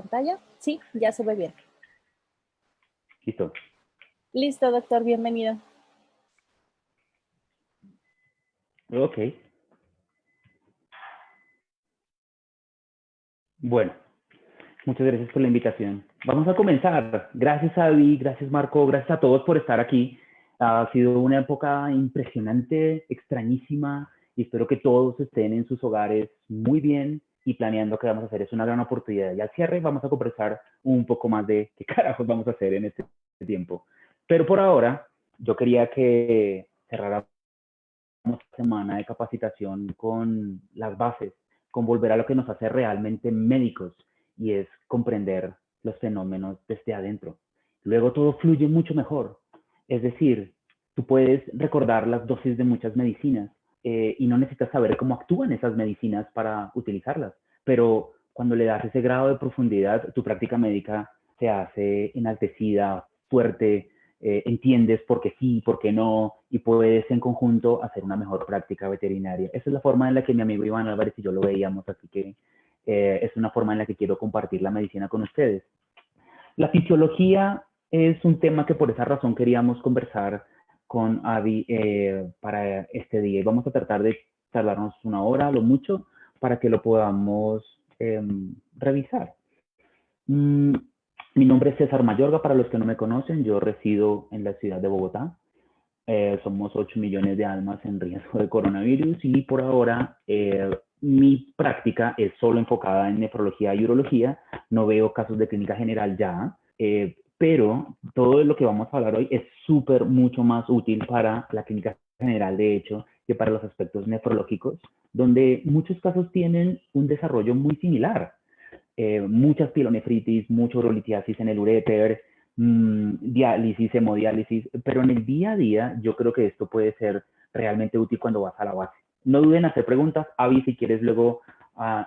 pantalla. Sí, ya se ve bien. Listo. Listo, doctor, bienvenido. Ok. Bueno, muchas gracias por la invitación. Vamos a comenzar. Gracias, Avi, gracias, Marco, gracias a todos por estar aquí. Ha sido una época impresionante, extrañísima, y espero que todos estén en sus hogares muy bien y planeando qué vamos a hacer. Es una gran oportunidad. Y al cierre vamos a conversar un poco más de qué carajos vamos a hacer en este tiempo. Pero por ahora, yo quería que cerráramos semana de capacitación con las bases, con volver a lo que nos hace realmente médicos, y es comprender los fenómenos desde adentro. Luego todo fluye mucho mejor. Es decir, tú puedes recordar las dosis de muchas medicinas y no necesitas saber cómo actúan esas medicinas para utilizarlas, pero cuando le das ese grado de profundidad, tu práctica médica se hace enaltecida, fuerte, entiendes por qué sí, por qué no, y puedes en conjunto hacer una mejor práctica veterinaria. Esa es la forma en la que mi amigo Iván Álvarez y yo lo veíamos, así que es una forma en la que quiero compartir la medicina con ustedes. La fisiología es un tema que por esa razón queríamos conversar con Avi para este día. Y vamos a tratar de tardarnos una hora, a lo mucho, para que lo podamos revisar. Mi nombre es César Mayorga, para los que no me conocen, yo resido en la ciudad de Bogotá. Somos 8 millones de almas en riesgo de coronavirus y por ahora mi práctica es solo enfocada en nefrología y urología. No veo casos de clínica general ya, pero todo lo que vamos a hablar hoy es súper mucho más útil para la clínica general, de hecho, que para los aspectos nefrológicos, donde muchos casos tienen un desarrollo muy similar. Muchas pielonefritis, mucha urolitiasis en el uréter, diálisis, hemodiálisis, pero en el día a día yo creo que esto puede ser realmente útil cuando vas a la base. No duden en hacer preguntas, Avi, si quieres luego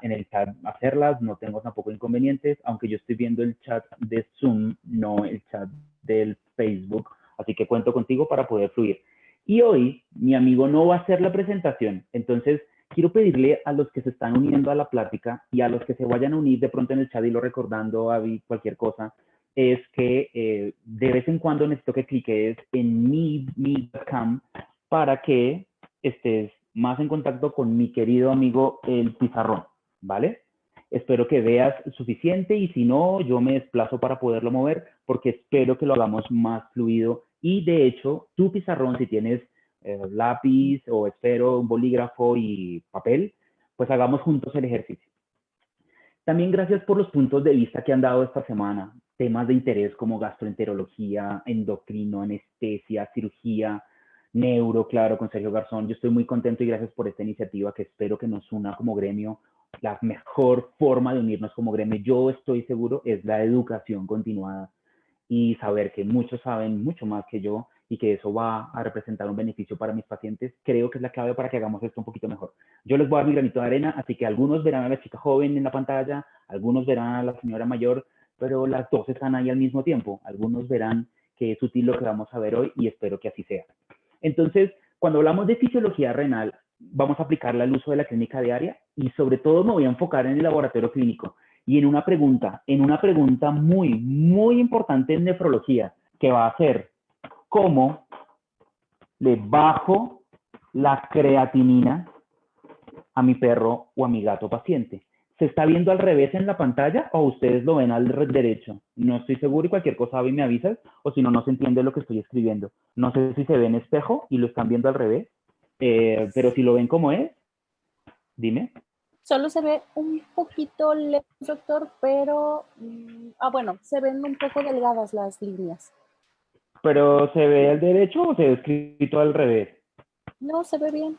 en el chat hacerlas, no tengo tampoco inconvenientes, aunque yo estoy viendo el chat de Zoom, no el chat del Facebook, así que cuento contigo para poder fluir. Y hoy mi amigo no va a hacer la presentación, entonces quiero pedirle a los que se están uniendo a la plática y a los que se vayan a unir de pronto en el chat y lo recordando, Avi, cualquier cosa, es que de vez en cuando necesito que cliques en mi webcam para que estés más en contacto con mi querido amigo el pizarrón, ¿vale? Espero que veas suficiente y si no, yo me desplazo para poderlo mover porque espero que lo hagamos más fluido. Y de hecho, tu pizarrón, si tienes lápiz o esfero, un bolígrafo y papel, pues hagamos juntos el ejercicio. También gracias por los puntos de vista que han dado esta semana. Temas de interés como gastroenterología, endocrino, anestesia, cirugía, neuro, claro, con Sergio Garzón. Yo estoy muy contento y gracias por esta iniciativa que espero que nos una como gremio. La mejor forma de unirnos como gremio, yo estoy seguro, es la educación continuada y saber que muchos saben mucho más que yo y que eso va a representar un beneficio para mis pacientes, creo que es la clave para que hagamos esto un poquito mejor. Yo les voy a dar mi granito de arena, así que algunos verán a la chica joven en la pantalla, algunos verán a la señora mayor, pero las dos están ahí al mismo tiempo. Algunos verán que es útil lo que vamos a ver hoy y espero que así sea. Entonces, cuando hablamos de fisiología renal, vamos a aplicarla al uso de la clínica diaria y sobre todo me voy a enfocar en el laboratorio clínico y en una pregunta muy, muy importante en nefrología, que va a ser, ¿cómo le bajo la creatinina a mi perro o a mi gato paciente? ¿Se está viendo al revés en la pantalla o ustedes lo ven al derecho? No estoy seguro y cualquier cosa, Avi, me avisas, o si no, no se entiende lo que estoy escribiendo. No sé si se ve en espejo y lo están viendo al revés, pero si lo ven como es, dime. Solo se ve un poquito lejos, doctor, pero bueno, se ven un poco delgadas las líneas. ¿Pero se ve al derecho o se ve escrito al revés? No, se ve bien.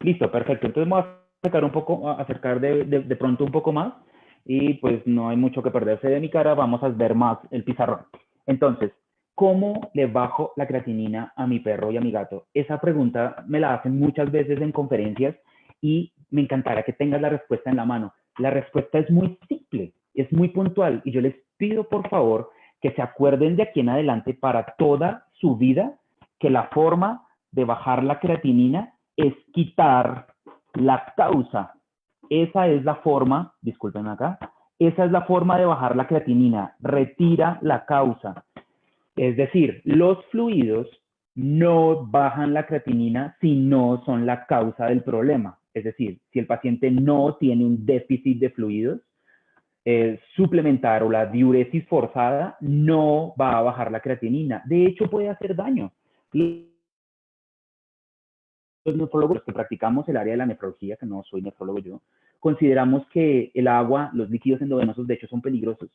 Listo, perfecto. Entonces vamos a acercar un poco, a acercar de pronto un poco más y pues no hay mucho que perderse de mi cara, vamos a ver más el pizarrón. Entonces, ¿cómo le bajo la creatinina a mi perro y a mi gato? Esa pregunta me la hacen muchas veces en conferencias y me encantará que tengas la respuesta en la mano. La respuesta es muy simple, es muy puntual y yo les pido por favor que se acuerden de aquí en adelante para toda su vida que la forma de bajar la creatinina es quitar la causa. Esa es la forma, disculpen acá, Esa es la forma de bajar la creatinina, retira la causa. Es decir, los fluidos no bajan la creatinina si no son la causa del problema. Es decir, si el paciente no tiene un déficit de fluidos, suplementar o la diuresis forzada no va a bajar la creatinina. De hecho, puede hacer daño. Los nefrólogos que practicamos el área de la nefrología, que no soy nefrólogo yo, consideramos que el agua, los líquidos endovenosos, de hecho, son peligrosos.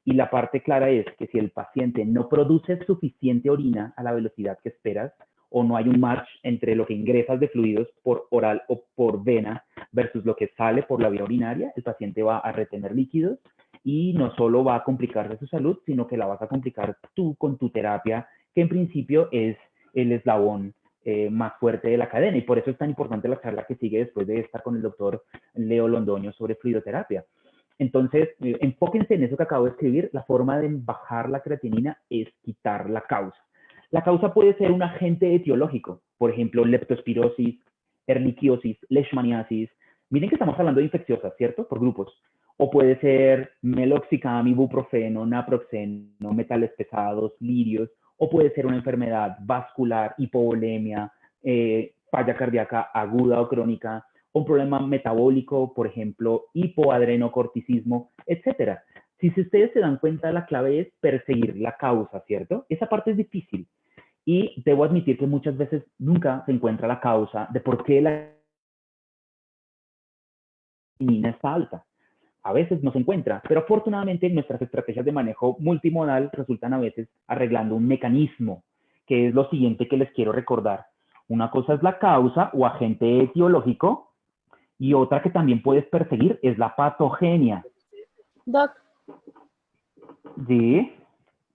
Y la parte clara es que si el paciente no produce suficiente orina a la velocidad que esperas, o no hay un match entre lo que ingresas de fluidos por oral o por vena versus lo que sale por la vía urinaria, el paciente va a retener líquidos y no solo va a complicarse su salud, sino que la vas a complicar tú con tu terapia, que en principio es el eslabón más fuerte de la cadena. Y por eso es tan importante la charla que sigue después de esta con el doctor Leo Londoño sobre fluidoterapia. Entonces, enfóquense en eso que acabo de escribir. La forma de bajar la creatinina es quitar la causa. La causa puede ser un agente etiológico, por ejemplo, leptospirosis, erliquiosis, leishmaniasis. Miren que estamos hablando de infecciosas, ¿cierto? Por grupos. O puede ser meloxicam, ibuprofeno, naproxeno, metales pesados, lirios. O puede ser una enfermedad vascular, hipovolemia, falla cardíaca aguda o crónica, un problema metabólico, por ejemplo, hipoadrenocorticismo, etcétera. Si ustedes se dan cuenta, la clave es perseguir la causa, ¿cierto? Esa parte es difícil. Y debo admitir que muchas veces nunca se encuentra la causa de por qué la creatinina está alta. A veces no se encuentra, pero afortunadamente nuestras estrategias de manejo multimodal resultan a veces arreglando un mecanismo, que es lo siguiente que les quiero recordar. Una cosa es la causa o agente etiológico, y otra que también puedes perseguir es la patogenia. Doc, ¿Sí?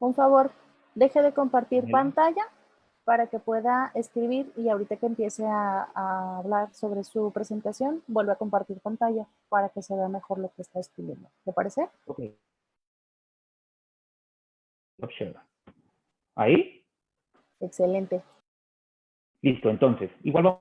por favor, deje de compartir pantalla para que pueda escribir y ahorita que empiece a hablar sobre su presentación, vuelve a compartir pantalla para que se vea mejor lo que está escribiendo. ¿Le parece? Ok. ¿Ahí? Excelente. Listo, entonces, igual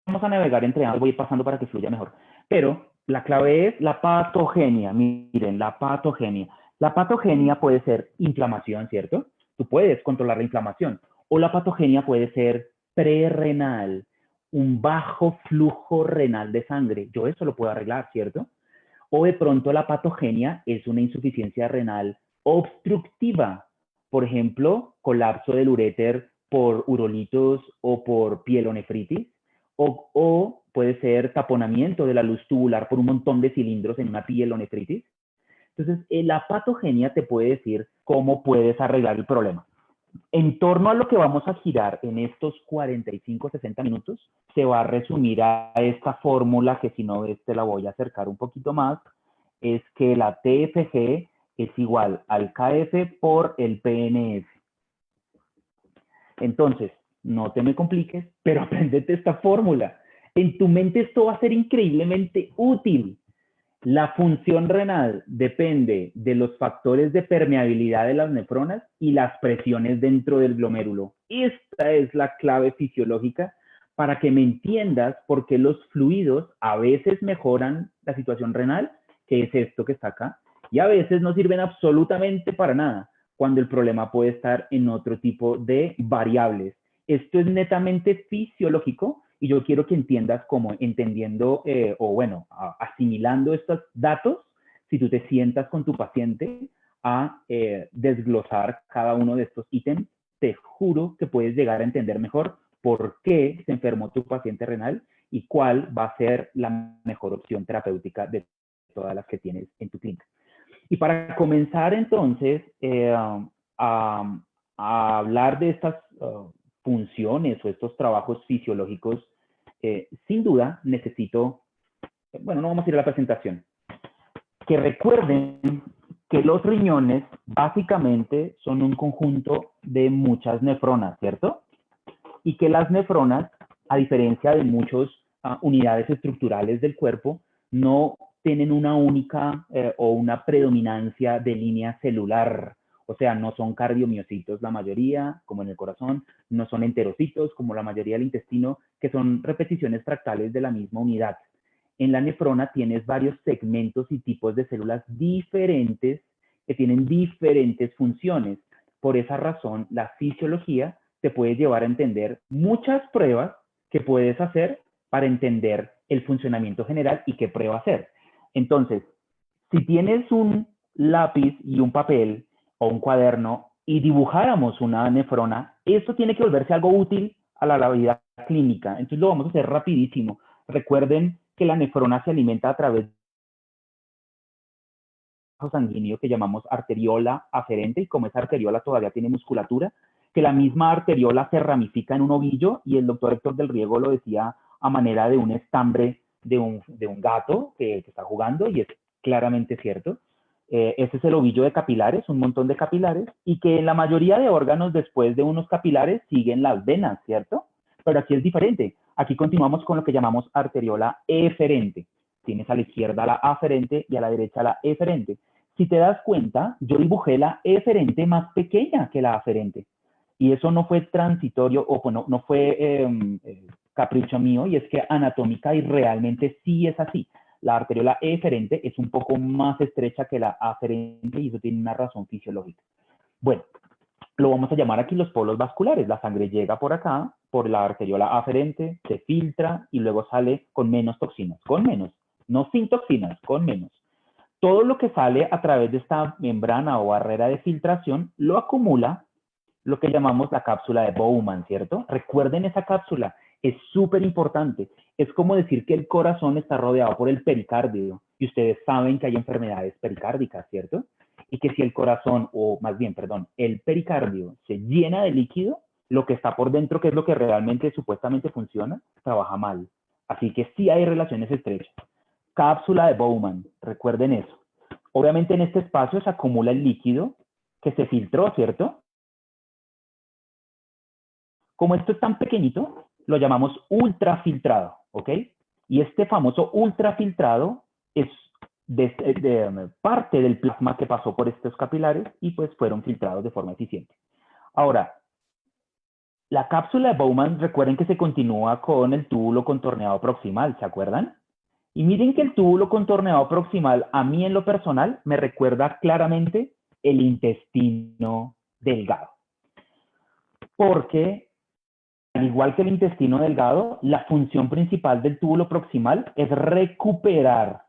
vamos a navegar entre ambos, voy a ir pasando para que fluya mejor. Pero la clave es la patogenia. Miren, la patogenia. La patogenia puede ser inflamación, ¿cierto? Tú puedes controlar la inflamación. O la patogenia puede ser prerrenal, un bajo flujo renal de sangre. Yo eso lo puedo arreglar, ¿cierto? O de pronto la patogenia es una insuficiencia renal obstructiva. Por ejemplo, colapso del uréter por urolitos o por pielonefritis. O puede ser taponamiento de la luz tubular por un montón de cilindros en una pielonefritis. Entonces, la patogenia te puede decir cómo puedes arreglar el problema. En torno a lo que vamos a girar en estos 45, 60 minutos, se va a resumir a esta fórmula que si no ves te la voy a acercar un poquito más, es que la TFG es igual al KF por el PNF. Entonces, no te me compliques, pero apréndete esta fórmula. En tu mente esto va a ser increíblemente útil. La función renal depende de los factores de permeabilidad de las nefronas y las presiones dentro del glomérulo. Esta es la clave fisiológica para que me entiendas por qué los fluidos a veces mejoran la situación renal, que es esto que está acá, y a veces no sirven absolutamente para nada, cuando el problema puede estar en otro tipo de variables. Esto es netamente fisiológico y yo quiero que entiendas cómo entendiendo o bueno, asimilando estos datos, si tú te sientas con tu paciente a desglosar cada uno de estos ítems, te juro que puedes llegar a entender mejor por qué se enfermó tu paciente renal y cuál va a ser la mejor opción terapéutica de todas las que tienes en tu clínica. Y para comenzar entonces a hablar de estas funciones o estos trabajos fisiológicos, sin duda necesito, bueno, no vamos a ir a la presentación, que recuerden que los riñones básicamente son un conjunto de muchas nefronas, ¿cierto? Y que las nefronas, a diferencia de muchas unidades estructurales del cuerpo, no tienen una única o una predominancia de línea celular. O sea, no son cardiomiocitos la mayoría, como en el corazón, no son enterocitos como la mayoría del intestino, que son repeticiones fractales de la misma unidad. en la nefrona tienes varios segmentos y tipos de células diferentes que tienen diferentes funciones. Por esa razón, la fisiología te puede llevar a entender muchas pruebas que puedes hacer para entender el funcionamiento general y qué prueba hacer. Entonces, si tienes un lápiz y un papel o un cuaderno y dibujáramos una nefrona, esto tiene que volverse algo útil a la vida clínica. Entonces lo vamos a hacer rapidísimo. Recuerden que la nefrona se alimenta a través de sanguíneo que llamamos arteriola aferente, y como esa arteriola todavía tiene musculatura, que la misma arteriola se ramifica en un ovillo, y el doctor Héctor del Riego lo decía a manera de un estambre de un gato que está jugando, y es claramente cierto. Ese es el ovillo de capilares, un montón de capilares, y que en la mayoría de órganos después de unos capilares siguen las venas, ¿cierto? Pero aquí es diferente. Aquí continuamos con lo que llamamos arteriola eferente. Tienes a la izquierda la aferente y a la derecha la eferente. Si te das cuenta, yo dibujé la eferente más pequeña que la aferente. Y eso no fue transitorio, o bueno, no fue capricho mío, y es que anatómica y realmente sí es así. La arteriola eferente es un poco más estrecha que la aferente, y eso tiene una razón fisiológica. Bueno, lo vamos a llamar aquí los polos vasculares. La sangre llega por acá, por la arteriola aferente, se filtra y luego sale con menos toxinas. Con menos, no sin toxinas, con menos. Todo lo que sale a través de esta membrana o barrera de filtración lo acumula lo que llamamos la cápsula de Bowman, ¿cierto? Recuerden esa cápsula, es súper importante. Es como decir que el corazón está rodeado por el pericardio, y ustedes saben que hay enfermedades pericárdicas, ¿cierto? Y que si el corazón, o más bien, perdón, el pericardio se llena de líquido, lo que está por dentro, que es lo que realmente supuestamente funciona, trabaja mal. Así que sí hay relaciones estrechas. Cápsula de Bowman, recuerden eso. Obviamente en este espacio se acumula el líquido que se filtró, ¿cierto? Como esto es tan pequeñito, lo llamamos ultrafiltrado, ¿ok? Y este famoso ultrafiltrado es parte del plasma que pasó por estos capilares y pues fueron filtrados de forma eficiente. Ahora, la cápsula de Bowman, recuerden que se continúa con el túbulo contorneado proximal, ¿se acuerdan? Y miren que el túbulo contorneado proximal, a mí en lo personal, me recuerda claramente el intestino delgado. Porque al igual que el intestino delgado, la función principal del túbulo proximal es recuperar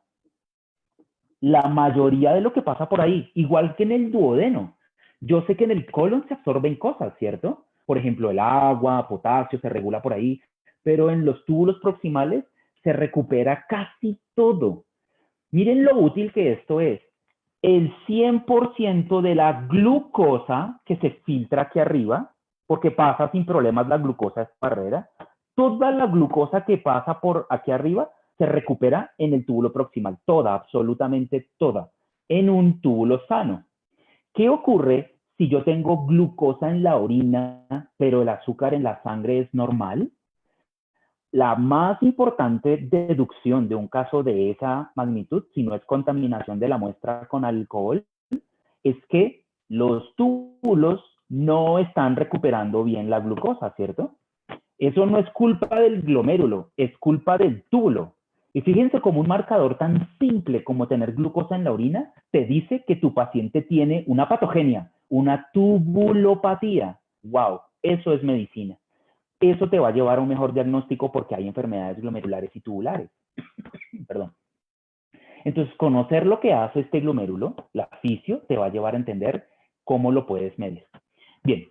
la mayoría de lo que pasa por ahí, igual que en el duodeno. Yo sé que en el colon se absorben cosas, ¿cierto? Por ejemplo, el agua, potasio, se regula por ahí, pero en los túbulos proximales se recupera casi todo. Miren lo útil que esto es. El 100% de la glucosa que se filtra aquí arriba, porque pasa sin problemas la glucosa esta barrera, toda la glucosa que pasa por aquí arriba se recupera en el túbulo proximal, toda, absolutamente toda, en un túbulo sano. ¿Qué ocurre si yo tengo glucosa en la orina, pero el azúcar en la sangre es normal? La más importante deducción de un caso de esa magnitud, si no es contaminación de la muestra con alcohol, es que los túbulos no están recuperando bien la glucosa, ¿cierto? Eso no es culpa del glomérulo, es culpa del túbulo. Y fíjense cómo un marcador tan simple como tener glucosa en la orina te dice que tu paciente tiene una patogenia, una tubulopatía. ¡Wow! Eso es medicina. Eso te va a llevar a un mejor diagnóstico porque hay enfermedades glomerulares y tubulares. Perdón. Entonces, conocer lo que hace este glomérulo, la fisio, te va a llevar a entender cómo lo puedes medir. Bien,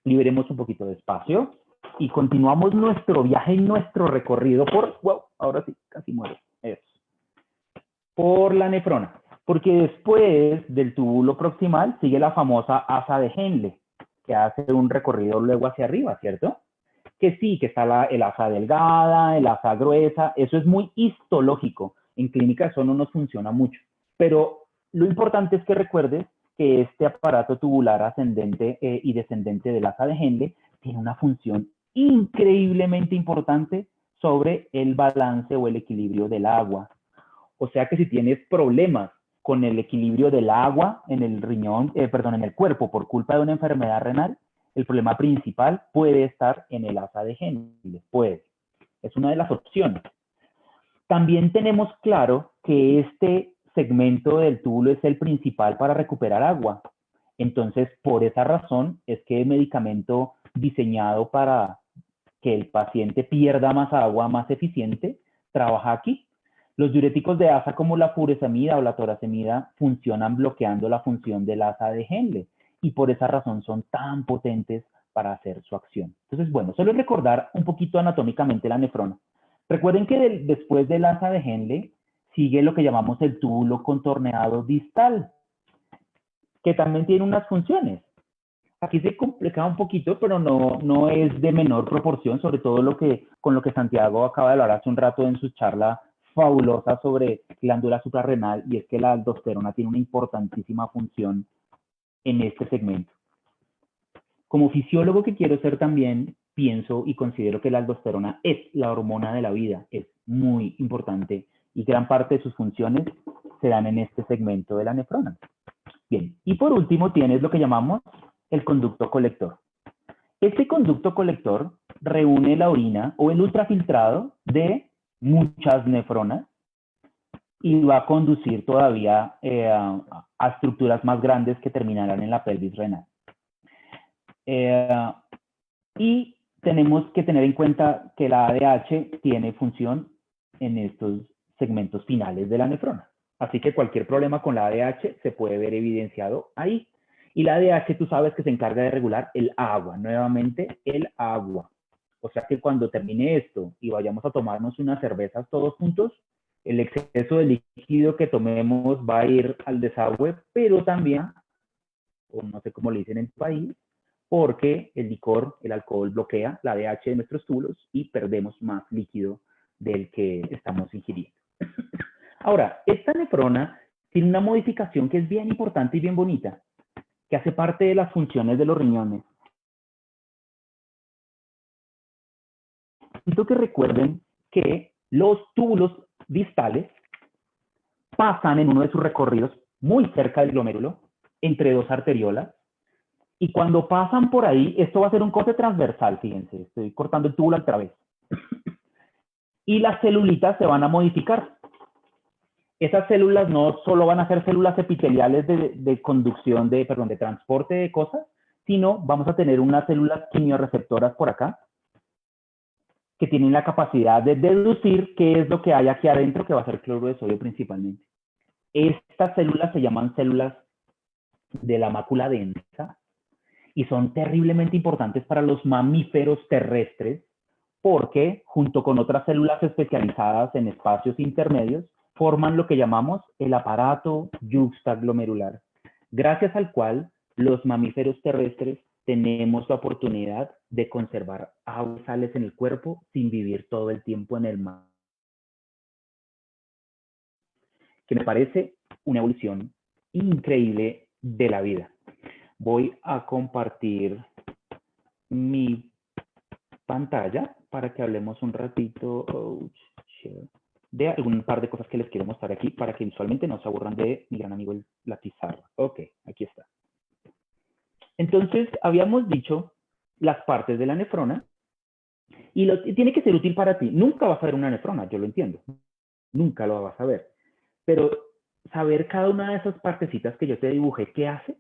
liberemos un poquito de espacio y continuamos nuestro viaje y nuestro recorrido por, wow, ahora sí, casi muero, eso, por la nefrona. Porque después del túbulo proximal sigue la famosa asa de Henle, que hace un recorrido luego hacia arriba, ¿cierto? Que sí, que está el asa delgada, el asa gruesa, eso es muy histológico. En clínica eso no nos funciona mucho. Pero lo importante es que recuerdes que este aparato tubular ascendente y descendente del asa de Henle tiene una función increíblemente importante sobre el balance o el equilibrio del agua. O sea que si tienes problemas con el equilibrio del agua en el riñón, en el cuerpo por culpa de una enfermedad renal, el problema principal puede estar en el asa de Henle, puede. Es una de las opciones. También tenemos claro que este segmento del túbulo es el principal para recuperar agua. Entonces, por esa razón es que el medicamento diseñado para que el paciente pierda más agua más eficiente trabaja aquí. Los diuréticos de asa como la furosemida o la toracemida funcionan bloqueando la función del asa de Henle y por esa razón son tan potentes para hacer su acción. Entonces, bueno, solo recordar un poquito anatómicamente la nefrona. Recuerden que después del asa de Henle sigue lo que llamamos el túbulo contorneado distal, que también tiene unas funciones. Aquí se complica un poquito, pero no es de menor proporción, sobre todo con lo que Santiago acaba de hablar hace un rato en su charla fabulosa sobre glándula suprarrenal, y es que la aldosterona tiene una importantísima función en este segmento. Como fisiólogo que quiero ser también, pienso y considero que la aldosterona es la hormona de la vida, es muy importante y gran parte de sus funciones se dan en este segmento de la nefrona. Bien, y por último tienes lo que llamamos el conducto colector. Este conducto colector reúne la orina o el ultrafiltrado de muchas nefronas y va a conducir todavía a estructuras más grandes que terminarán en la pelvis renal. Y tenemos que tener en cuenta que la ADH tiene función en estos segmentos finales de la nefrona. Así que cualquier problema con la ADH se puede ver evidenciado ahí. Y la ADH tú sabes que se encarga de regular el agua, nuevamente el agua. O sea que cuando termine esto y vayamos a tomarnos unas cervezas todos juntos, el exceso de líquido que tomemos va a ir al desagüe, pero también, o no sé cómo le dicen en tu país, porque el licor, el alcohol bloquea la ADH de nuestros túbulos y perdemos más líquido del que estamos ingiriendo. Ahora, esta nefrona tiene una modificación que es bien importante y bien bonita, que hace parte de las funciones de los riñones. Necesito que recuerden que los túbulos distales pasan en uno de sus recorridos muy cerca del glomérulo, entre dos arteriolas, y cuando pasan por ahí, esto va a ser un corte transversal, fíjense, estoy cortando el túbulo al través. Y las celulitas se van a modificar. Esas células no solo van a ser células epiteliales de conducción, de transporte de cosas, sino vamos a tener unas células quimiorreceptoras por acá, que tienen la capacidad de deducir qué es lo que hay aquí adentro, que va a ser cloruro de sodio principalmente. Estas células se llaman células de la mácula densa y son terriblemente importantes para los mamíferos terrestres porque, junto con otras células especializadas en espacios intermedios, forman lo que llamamos el aparato yuxtaglomerular, gracias al cual los mamíferos terrestres tenemos la oportunidad de conservar agua y sales en el cuerpo sin vivir todo el tiempo en el mar. Que me parece una evolución increíble de la vida. Voy a compartir mi pantalla para que hablemos un ratito de algún par de cosas que les quiero mostrar aquí para que visualmente no se aburran de mi gran amigo la pizarra. Ok, aquí está. Entonces, habíamos dicho las partes de la nefrona y tiene que ser útil para ti. Nunca vas a ver una nefrona, yo lo entiendo. Nunca lo vas a ver. Pero saber cada una de esas partecitas que yo te dibujé, ¿qué hace?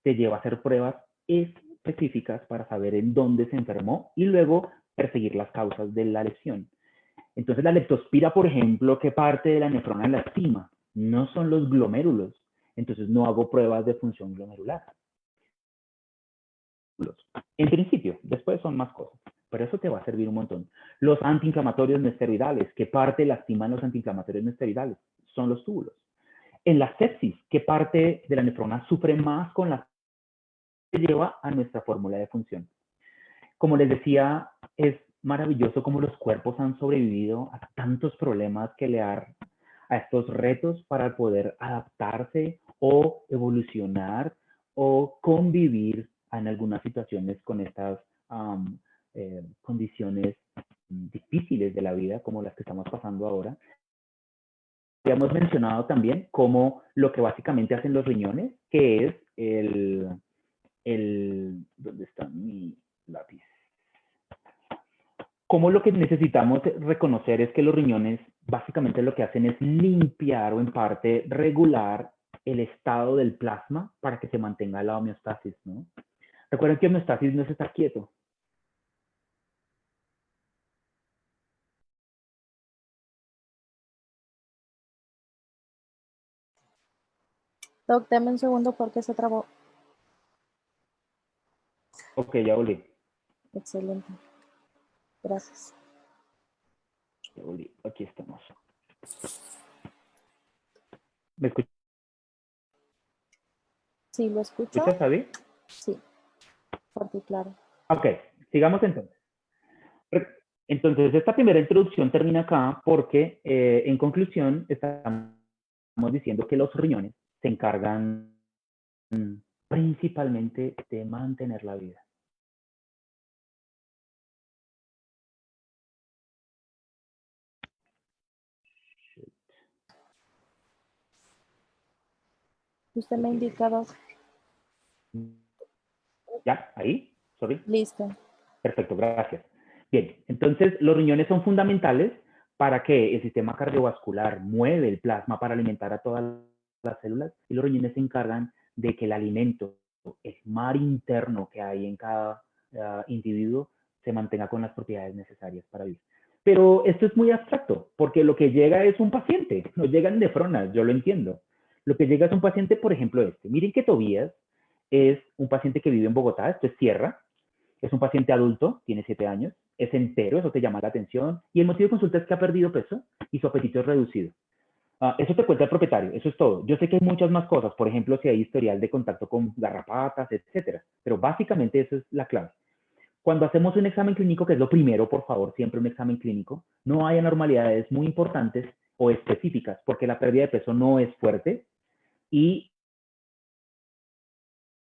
Te lleva a hacer pruebas específicas para saber en dónde se enfermó y luego perseguir las causas de la lesión. Entonces, la leptospira, por ejemplo, ¿qué parte de la nefrona lastima? No son los glomérulos. Entonces, no hago pruebas de función glomerular. En principio, después son más cosas. Pero eso te va a servir un montón. Los antiinflamatorios no esteroidales, ¿qué parte lastiman los antiinflamatorios no esteroidales? Son los túbulos. En la sepsis, ¿qué parte de la nefrona sufre más con la que lleva a nuestra fórmula de función? Como les decía, es maravilloso cómo los cuerpos han sobrevivido a tantos problemas que le dan a estos retos para poder adaptarse o evolucionar o convivir en algunas situaciones con estas condiciones difíciles de la vida, como las que estamos pasando ahora. Habíamos mencionado también cómo lo que básicamente hacen los riñones, que es ¿dónde está mi lápiz? Como lo que necesitamos reconocer es que los riñones básicamente lo que hacen es limpiar o en parte regular el estado del plasma para que se mantenga la homeostasis, ¿no? Recuerden que homeostasis no es estar quieto. Doc, dame un segundo porque se trabó. Ok, ya volví. Excelente. Gracias. Ya volví. Aquí estamos. ¿Me escuchas, ¿Sí lo escucho? Javi? Sí, fuerte y claro. Ok, sigamos entonces. Entonces, esta primera introducción termina acá porque, en conclusión, estamos diciendo que los riñones se encargan principalmente de mantener la vida. Usted me indica, Doc. ¿Ya? ¿Ahí? Sorry. Listo. Perfecto, gracias. Bien, entonces los riñones son fundamentales para que el sistema cardiovascular mueve el plasma para alimentar a todas las células y los riñones se encargan de que el alimento, el mar interno que hay en cada individuo, se mantenga con las propiedades necesarias para vivir. Pero esto es muy abstracto, porque lo que llega es un paciente, no llegan nefronas, yo lo entiendo. Lo que llega es un paciente, por ejemplo, este. Miren que Tobías es un paciente que vive en Bogotá, esto es Sierra, es un paciente adulto, tiene 7 años, es entero, eso te llama la atención, y el motivo de consulta es que ha perdido peso y su apetito es reducido. Eso te cuenta el propietario, eso es todo. Yo sé que hay muchas más cosas, por ejemplo, si hay historial de contacto con garrapatas, etcétera, pero básicamente eso es la clave. Cuando hacemos un examen clínico, que es lo primero, por favor, siempre un examen clínico, no hay anormalidades muy importantes o específicas, porque la pérdida de peso no es fuerte y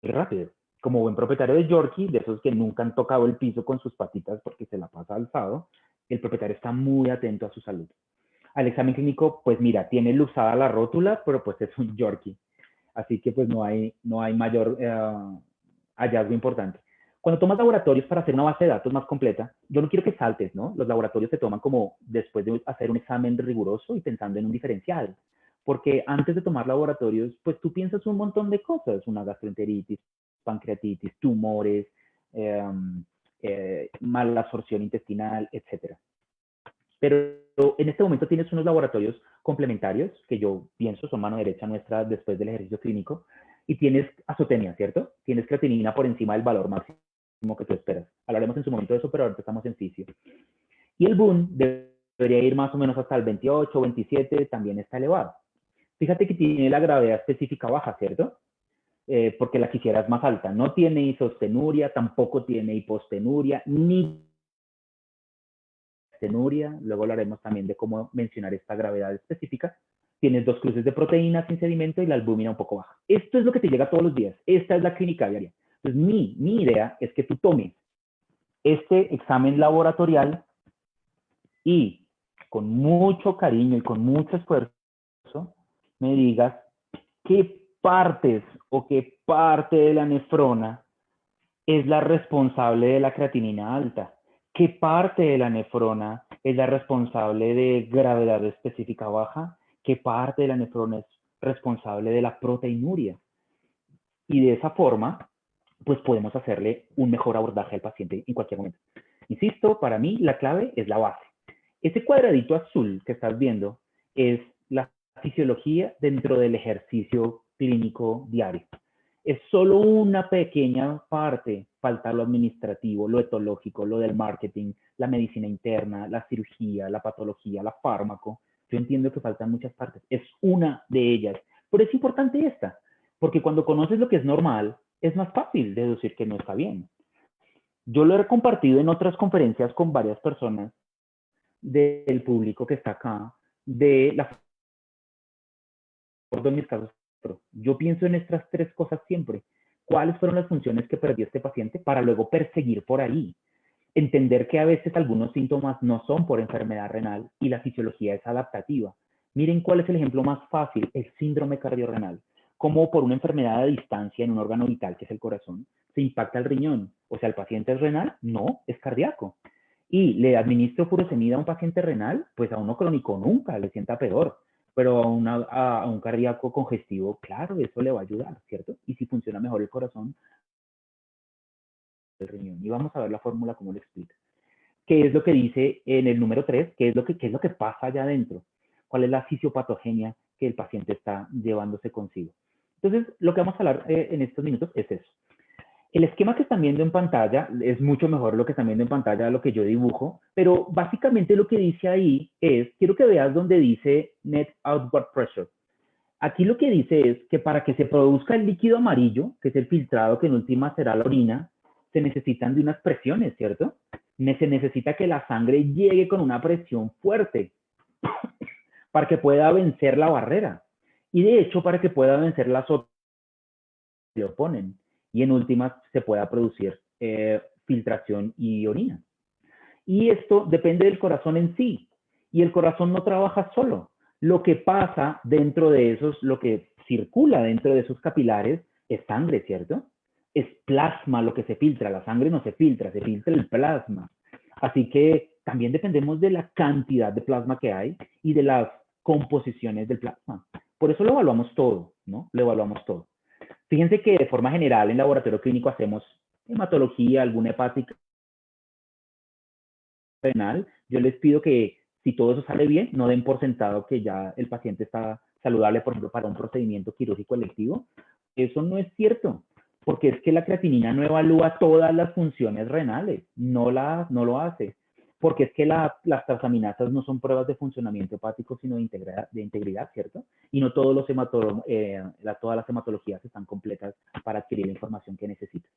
rápido. Como buen propietario de Yorkie, de esos que nunca han tocado el piso con sus patitas porque se la pasa alzado, el propietario está muy atento a su salud. Al examen clínico, pues mira, tiene luxada la rótula, pero pues es un Yorkie. Así que pues no hay mayor hallazgo importante. Cuando tomas laboratorios para hacer una base de datos más completa, yo no quiero que saltes, ¿no? Los laboratorios se toman como después de hacer un examen riguroso y pensando en un diferencial. Porque antes de tomar laboratorios, pues tú piensas un montón de cosas, una gastroenteritis, pancreatitis, tumores, mala absorción intestinal, etcétera. Pero en este momento tienes unos laboratorios complementarios que yo pienso son mano derecha nuestra después del ejercicio clínico y tienes azotemia, ¿cierto? Tienes creatinina por encima del valor máximo que tú esperas. Hablaremos en su momento de eso, pero ahorita estamos en fisio. Y el boom debería ir más o menos hasta el 28, 27, también está elevado. Fíjate que tiene la gravedad específica baja, ¿cierto? Porque la quisieras más alta. No tiene isostenuria, tampoco tiene hipostenuria, ni tenuria. Luego hablaremos también de cómo mencionar esta gravedad específica. Tienes 2 cruces de proteínas sin sedimento y la albúmina un poco baja. Esto es lo que te llega todos los días. Esta es la clínica diaria. Entonces, mi idea es que tú tomes este examen laboratorial y con mucho cariño y con mucho esfuerzo me digas qué partes o qué parte de la nefrona es la responsable de la creatinina alta, qué parte de la nefrona es la responsable de gravedad específica baja, qué parte de la nefrona es responsable de la proteinuria. Y de esa forma, pues podemos hacerle un mejor abordaje al paciente en cualquier momento. Insisto, para mí la clave es la base. Ese cuadradito azul que estás viendo es la fisiología dentro del ejercicio clínico diario. Es solo una pequeña parte, falta lo administrativo, lo etológico, lo del marketing, la medicina interna, la cirugía, la patología, la fármaco. Yo entiendo que faltan muchas partes, es una de ellas, pero es importante esta, porque cuando conoces lo que es normal, es más fácil deducir que no está bien. Yo lo he compartido en otras conferencias con varias personas del público que está acá, de la en mis casos. Yo pienso en estas 3 cosas siempre. ¿Cuáles fueron las funciones que perdió este paciente para luego perseguir por ahí? Entender que a veces algunos síntomas no son por enfermedad renal y la fisiología es adaptativa. Miren cuál es el ejemplo más fácil, el síndrome cardiorrenal. Como por una enfermedad de distancia en un órgano vital, que es el corazón, se impacta el riñón. O sea, ¿el paciente es renal? No, es cardíaco. y le administro furosemida a un paciente renal, pues a uno crónico nunca, le sienta peor. Pero a un cardíaco congestivo, claro, eso le va a ayudar, ¿cierto? Y si funciona mejor el corazón, el riñón. Y vamos a ver la fórmula como lo explica. ¿Qué es lo que dice en el número 3? ¿Qué es lo que pasa allá adentro? ¿Cuál es la fisiopatogenia que el paciente está llevándose consigo? Entonces, lo que vamos a hablar en estos minutos es eso. El esquema que están viendo en pantalla es mucho mejor lo que están viendo en pantalla de lo que yo dibujo, pero básicamente lo que dice ahí es, quiero que veas donde dice Net Outward Pressure. Aquí lo que dice es que para que se produzca el líquido amarillo, que es el filtrado que en última será la orina, se necesitan de unas presiones, ¿cierto? Se necesita que la sangre llegue con una presión fuerte para que pueda vencer la barrera. Y de hecho, para que pueda vencer las otras que le oponen. Y en últimas se pueda producir filtración y orina. Y esto depende del corazón en sí. Y el corazón no trabaja solo. Lo que pasa dentro de esos, lo que circula dentro de esos capilares es sangre, ¿cierto? Es plasma lo que se filtra. La sangre no se filtra el plasma. Así que también dependemos de la cantidad de plasma que hay y de las composiciones del plasma. Por eso lo evaluamos todo, ¿no? Lo evaluamos todo. Fíjense que de forma general en laboratorio clínico hacemos hematología, alguna hepática renal. Yo les pido que si todo eso sale bien, no den por sentado que ya el paciente está saludable, por ejemplo, para un procedimiento quirúrgico electivo. Eso no es cierto, porque es que la creatinina no evalúa todas las funciones renales, no lo hace, porque es que las transaminasas no son pruebas de funcionamiento hepático, sino de integridad, ¿cierto? Y no todos todas las hematologías están completas para adquirir la información que necesitan.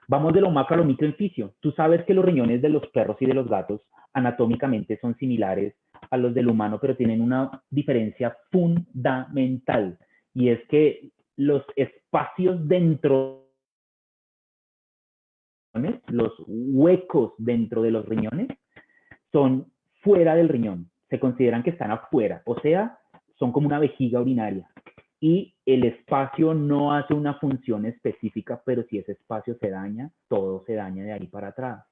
Vamos de lo macro a lo micro en fisio. Tú sabes que los riñones de los perros y de los gatos anatómicamente son similares a los del humano, pero tienen una diferencia fundamental. Y es que los espacios dentro, los huecos dentro de los riñones, son fuera del riñón. Se consideran que están afuera, o sea, son como una vejiga urinaria. Y el espacio no hace una función específica, pero si ese espacio se daña, todo se daña de ahí para atrás.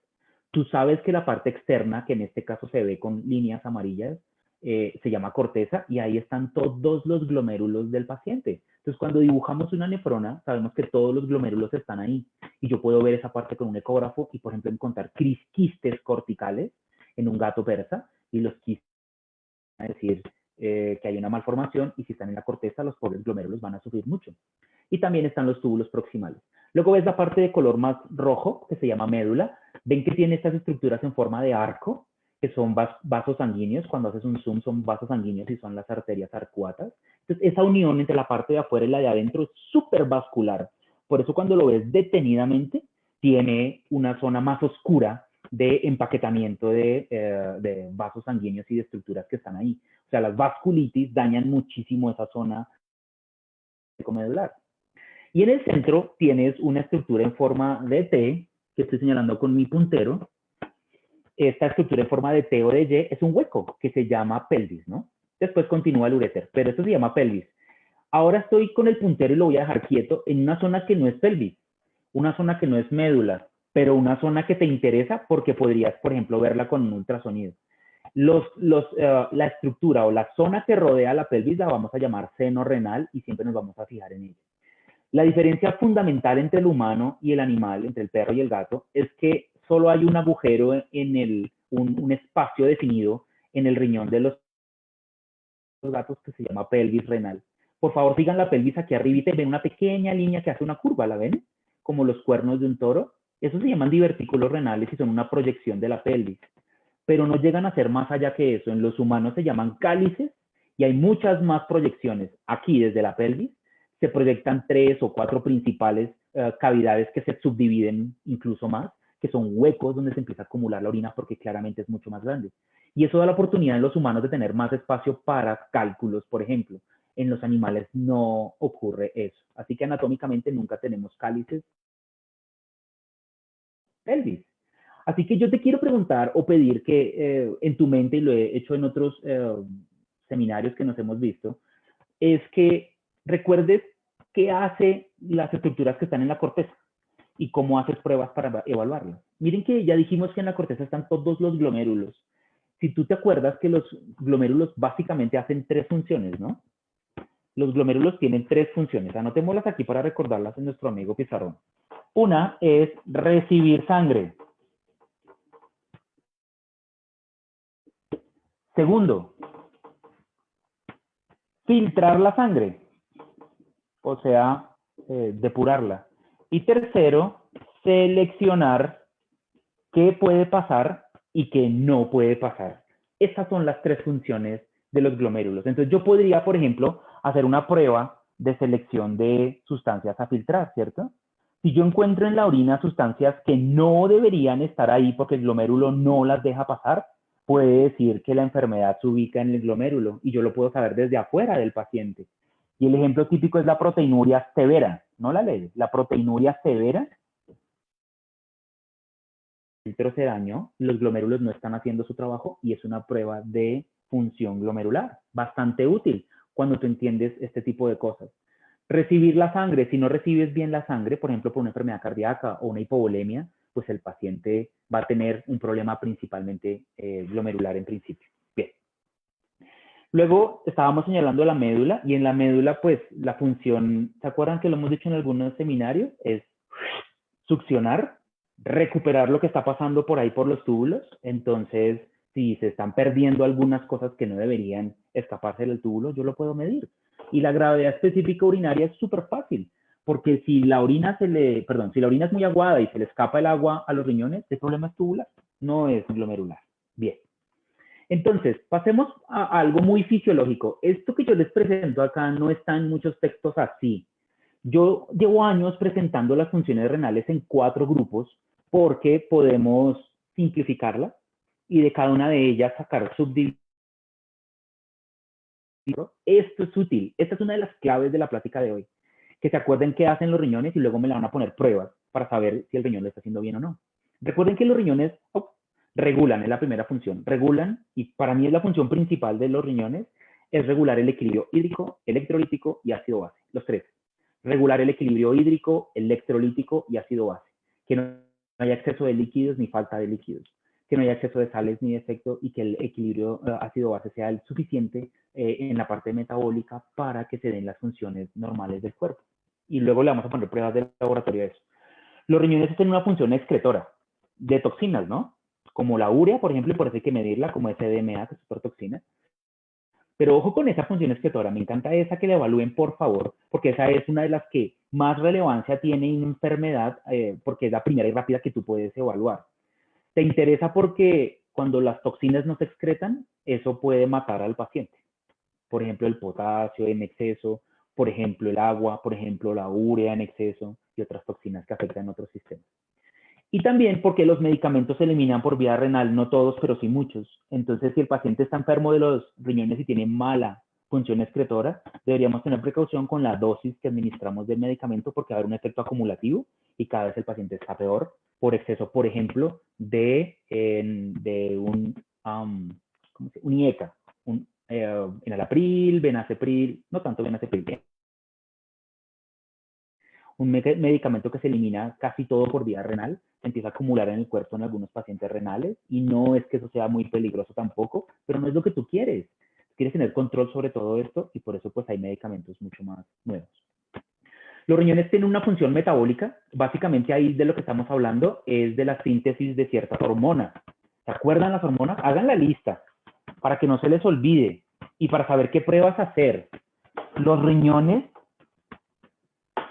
Tú sabes que la parte externa, que en este caso se ve con líneas amarillas, se llama corteza y ahí están todos los glomérulos del paciente. Entonces, cuando dibujamos una nefrona, sabemos que todos los glomérulos están ahí. Y yo puedo ver esa parte con un ecógrafo y, por ejemplo, encontrar quistes corticales en un gato persa y los quistes van a decir que hay una malformación y si están en la corteza, los pobres glomérulos van a sufrir mucho. Y también están los túbulos proximales. Luego ves la parte de color más rojo, que se llama médula. Ven que tiene estas estructuras en forma de arco, que son vasos sanguíneos. Cuando haces un zoom son vasos sanguíneos y son las arterias arcuatas. Entonces, esa unión entre la parte de afuera y la de adentro es súper vascular. Por eso cuando lo ves detenidamente, tiene una zona más oscura de empaquetamiento de vasos sanguíneos y de estructuras que están ahí. O sea, las vasculitis dañan muchísimo esa zona medular. Y en el centro tienes una estructura en forma de T, que estoy señalando con mi puntero. Esta estructura en forma de T o de Y es un hueco que se llama pelvis, ¿no? Después continúa el uréter, pero esto se llama pelvis. Ahora estoy con el puntero y lo voy a dejar quieto en una zona que no es pelvis, una zona que no es médula, pero una zona que te interesa porque podrías, por ejemplo, verla con un ultrasonido. La estructura o la zona que rodea la pelvis la vamos a llamar seno renal y siempre nos vamos a fijar en ella. La diferencia fundamental entre el humano y el animal, entre el perro y el gato, es que solo hay un agujero un espacio definido en el riñón de los gatos que se llama pelvis renal. Por favor, sigan la pelvis aquí arriba y ven una pequeña línea que hace una curva, ¿la ven? Como los cuernos de un toro. Esos se llaman divertículos renales y son una proyección de la pelvis. Pero no llegan a ser más allá que eso. En los humanos se llaman cálices y hay muchas más proyecciones. Aquí, desde la pelvis, se proyectan 3 o 4 principales cavidades que se subdividen incluso más, que son huecos donde se empieza a acumular la orina porque claramente es mucho más grande. Y eso da la oportunidad en los humanos de tener más espacio para cálculos, por ejemplo. En los animales no ocurre eso. Así que anatómicamente nunca tenemos cálices, pelvis. Así que yo te quiero preguntar o pedir que en tu mente, y lo he hecho en otros seminarios que nos hemos visto, es que recuerdes qué hace las estructuras que están en la corteza. y cómo haces pruebas para evaluarlas. Miren que ya dijimos que en la corteza están todos los glomérulos. Si tú te acuerdas que los glomérulos básicamente hacen 3 funciones, ¿no? Los glomérulos tienen 3 funciones. Anotémoslas aquí para recordarlas en nuestro amigo pizarrón. Una es recibir sangre. Segundo, filtrar la sangre, o sea, depurarla. Y tercero, seleccionar qué puede pasar y qué no puede pasar. Estas son las 3 funciones de los glomérulos. Entonces yo podría, por ejemplo, hacer una prueba de selección de sustancias a filtrar, ¿cierto? Si yo encuentro en la orina sustancias que no deberían estar ahí porque el glomérulo no las deja pasar, puede decir que la enfermedad se ubica en el glomérulo y yo lo puedo saber desde afuera del paciente. Y el ejemplo típico es la proteinuria severa, no la ley, la proteinuria severa. El filtro se dañó, los glomérulos no están haciendo su trabajo y es una prueba de función glomerular, bastante útil cuando tú entiendes este tipo de cosas. Recibir la sangre, si no recibes bien la sangre, por ejemplo, por una enfermedad cardíaca o una hipovolemia, pues el paciente va a tener un problema principalmente glomerular en principio. Bien. Luego estábamos señalando la médula y en la médula, pues la función, ¿se acuerdan que lo hemos dicho en algunos seminarios? Es succionar, recuperar lo que está pasando por ahí por los túbulos. Entonces, si se están perdiendo algunas cosas que no deberían escaparse del túbulo, yo lo puedo medir. Y la gravedad específica urinaria es súper fácil, porque si la orina si la orina es muy aguada y se le escapa el agua a los riñones, el problema es tubular, no es glomerular. Bien. Entonces, pasemos a algo muy fisiológico. Esto que yo les presento acá no está en muchos textos así. Yo llevo años presentando las funciones renales en 4 grupos porque podemos simplificarlas y de cada una de ellas sacar subdivisiones. Esto es útil. Esta es una de las claves de la plática de hoy. Que se acuerden qué hacen los riñones y luego me la van a poner pruebas para saber si el riñón lo está haciendo bien o no. Recuerden que los riñones regulan, es la primera función. Regulan, y para mí es la función principal de los riñones, es regular el equilibrio hídrico, electrolítico y ácido base. Los 3. Regular el equilibrio hídrico, electrolítico y ácido base. Que no haya exceso de líquidos ni falta de líquidos. Que no haya exceso de sales ni defecto y que el equilibrio ácido-base sea el suficiente en la parte metabólica para que se den las funciones normales del cuerpo. Y luego le vamos a poner pruebas de laboratorio a eso. Los riñones tienen una función excretora de toxinas, ¿no? Como la urea, por ejemplo, y por eso hay que medirla como SDMA, que es supertoxina. Pero ojo con esa función excretora, me encanta esa que la evalúen, por favor, porque esa es una de las que más relevancia tiene en enfermedad, porque es la primera y rápida que tú puedes evaluar. Te interesa porque cuando las toxinas no se excretan, eso puede matar al paciente. Por ejemplo, el potasio en exceso, por ejemplo, el agua, por ejemplo, la urea en exceso y otras toxinas que afectan otros sistemas. Y también porque los medicamentos se eliminan por vía renal, no todos, pero sí muchos. Entonces, si el paciente está enfermo de los riñones y tiene mala función excretora, deberíamos tener precaución con la dosis que administramos del medicamento porque va a haber un efecto acumulativo y cada vez el paciente está peor por exceso, por ejemplo, de un IECA, un enalapril, benacepril, no tanto benacepril, un medicamento que se elimina casi todo por vía renal, se empieza a acumular en el cuerpo en algunos pacientes renales y no es que eso sea muy peligroso tampoco, pero no es lo que tú quieres. Quieres tener control sobre todo esto y por eso pues hay medicamentos mucho más nuevos. Los riñones tienen una función metabólica, básicamente ahí de lo que estamos hablando es de la síntesis de ciertas hormonas. ¿Se acuerdan las hormonas? Hagan la lista para que no se les olvide y para saber qué pruebas hacer. Los riñones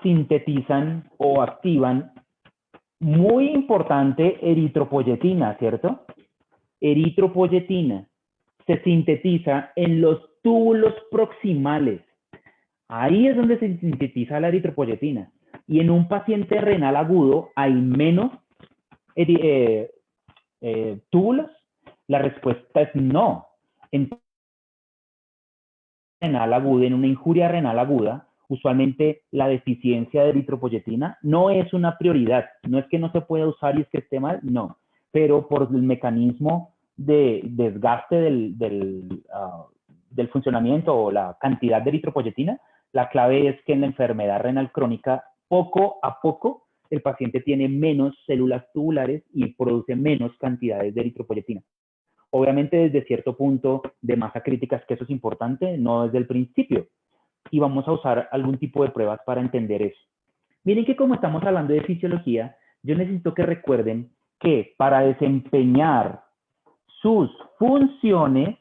sintetizan o activan, muy importante, eritropoyetina, ¿cierto? Eritropoyetina se sintetiza en los túbulos proximales. Ahí es donde se sintetiza la eritropoyetina. Y en un paciente renal agudo hay menos túbulos. La respuesta es no. En renal aguda, en una injuria renal aguda, usualmente la deficiencia de eritropoyetina no es una prioridad, no es que no se pueda usar y es que esté mal, no, pero por el mecanismo de desgaste del funcionamiento o la cantidad de eritropoyetina, la clave es que en la enfermedad renal crónica, poco a poco, el paciente tiene menos células tubulares y produce menos cantidades de eritropoyetina. Obviamente desde cierto punto de masa crítica es que eso es importante, no desde el principio. Y vamos a usar algún tipo de pruebas para entender eso. Miren que como estamos hablando de fisiología, yo necesito que recuerden que para desempeñar sus funciones,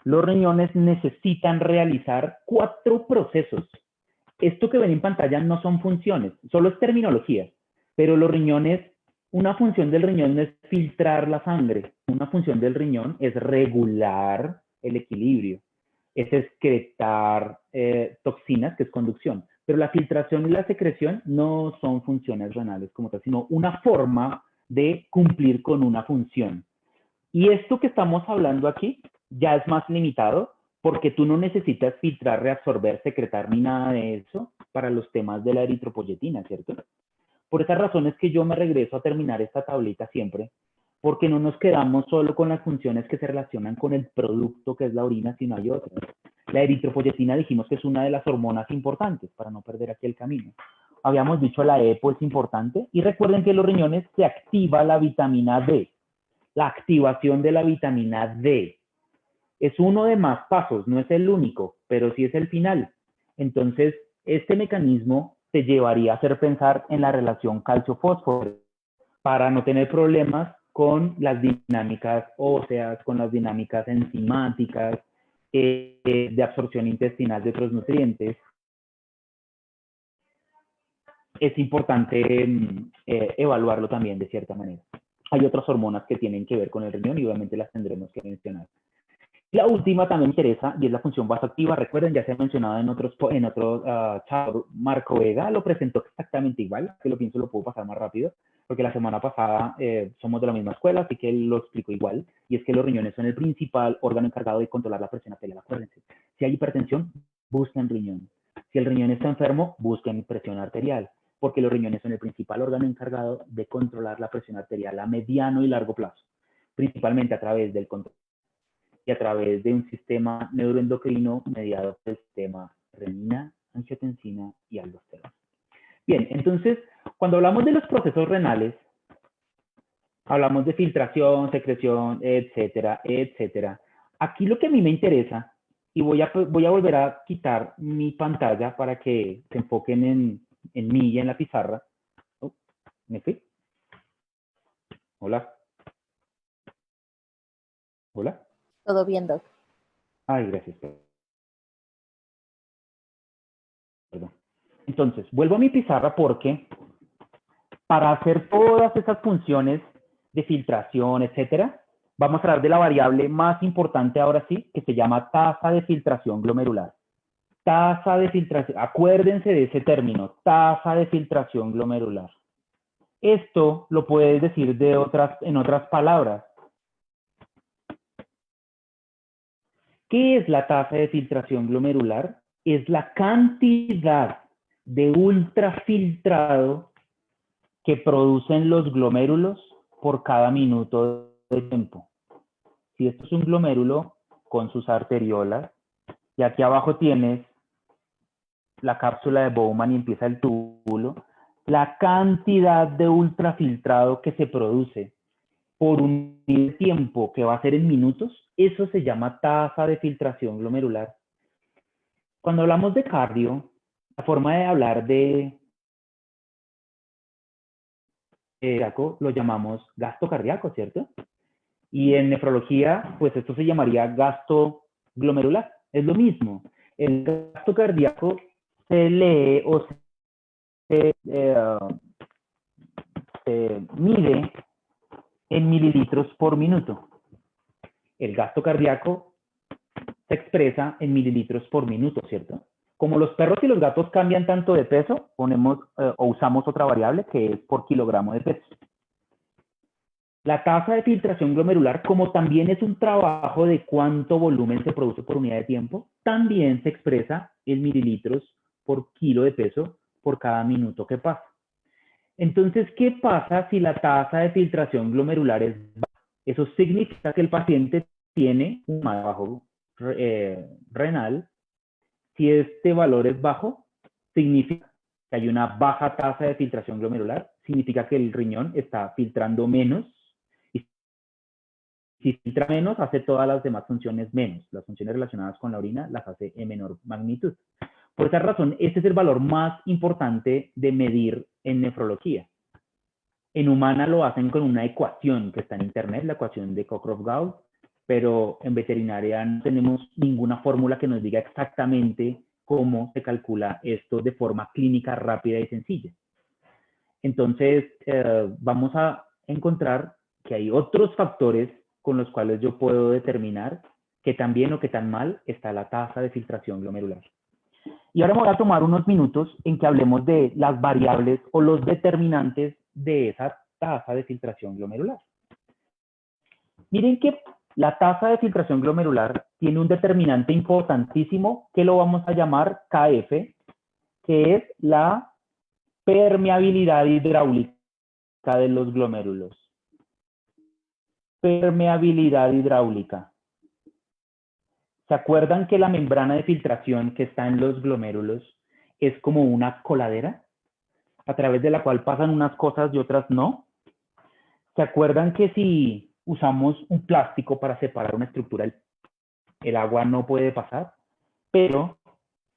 los riñones necesitan realizar 4 procesos. Esto que ven en pantalla no son funciones, solo es terminología, pero los riñones, una función del riñón no es filtrar la sangre, una función del riñón es regular el equilibrio, es excretar toxinas, que es conducción, pero la filtración y la secreción no son funciones renales como tal, sino una forma de cumplir con una función. Y esto que estamos hablando aquí ya es más limitado porque tú no necesitas filtrar, reabsorber, secretar ni nada de eso para los temas de la eritropoyetina, ¿cierto? Por esas razones que yo me regreso a terminar esta tablita siempre, porque no nos quedamos solo con las funciones que se relacionan con el producto que es la orina, sino hay otras. La eritropoyetina dijimos que es una de las hormonas importantes, para no perder aquí el camino. Habíamos dicho la EPO es importante, y recuerden que en los riñones se activa la vitamina D. La activación de la vitamina D es uno de más pasos, no es el único, pero sí es el final. Entonces, este mecanismo te llevaría a hacer pensar en la relación calcio-fósforo para no tener problemas con las dinámicas óseas, con las dinámicas enzimáticas, de absorción intestinal de otros nutrientes. Es importante evaluarlo también de cierta manera. Hay otras hormonas que tienen que ver con el riñón y obviamente las tendremos que mencionar. La última también me interesa y es la función vasoactiva. Recuerden, ya se ha mencionado en otros chat, Marco Vega lo presentó exactamente igual, que lo pienso lo puedo pasar más rápido, porque la semana pasada somos de la misma escuela, así que él lo explicó igual, y es que los riñones son el principal órgano encargado de controlar la presión arterial. Acuérdense, si hay hipertensión, busquen riñón. Si el riñón está enfermo, busquen presión arterial, porque los riñones son el principal órgano encargado de controlar la presión arterial a mediano y largo plazo, principalmente a través del control y a través de un sistema neuroendocrino mediado por el sistema renina, angiotensina y aldosterona. Bien, entonces, cuando hablamos de los procesos renales, hablamos de filtración, secreción, etcétera, etcétera. Aquí lo que a mí me interesa, y voy a volver a quitar mi pantalla para que se enfoquen en mí y en la pizarra. Oh, ¿me fui? Hola. Hola. Todo bien, Doc. Ay, gracias. Perdón. Entonces, vuelvo a mi pizarra porque para hacer todas esas funciones de filtración, etcétera, vamos a hablar de la variable más importante ahora sí, que se llama tasa de filtración glomerular. Tasa de filtración, acuérdense de ese término, tasa de filtración glomerular. Esto lo puedes decir en otras palabras. ¿Qué es la tasa de filtración glomerular? Es la cantidad de ultrafiltrado que producen los glomérulos por cada minuto de tiempo. Si esto es un glomérulo con sus arteriolas, y aquí abajo tienes la cápsula de Bowman y empieza el túbulo, la cantidad de ultrafiltrado que se produce por un tiempo que va a ser en minutos, eso se llama tasa de filtración glomerular. Cuando hablamos de cardio, la forma de hablar de lo llamamos gasto cardíaco, ¿cierto? Y en nefrología, pues esto se llamaría gasto glomerular. Es lo mismo. El gasto cardíaco se lee o se mide en mililitros por minuto. El gasto cardíaco se expresa en mililitros por minuto, ¿cierto? Como los perros y los gatos cambian tanto de peso, ponemos o usamos otra variable que es por kilogramo de peso. La tasa de filtración glomerular, como también es un trabajo de cuánto volumen se produce por unidad de tiempo, también se expresa en mililitros por kilo de peso por cada minuto que pasa. Entonces, ¿qué pasa si la tasa de filtración glomerular es baja? Eso significa que el paciente tiene un más bajo renal. Si este valor es bajo, significa que hay una baja tasa de filtración glomerular, significa que el riñón está filtrando menos. Y si filtra menos, hace todas las demás funciones menos. Las funciones relacionadas con la orina las hace en menor magnitud. Por esa razón, este es el valor más importante de medir en nefrología. En humana lo hacen con una ecuación que está en internet, la ecuación de Cockcroft-Gault, pero en veterinaria no tenemos ninguna fórmula que nos diga exactamente cómo se calcula esto de forma clínica rápida y sencilla. Entonces, vamos a encontrar que hay otros factores con los cuales yo puedo determinar qué tan bien o qué tan mal está la tasa de filtración glomerular. Y ahora me voy a tomar unos minutos en que hablemos de las variables o los determinantes de esa tasa de filtración glomerular. Miren que la tasa de filtración glomerular tiene un determinante importantísimo que lo vamos a llamar KF, que es la permeabilidad hidráulica de los glomérulos. Permeabilidad hidráulica. ¿Se acuerdan que la membrana de filtración que está en los glomérulos es como una coladera a través de la cual pasan unas cosas y otras no? ¿Se acuerdan que si usamos un plástico para separar una estructura, el agua no puede pasar? Pero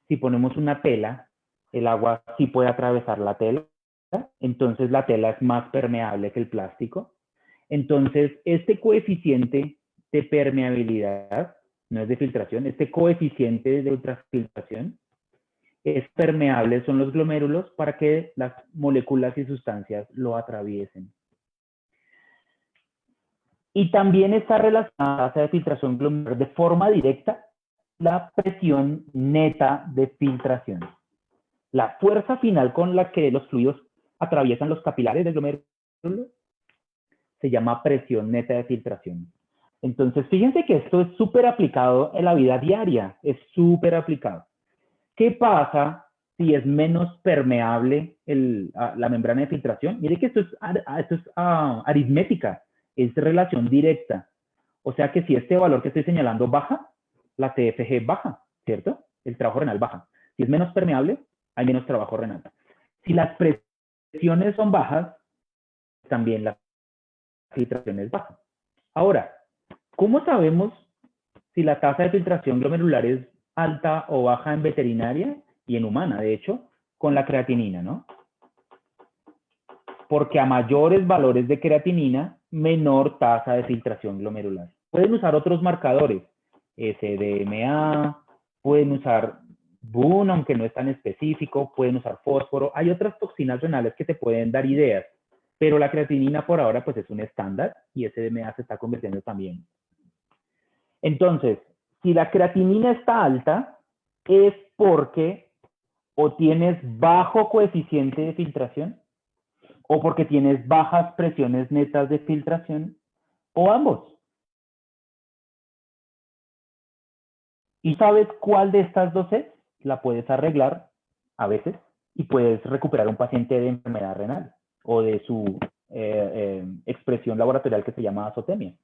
si ponemos una tela, el agua sí puede atravesar la tela, entonces la tela es más permeable que el plástico. Entonces, este coeficiente de permeabilidad, no es de filtración, este coeficiente de ultrafiltración es permeable, son los glomérulos para que las moléculas y sustancias lo atraviesen. Y también está relacionada a la tasa de filtración glomerular de forma directa la presión neta de filtración. La fuerza final con la que los fluidos atraviesan los capilares del glomérulo se llama presión neta de filtración. Entonces, fíjense que esto es súper aplicado en la vida diaria, es súper aplicado. ¿Qué pasa si es menos permeable la membrana de filtración? Mire que esto es aritmética, es relación directa. O sea que si este valor que estoy señalando baja, la TFG baja, ¿cierto? El trabajo renal baja. Si es menos permeable, hay menos trabajo renal. Si las presiones son bajas, también la filtración es baja. Ahora, ¿cómo sabemos si la tasa de filtración glomerular es alta o baja en veterinaria y en humana? De hecho, con la creatinina, ¿no? Porque a mayores valores de creatinina, menor tasa de filtración glomerular. Pueden usar otros marcadores, SDMA, pueden usar BUN, aunque no es tan específico, pueden usar fósforo. Hay otras toxinas renales que te pueden dar ideas, pero la creatinina por ahora pues es un estándar y SDMA se está convirtiendo también. Entonces, si la creatinina está alta, es porque o tienes bajo coeficiente de filtración, o porque tienes bajas presiones netas de filtración, o ambos. ¿Y sabes cuál de estas dos es? La puedes arreglar a veces y puedes recuperar un paciente de enfermedad renal o de su expresión laboratorial que se llama azotemia.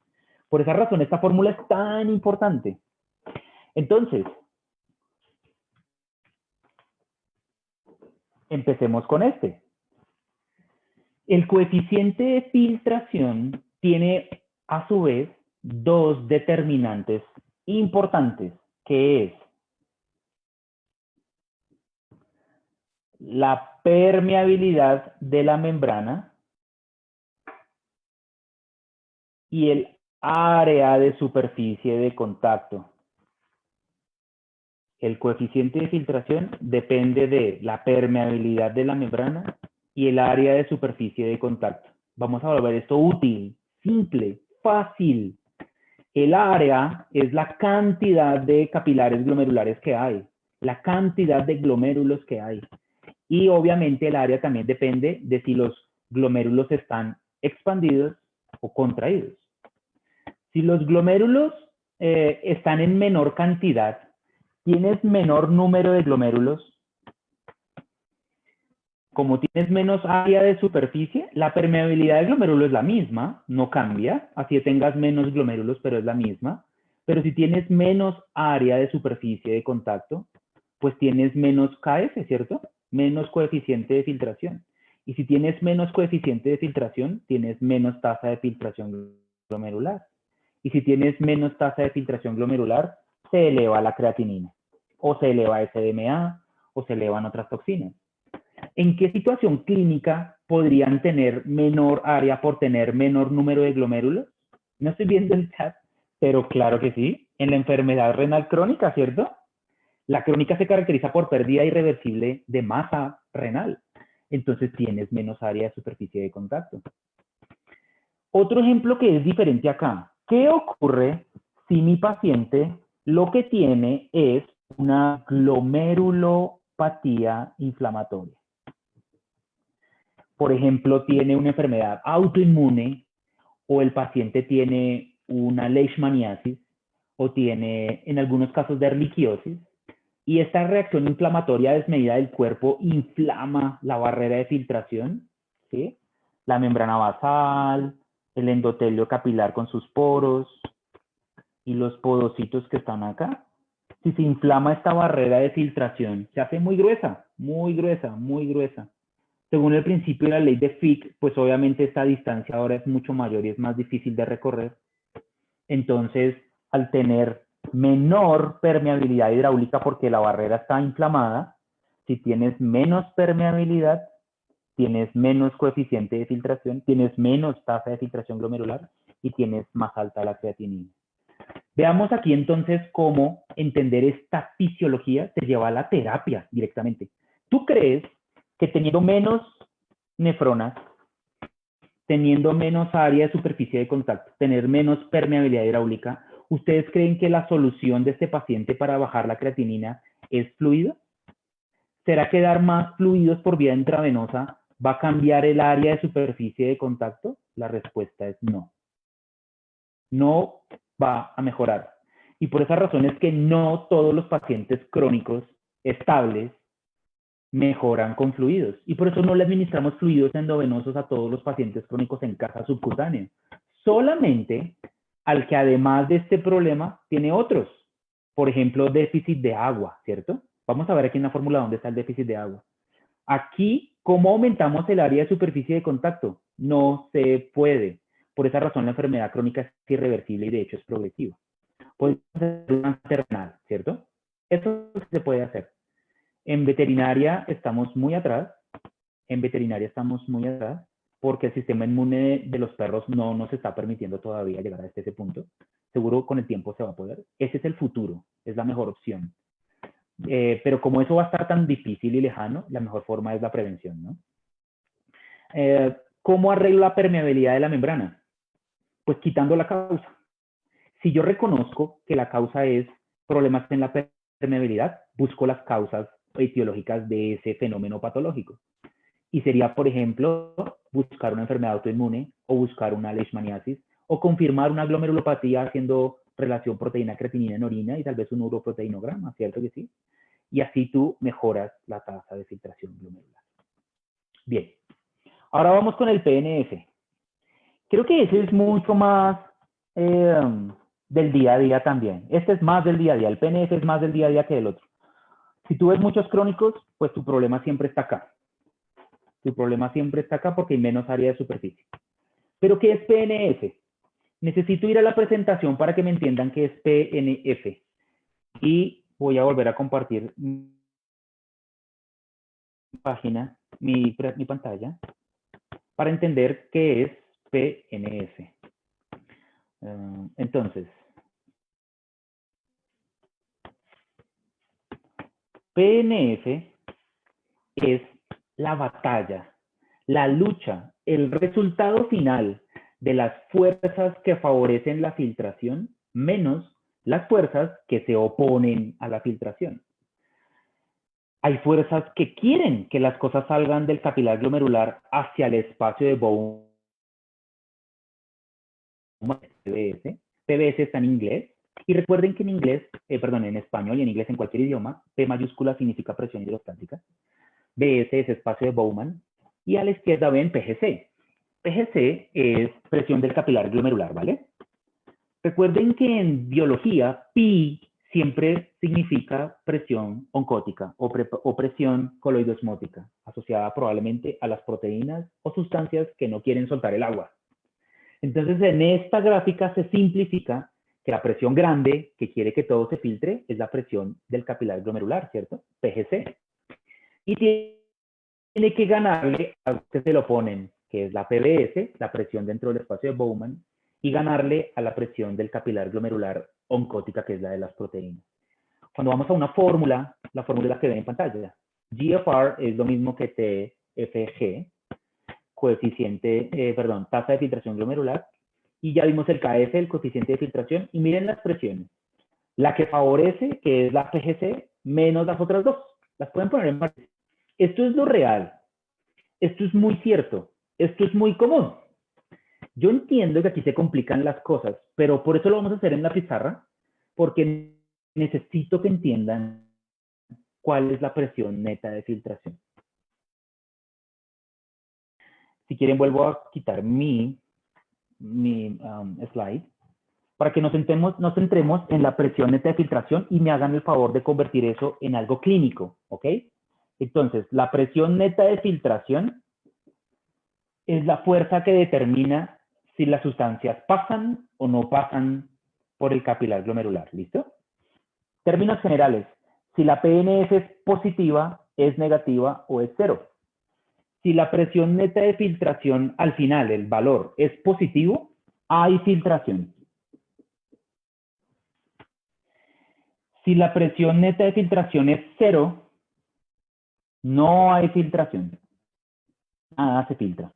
Por esa razón, esta fórmula es tan importante. Entonces, empecemos con este. El coeficiente de filtración tiene, a su vez, dos determinantes importantes, que es la permeabilidad de la membrana y el área de superficie de contacto. El coeficiente de filtración depende de la permeabilidad de la membrana y el área de superficie de contacto. Vamos a volver esto útil, simple, fácil. El área es la cantidad de capilares glomerulares que hay, la cantidad de glomérulos que hay. Y obviamente el área también depende de si los glomérulos están expandidos o contraídos. Si los glomérulos están en menor cantidad, tienes menor número de glomérulos. Como tienes menos área de superficie, la permeabilidad del glomérulo es la misma, no cambia, así tengas menos glomérulos, pero es la misma. Pero si tienes menos área de superficie de contacto, pues tienes menos KF, ¿cierto? menos coeficiente de filtración. Y si tienes menos coeficiente de filtración, tienes menos tasa de filtración glomerular. Y si tienes menos tasa de filtración glomerular, se eleva la creatinina, o se eleva SDMA, o se elevan otras toxinas. ¿En qué situación clínica podrían tener menor área por tener menor número de glomérulos? No estoy viendo el chat, pero claro que sí. En la enfermedad renal crónica, ¿cierto? La crónica se caracteriza por pérdida irreversible de masa renal. Entonces tienes menos área de superficie de contacto. Otro ejemplo que es diferente acá. ¿Qué ocurre si mi paciente lo que tiene es una glomerulopatía inflamatoria? Por ejemplo, tiene una enfermedad autoinmune, o el paciente tiene una leishmaniasis, o tiene en algunos casos de erliquiosis, y esta reacción inflamatoria desmedida del cuerpo inflama la barrera de filtración, ¿sí? La membrana basal, el endotelio capilar con sus poros y los podocitos que están acá. Si se inflama esta barrera de filtración, se hace muy gruesa, muy gruesa, muy gruesa. Según el principio de la ley de Fick, pues obviamente esta distancia ahora es mucho mayor y es más difícil de recorrer. Entonces, al tener menor permeabilidad hidráulica porque la barrera está inflamada, si tienes menos permeabilidad, tienes menos coeficiente de filtración, tienes menos tasa de filtración glomerular y tienes más alta la creatinina. Veamos aquí entonces cómo entender esta fisiología te lleva a la terapia directamente. ¿Tú crees que teniendo menos nefronas, teniendo menos área de superficie de contacto, tener menos permeabilidad hidráulica, ¿ustedes creen que la solución de este paciente para bajar la creatinina es fluido? ¿Será que dar más fluidos por vía intravenosa va a cambiar el área de superficie de contacto? La respuesta es no. No va a mejorar. Y por esa razón es que no todos los pacientes crónicos estables mejoran con fluidos. Y por eso no le administramos fluidos endovenosos a todos los pacientes crónicos en caja subcutánea. Solamente al que además de este problema tiene otros. Por ejemplo, déficit de agua, ¿cierto? Vamos a ver aquí en la fórmula dónde está el déficit de agua. Aquí, ¿cómo aumentamos el área de superficie de contacto? No se puede. Por esa razón la enfermedad crónica es irreversible y de hecho es progresiva. Podemos hacer una renal, ¿cierto? Eso se puede hacer. En veterinaria estamos muy atrás. Porque el sistema inmune de los perros no nos está permitiendo todavía llegar a ese punto. Seguro con el tiempo se va a poder. Ese es el futuro, es la mejor opción. Pero como eso va a estar tan difícil y lejano, la mejor forma es la prevención, ¿no? ¿Cómo arreglo la permeabilidad de la membrana? Pues quitando la causa. Si yo reconozco que la causa es problemas en la permeabilidad, busco las causas etiológicas de ese fenómeno patológico. Y sería, por ejemplo, buscar una enfermedad autoinmune o buscar una leishmaniasis o confirmar una glomerulopatía haciendo relación proteína-creatinina en orina y tal vez un uroproteinograma, ¿cierto que sí? Y así tú mejoras la tasa de filtración glomerular. Bien, ahora vamos con el PNF. Creo que ese es mucho más del día a día también. Este es más del día a día, el PNF es más del día a día que el otro. Si tú ves muchos crónicos, pues tu problema siempre está acá. Tu problema siempre está acá porque hay menos área de superficie. ¿Pero qué es PNF? Necesito ir a la presentación para que me entiendan qué es PNF. Y voy a volver a compartir mi página, mi pantalla, para entender qué es PNF. Entonces, PNF es la batalla, la lucha, el resultado final de las fuerzas que favorecen la filtración menos las fuerzas que se oponen a la filtración. Hay fuerzas que quieren que las cosas salgan del capilar glomerular hacia el espacio de Bowman. PBS. PBS está en inglés. Y recuerden que en inglés, en español y en inglés en cualquier idioma, P mayúscula significa presión hidrostática. BS es espacio de Bowman. Y a la izquierda ven PGC. PGC es presión del capilar glomerular, ¿vale? Recuerden que en biología, pi siempre significa presión oncótica o presión coloidosmótica, asociada probablemente a las proteínas o sustancias que no quieren soltar el agua. Entonces, en esta gráfica se simplifica que la presión grande que quiere que todo se filtre es la presión del capilar glomerular, ¿cierto? PGC. Y tiene que ganarle a lo que se lo ponen, que es la PBS, la presión dentro del espacio de Bowman, y ganarle a la presión del capilar glomerular oncótica, que es la de las proteínas. Cuando vamos a una fórmula, la fórmula es la que ven en pantalla. GFR es lo mismo que TFG, tasa de filtración glomerular, y ya vimos el KF, el coeficiente de filtración, y miren las presiones. La que favorece, que es la PGC, menos las otras dos. Las pueden poner en marcha. Esto es lo real. Esto es muy cierto. Esto es muy común. Yo entiendo que aquí se complican las cosas, pero por eso lo vamos a hacer en la pizarra, porque necesito que entiendan cuál es la presión neta de filtración. Si quieren, vuelvo a quitar mi slide para que nos centremos en la presión neta de filtración y me hagan el favor de convertir eso en algo clínico, ¿ok? Entonces, la presión neta de filtración es la fuerza que determina si las sustancias pasan o no pasan por el capilar glomerular, ¿listo? Términos generales, si la PNF es positiva, es negativa o es cero. Si la presión neta de filtración al final, el valor, es positivo, hay filtración. Si la presión neta de filtración es cero, no hay filtración. Nada se filtra.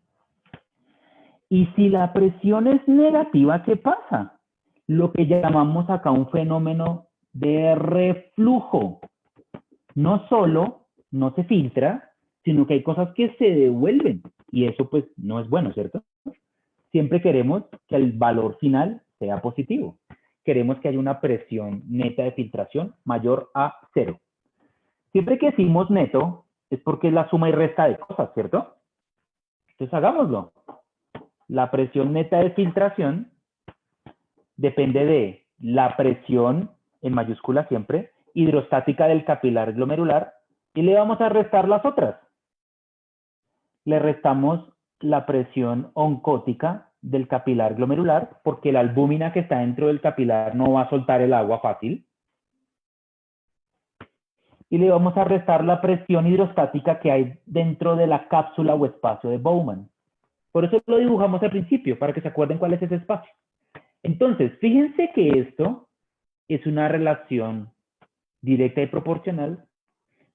Y si la presión es negativa, ¿qué pasa? Lo que llamamos acá un fenómeno de reflujo. No solo no se filtra, sino que hay cosas que se devuelven. Y eso pues no es bueno, ¿cierto? Siempre queremos que el valor final sea positivo. Queremos que haya una presión neta de filtración mayor a cero. Siempre que decimos neto, es porque es la suma y resta de cosas, ¿cierto? Entonces hagámoslo. La presión neta de filtración depende de la presión, en mayúscula siempre, hidrostática del capilar glomerular, y le vamos a restar las otras. Le restamos la presión oncótica del capilar glomerular, porque la albúmina que está dentro del capilar no va a soltar el agua fácil. Y le vamos a restar la presión hidrostática que hay dentro de la cápsula o espacio de Bowman. Por eso lo dibujamos al principio, para que se acuerden cuál es ese espacio. Entonces, fíjense que esto es una relación directa y proporcional,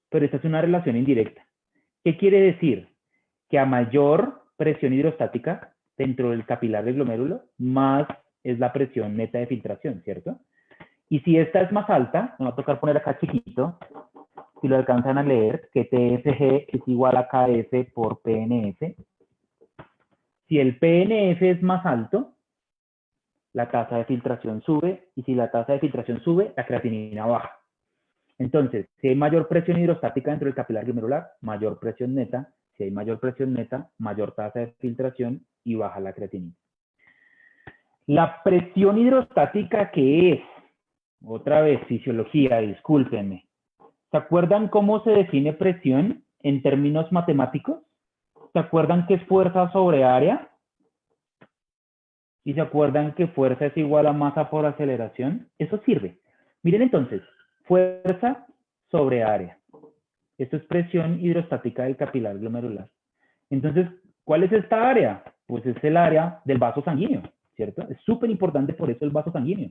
pero esta es una relación indirecta. ¿Qué quiere decir? Que a mayor presión hidrostática dentro del capilar del glomérulo, más es la presión neta de filtración, ¿cierto? Y si esta es más alta, me va a tocar poner acá chiquito, si lo alcanzan a leer, que TFG es igual a KF por PNF. Si el PNF es más alto, la tasa de filtración sube, y si la tasa de filtración sube, la creatinina baja. Entonces, si hay mayor presión hidrostática dentro del capilar glomerular, mayor presión neta. Si hay mayor presión neta, mayor tasa de filtración y baja la creatinina. La presión hidrostática, ¿qué es? Otra vez, fisiología, discúlpenme. ¿Se acuerdan cómo se define presión en términos matemáticos? ¿Se acuerdan que es fuerza sobre área? ¿Y se acuerdan que fuerza es igual a masa por aceleración? Eso sirve. Miren entonces, fuerza sobre área. Esto es presión hidrostática del capilar glomerular. Entonces, ¿cuál es esta área? Pues es el área del vaso sanguíneo, ¿cierto? Es súper importante por eso el vaso sanguíneo.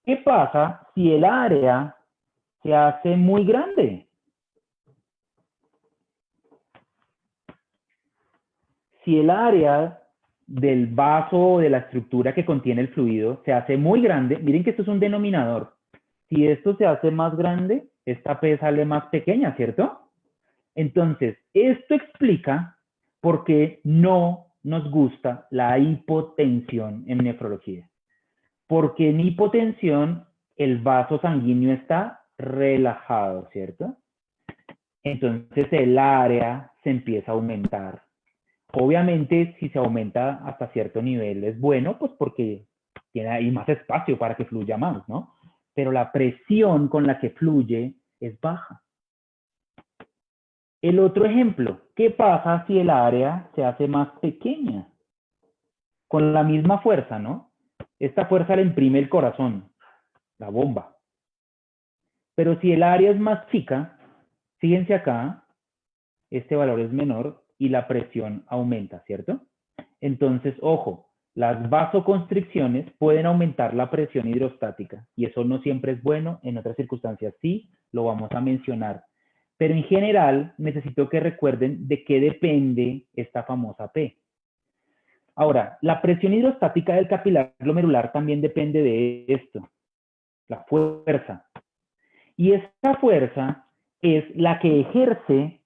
¿Qué pasa si el área se hace muy grande? Si el área del vaso o de la estructura que contiene el fluido se hace muy grande, miren que esto es un denominador. Si esto se hace más grande, esta P sale más pequeña, ¿cierto? Entonces, esto explica por qué no nos gusta la hipotensión en nefrología. Porque en hipotensión el vaso sanguíneo está relajado, ¿cierto? Entonces el área se empieza a aumentar. Obviamente, si se aumenta hasta cierto nivel es bueno, pues porque tiene ahí más espacio para que fluya más, ¿no? pero la presión con la que fluye es baja. El otro ejemplo, ¿qué pasa si el área se hace más pequeña? Con la misma fuerza, ¿no? Esta fuerza le imprime el corazón, la bomba. Pero si el área es más chica, fíjense acá, este valor es menor y la presión aumenta, ¿cierto? Entonces, ojo, las vasoconstricciones pueden aumentar la presión hidrostática y eso no siempre es bueno, en otras circunstancias sí, lo vamos a mencionar. Pero en general, necesito que recuerden de qué depende esta famosa P. Ahora, la presión hidrostática del capilar glomerular también depende de esto, la fuerza. Y esta fuerza es la que ejerce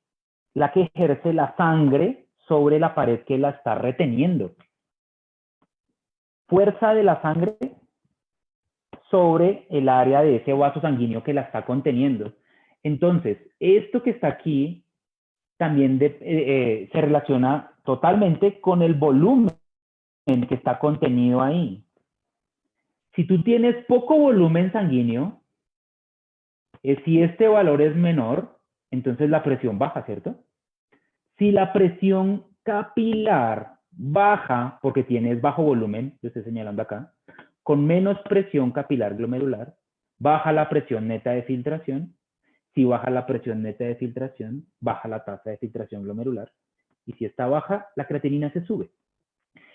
la sangre sobre la pared que la está reteniendo. Fuerza de la sangre sobre el área de ese vaso sanguíneo que la está conteniendo. Entonces, esto que está aquí también se relaciona totalmente con el volumen que está contenido ahí. Si tú tienes poco volumen sanguíneo, si este valor es menor, entonces la presión baja, ¿cierto? Si la presión capilar baja, porque tienes bajo volumen, yo estoy señalando acá, con menos presión capilar glomerular, baja la presión neta de filtración. Si baja la presión neta de filtración, baja la tasa de filtración glomerular. Y si está baja, la creatinina se sube.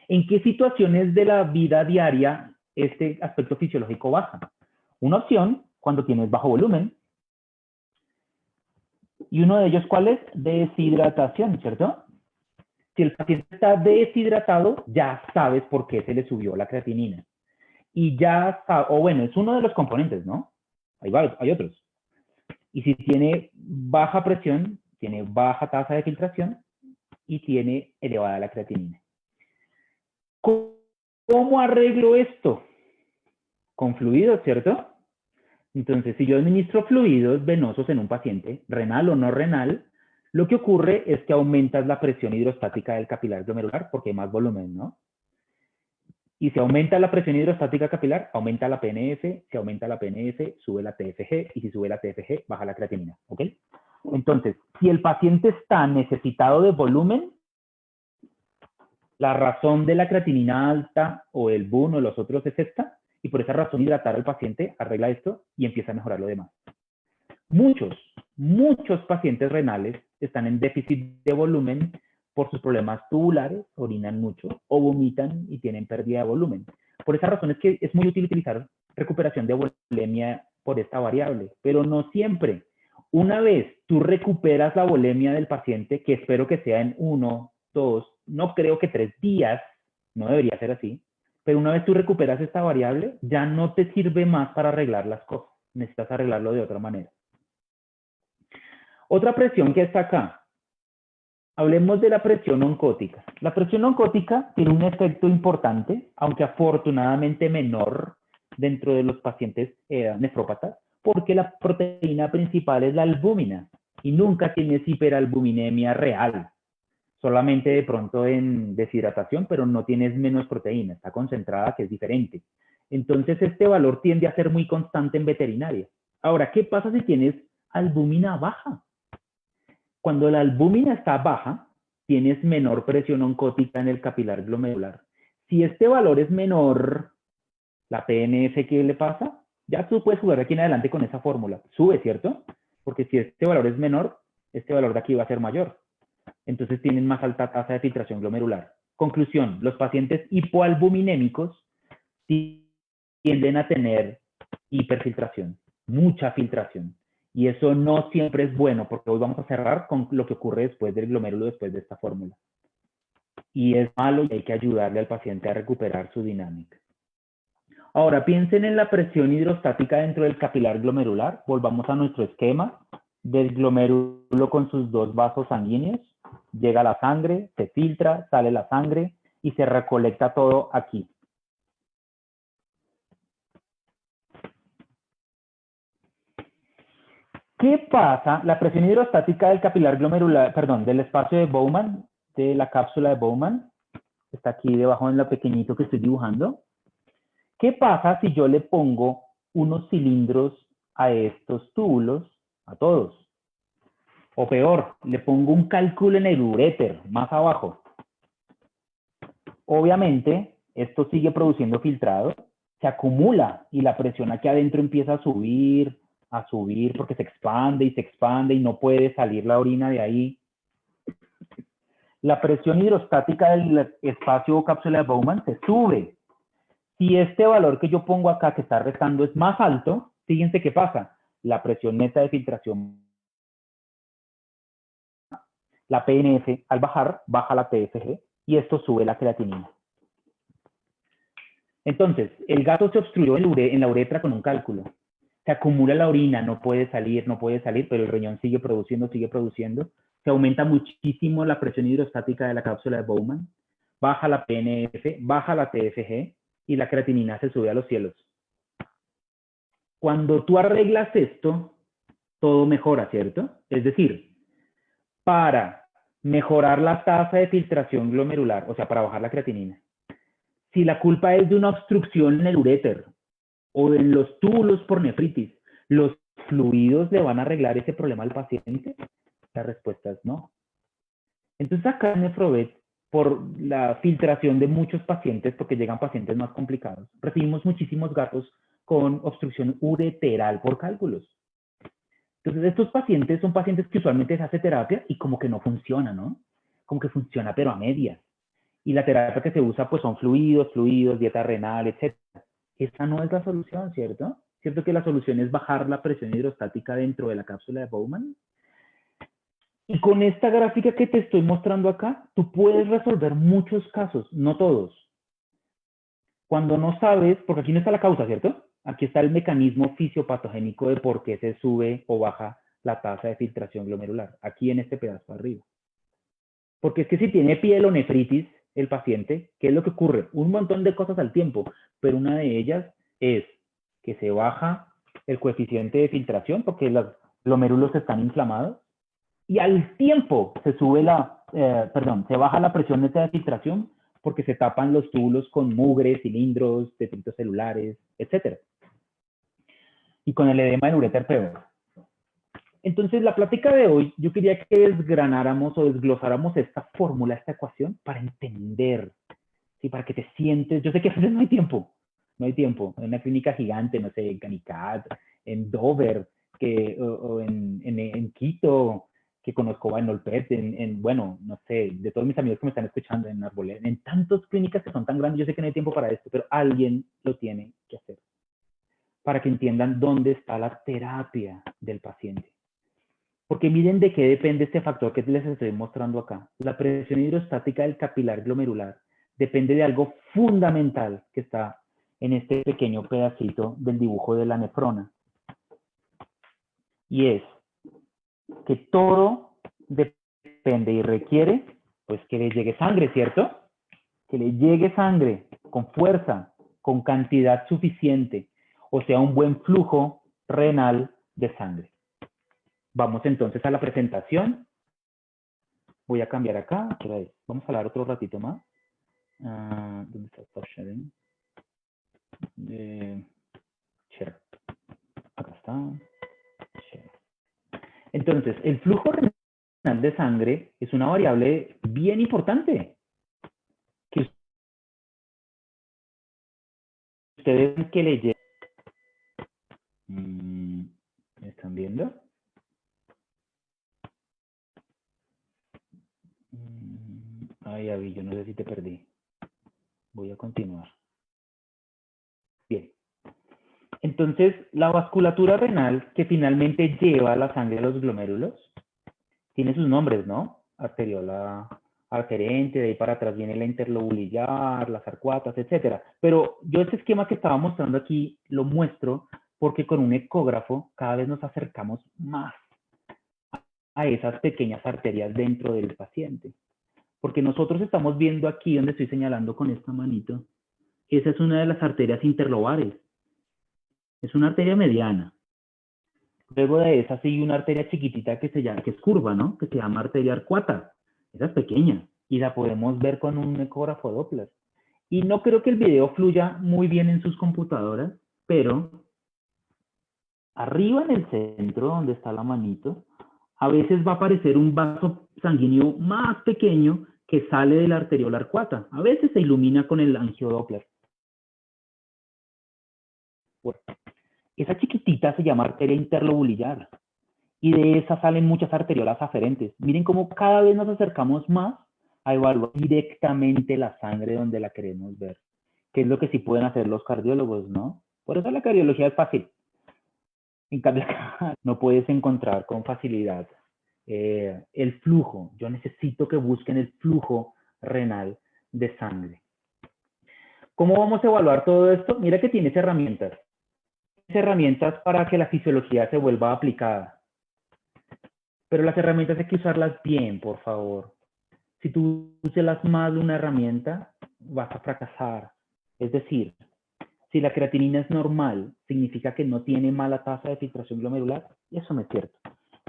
¿En qué situaciones de la vida diaria este aspecto fisiológico baja? Una opción, cuando tienes bajo volumen. Y uno de ellos, ¿cuál es? Deshidratación, ¿cierto? Si el paciente está deshidratado, ya sabes por qué se le subió la creatinina. Y ya, o bueno, es uno de los componentes, ¿no? Hay otros. Y si tiene baja presión, tiene baja tasa de filtración y tiene elevada la creatinina. ¿Cómo arreglo esto? Con fluidos, ¿cierto? Entonces, si yo administro fluidos venosos en un paciente, renal o no renal, lo que ocurre es que aumentas la presión hidrostática del capilar glomerular porque hay más volumen, ¿no? Y si aumenta la presión hidrostática capilar, aumenta la PNF. Si aumenta la PNF, sube la TFG. Y si sube la TFG, baja la creatinina, ¿ok? Entonces, si el paciente está necesitado de volumen, la razón de la creatinina alta o el BUN o los otros es esta, y por esa razón hidratar al paciente arregla esto y empieza a mejorar lo demás. Muchos pacientes renales están en déficit de volumen por sus problemas tubulares, orinan mucho o vomitan y tienen pérdida de volumen. Por esa razón es que es muy útil utilizar recuperación de volemia por esta variable, pero no siempre. Una vez tú recuperas la volemia del paciente, que espero que sea en 1, 2, no creo que 3 días, no debería ser así, pero una vez tú recuperas esta variable, ya no te sirve más para arreglar las cosas. Necesitas arreglarlo de otra manera. Otra presión que está acá. Hablemos de la presión oncótica. La presión oncótica tiene un efecto importante, aunque afortunadamente menor dentro de los pacientes nefrópatas, porque la proteína principal es la albúmina y nunca tienes hiperalbuminemia real. Solamente de pronto en deshidratación, pero no tienes menos proteína, está concentrada, que es diferente. Entonces este valor tiende a ser muy constante en veterinaria. Ahora, ¿qué pasa si tienes albúmina baja? Cuando la albúmina está baja, tienes menor presión oncótica en el capilar glomerular. Si este valor es menor, la PNF, ¿qué le pasa? Ya tú puedes jugar aquí en adelante con esa fórmula. Sube, ¿cierto? Porque si este valor es menor, este valor de aquí va a ser mayor. Entonces tienen más alta tasa de filtración glomerular. Conclusión, los pacientes hipoalbuminémicos tienden a tener hiperfiltración, mucha filtración. Y eso no siempre es bueno, porque hoy vamos a cerrar con lo que ocurre después del glomérulo, después de esta fórmula. Y es malo y hay que ayudarle al paciente a recuperar su dinámica. Ahora, piensen en la presión hidrostática dentro del capilar glomerular. Volvamos a nuestro esquema del glomérulo con sus dos vasos sanguíneos. Llega la sangre, se filtra, sale la sangre y se recolecta todo aquí. ¿Qué pasa? La presión hidrostática del capilar glomerular, perdón, del espacio de Bowman, de la cápsula de Bowman, está aquí debajo en lo pequeñito que estoy dibujando. ¿Qué pasa si yo le pongo unos cilindros a estos túbulos, a todos. O peor, le pongo un cálculo en el uréter, más abajo. Obviamente, esto sigue produciendo filtrado, se acumula y la presión aquí adentro empieza a subir porque se expande y no puede salir la orina de ahí. La presión hidrostática del espacio o cápsula de Bowman se sube. Si este valor que yo pongo acá que está restando es más alto, fíjense qué pasa. La presión neta de filtración, la PNF al bajar, baja la TFG y esto sube la creatinina. Entonces, el gato se obstruyó en la uretra con un cálculo. Se acumula la orina, no puede salir, pero el riñón sigue produciendo. Se aumenta muchísimo la presión hidrostática de la cápsula de Bowman, baja la PNF, baja la TFG y la creatinina se sube a los cielos. Cuando tú arreglas esto, todo mejora, ¿cierto? Es decir, para mejorar la tasa de filtración glomerular, o sea, para bajar la creatinina, si la culpa es de una obstrucción en el uréter o en los túbulos por nefritis, ¿los fluidos le van a arreglar ese problema al paciente? La respuesta es no. Entonces acá en Nefrovet, por la filtración de muchos pacientes, porque llegan pacientes más complicados, recibimos muchísimos gatos con obstrucción ureteral por cálculos. Entonces estos pacientes son pacientes que usualmente se hace terapia y como que no funciona, ¿no? Como que funciona pero a medias. Y la terapia que se usa pues son fluidos, dieta renal, etc. Esa no es la solución, ¿cierto? ¿Cierto que la solución es bajar la presión hidrostática dentro de la cápsula de Bowman? Y con esta gráfica que te estoy mostrando acá, tú puedes resolver muchos casos, no todos. Cuando no sabes, porque aquí no está la causa, ¿cierto? Aquí está el mecanismo fisiopatogénico de por qué se sube o baja la tasa de filtración glomerular, aquí en este pedazo arriba. Porque es que si tiene pielonefritis el paciente, ¿qué es lo que ocurre? Un montón de cosas al tiempo, pero una de ellas es que se baja el coeficiente de filtración porque los glomérulos están inflamados y al tiempo se sube se baja la presión neta de filtración porque se tapan los túbulos con mugre, cilindros, detritos celulares, etc. Y con el edema del uréter peor. Entonces, la plática de hoy, yo quería que desgranáramos o desglosáramos esta fórmula, esta ecuación, para entender, ¿sí? Para que te sientes. Yo sé que a veces no hay tiempo. En una clínica gigante, no sé, en Canicat, en Dover, o en Quito, que conozco en Olpet, bueno, no sé, de todos mis amigos que me están escuchando en Arboleda, en tantas clínicas que son tan grandes, yo sé que no hay tiempo para esto, pero alguien lo tiene que hacer para que entiendan dónde está la terapia del paciente. Porque miren de qué depende este factor que les estoy mostrando acá. La presión hidrostática del capilar glomerular depende de algo fundamental que está en este pequeño pedacito del dibujo de la nefrona. Y es que todo depende y requiere pues que le llegue sangre, ¿cierto? Que le llegue sangre con fuerza, con cantidad suficiente, o sea, un buen flujo renal de sangre. Vamos entonces a la presentación. Voy a cambiar acá. Vamos a hablar otro ratito más. ¿Dónde está Stop Sharing? Share. Acá está. Share. Entonces, el flujo renal de sangre es una variable bien importante. Que ustedes ven que le llegue. ¿Me están viendo? Ay, Abby, yo no sé si te perdí. Voy a continuar. Bien. Entonces, la vasculatura renal que finalmente lleva la sangre a los glomérulos tiene sus nombres, ¿no? Arteriola aferente, de ahí para atrás viene la interlobulillar, las arcuatas, etcétera. Pero yo este esquema que estaba mostrando aquí lo muestro porque con un ecógrafo cada vez nos acercamos más a esas pequeñas arterias dentro del paciente. Porque nosotros estamos viendo aquí donde estoy señalando con esta manito, esa es una de las arterias interlobares. Es una arteria mediana. Luego de esa sigue una arteria chiquitita que es curva, ¿no? Que se llama arteria arcuata. Esa es pequeña y la podemos ver con un ecógrafo Doppler. Y no creo que el video fluya muy bien en sus computadoras, pero Arriba en el centro, donde está la manito, a veces va a aparecer un vaso sanguíneo más pequeño que sale de la arteriola arcuata. A veces se ilumina con el angiodoppler. Bueno, esa chiquitita se llama arteria interlobular y de esa salen muchas arteriolas aferentes. Miren cómo cada vez nos acercamos más a evaluar directamente la sangre donde la queremos ver, que es lo que sí pueden hacer los cardiólogos, ¿no? Por eso la cardiología es fácil. En cambio, acá no puedes encontrar con facilidad el flujo. Yo necesito que busquen el flujo renal de sangre. ¿Cómo vamos a evaluar todo esto? Mira que tienes herramientas. Tienes herramientas para que la fisiología se vuelva aplicada. Pero las herramientas hay que usarlas bien, por favor. Si tú usas mal una herramienta, vas a fracasar. Es decir, si la creatinina es normal, significa que no tiene mala tasa de filtración glomerular. Y eso no es cierto.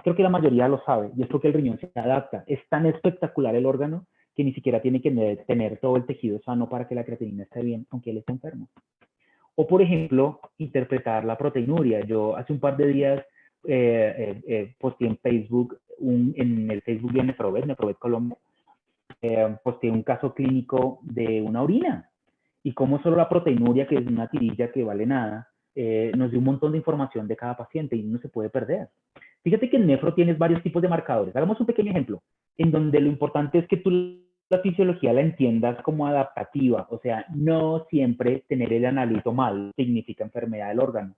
Creo que la mayoría lo sabe, y es porque el riñón se adapta. Es tan espectacular el órgano que ni siquiera tiene que tener todo el tejido sano para que la creatinina esté bien, aunque él esté enfermo. O, por ejemplo, interpretar la proteinuria. Yo hace un par de días posteé en Facebook, en el Facebook de Nefrovet Colombia, posteé un caso clínico de una orina y cómo solo la proteinuria, que es una tirilla que vale nada, nos dio un montón de información de cada paciente y no se puede perder. Fíjate que en Nefro tienes varios tipos de marcadores. Hagamos un pequeño ejemplo, en donde lo importante es que tú la fisiología la entiendas como adaptativa, o sea, no siempre tener el analito mal significa enfermedad del órgano.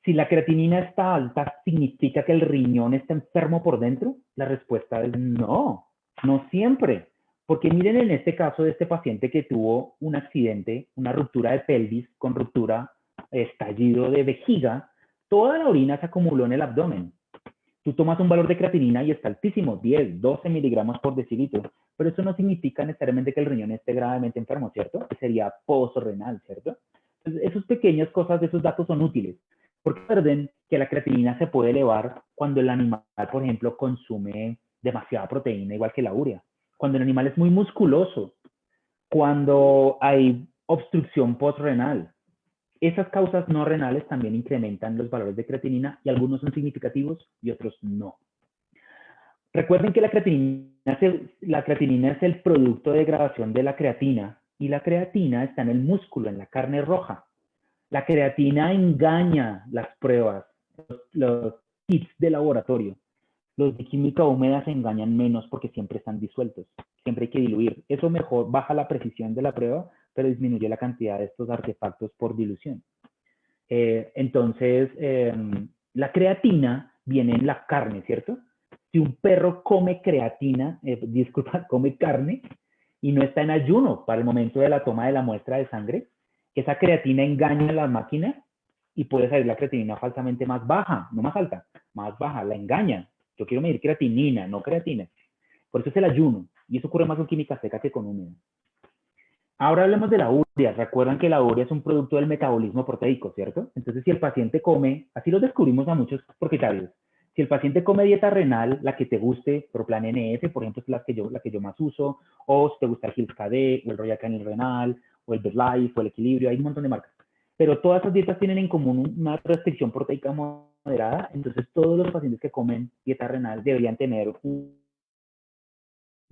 Si la creatinina está alta, ¿significa que el riñón está enfermo por dentro? La respuesta es no, no siempre. Porque miren en este caso de este paciente que tuvo un accidente, una ruptura de pelvis con ruptura, estallido de vejiga, toda la orina se acumuló en el abdomen. Tú tomas un valor de creatinina y está altísimo, 10, 12 miligramos por decilitro, pero eso no significa necesariamente que el riñón esté gravemente enfermo, ¿cierto? Que sería posrenal, ¿cierto? Entonces, esas pequeñas cosas, esos datos son útiles, porque recuerden que la creatinina se puede elevar cuando el animal, por ejemplo, consume demasiada proteína, igual que la urea. Cuando el animal es muy musculoso, cuando hay obstrucción postrenal, esas causas no renales también incrementan los valores de creatinina y algunos son significativos y otros no. Recuerden que la creatinina es el producto de degradación de la creatina y la creatina está en el músculo, en la carne roja. La creatina engaña las pruebas, los kits de laboratorio. Los de química húmeda se engañan menos porque siempre están disueltos. Siempre hay que diluir. Eso mejor baja la precisión de la prueba, pero disminuye la cantidad de estos artefactos por dilución. Entonces, la creatina viene en la carne, ¿cierto? Si un perro come creatina, come carne y no está en ayuno para el momento de la toma de la muestra de sangre, esa creatina engaña a la máquina y puede salir la creatinina falsamente más baja, no más alta, más baja, la engaña. Yo quiero medir creatinina, no creatina. Por eso es el ayuno, y eso ocurre más con química seca que con húmeda. Ahora hablemos de la urea. Recuerdan que la urea es un producto del metabolismo proteico, ¿cierto? Entonces, si el paciente come, así lo descubrimos a muchos propietarios, si el paciente come dieta renal, la que te guste, Proplan NF, por ejemplo, es la que yo más uso, o si te gusta el Hills KD, o el Royal Canin Renal, o el BetLife, o el Equilibrio, hay un montón de marcas. Pero todas esas dietas tienen en común una restricción proteica moderada, entonces todos los pacientes que comen dieta renal deberían tener un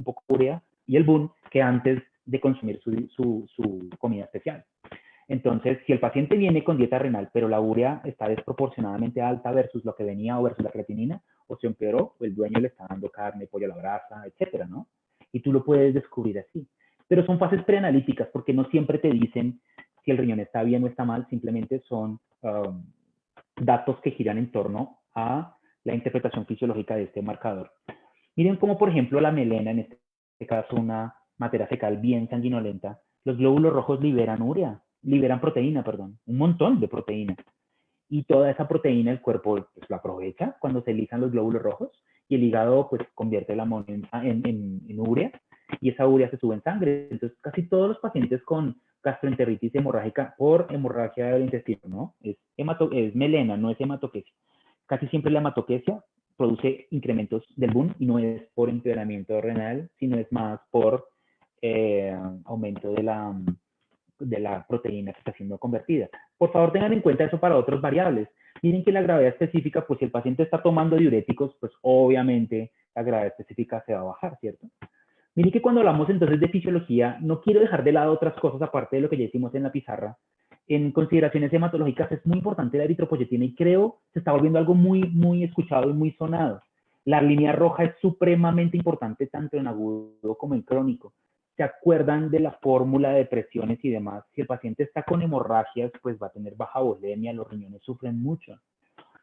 poco de urea y el BUN que antes de consumir su comida especial. Entonces, si el paciente viene con dieta renal, pero la urea está desproporcionadamente alta versus lo que venía o versus la creatinina, o se empeoró, o el dueño le está dando carne, pollo a la brasa, etcétera, ¿no? Y tú lo puedes descubrir así. Pero son fases preanalíticas porque no siempre te dicen si el riñón está bien o está mal, simplemente son datos que giran en torno a la interpretación fisiológica de este marcador. Miren cómo, por ejemplo, la melena, en este caso una materia fecal bien sanguinolenta, los glóbulos rojos liberan proteína, perdón, un montón de proteína. Y toda esa proteína el cuerpo pues, la aprovecha cuando se lisan los glóbulos rojos y el hígado pues convierte el amonio en urea y esa urea se sube en sangre. Entonces casi todos los pacientes con gastroenteritis hemorrágica por hemorragia del intestino, ¿no? Es melena, no es hematoquesia. Casi siempre la hematoquesia produce incrementos del BUN y no es por empeoramiento renal, sino es más por aumento de la de la proteína que está siendo convertida. Por favor, tengan en cuenta eso para otras variables. Miren que la gravedad específica, pues si el paciente está tomando diuréticos, pues obviamente la gravedad específica se va a bajar, ¿cierto? Miren que cuando hablamos entonces de fisiología, no quiero dejar de lado otras cosas aparte de lo que ya hicimos en la pizarra. En consideraciones hematológicas es muy importante la eritropoyetina y creo se está volviendo algo muy escuchado y muy sonado. La línea roja es supremamente importante tanto en agudo como en crónico. ¿Se acuerdan de la fórmula de presiones y demás? Si el paciente está con hemorragias, pues va a tener baja volemia, los riñones sufren mucho.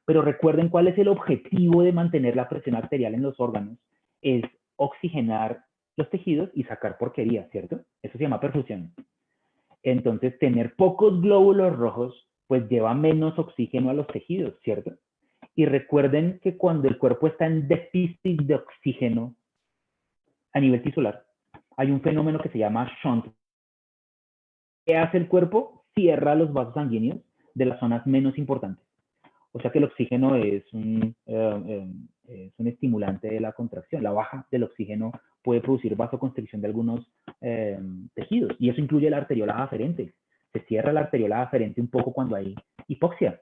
Pero recuerden cuál es el objetivo de mantener la presión arterial en los órganos. Es oxigenar los tejidos y sacar porquería, ¿cierto? Eso se llama perfusión. Entonces, tener pocos glóbulos rojos, pues lleva menos oxígeno a los tejidos, ¿cierto? Y recuerden que cuando el cuerpo está en déficit de oxígeno a nivel tisular, hay un fenómeno que se llama shunt. ¿Qué hace el cuerpo? Cierra los vasos sanguíneos de las zonas menos importantes. O sea que el oxígeno es un estimulante de la contracción. La baja del oxígeno puede producir vasoconstricción de algunos tejidos, y eso incluye la arteriola aferente. Se cierra la arteriola aferente un poco cuando hay hipoxia.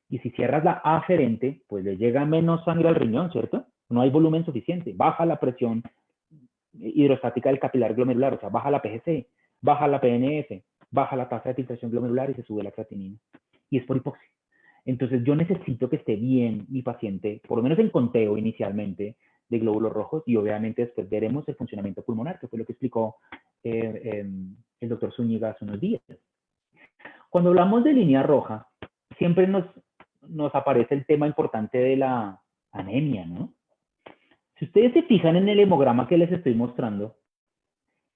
Y si cierras la aferente, pues le llega menos sangre al riñón, ¿cierto? No hay volumen suficiente. Baja la presión hidrostática del capilar glomerular, o sea, baja la PGC, baja la PNF, baja la tasa de filtración glomerular y se sube la creatinina. Y es por hipoxia. Entonces yo necesito que esté bien mi paciente, por lo menos en conteo inicialmente, de glóbulos rojos, y obviamente después veremos el funcionamiento pulmonar, que fue lo que explicó el doctor Zúñiga hace unos días. Cuando hablamos de línea roja, siempre nos aparece el tema importante de la anemia, ¿no? Si ustedes se fijan en el hemograma que les estoy mostrando,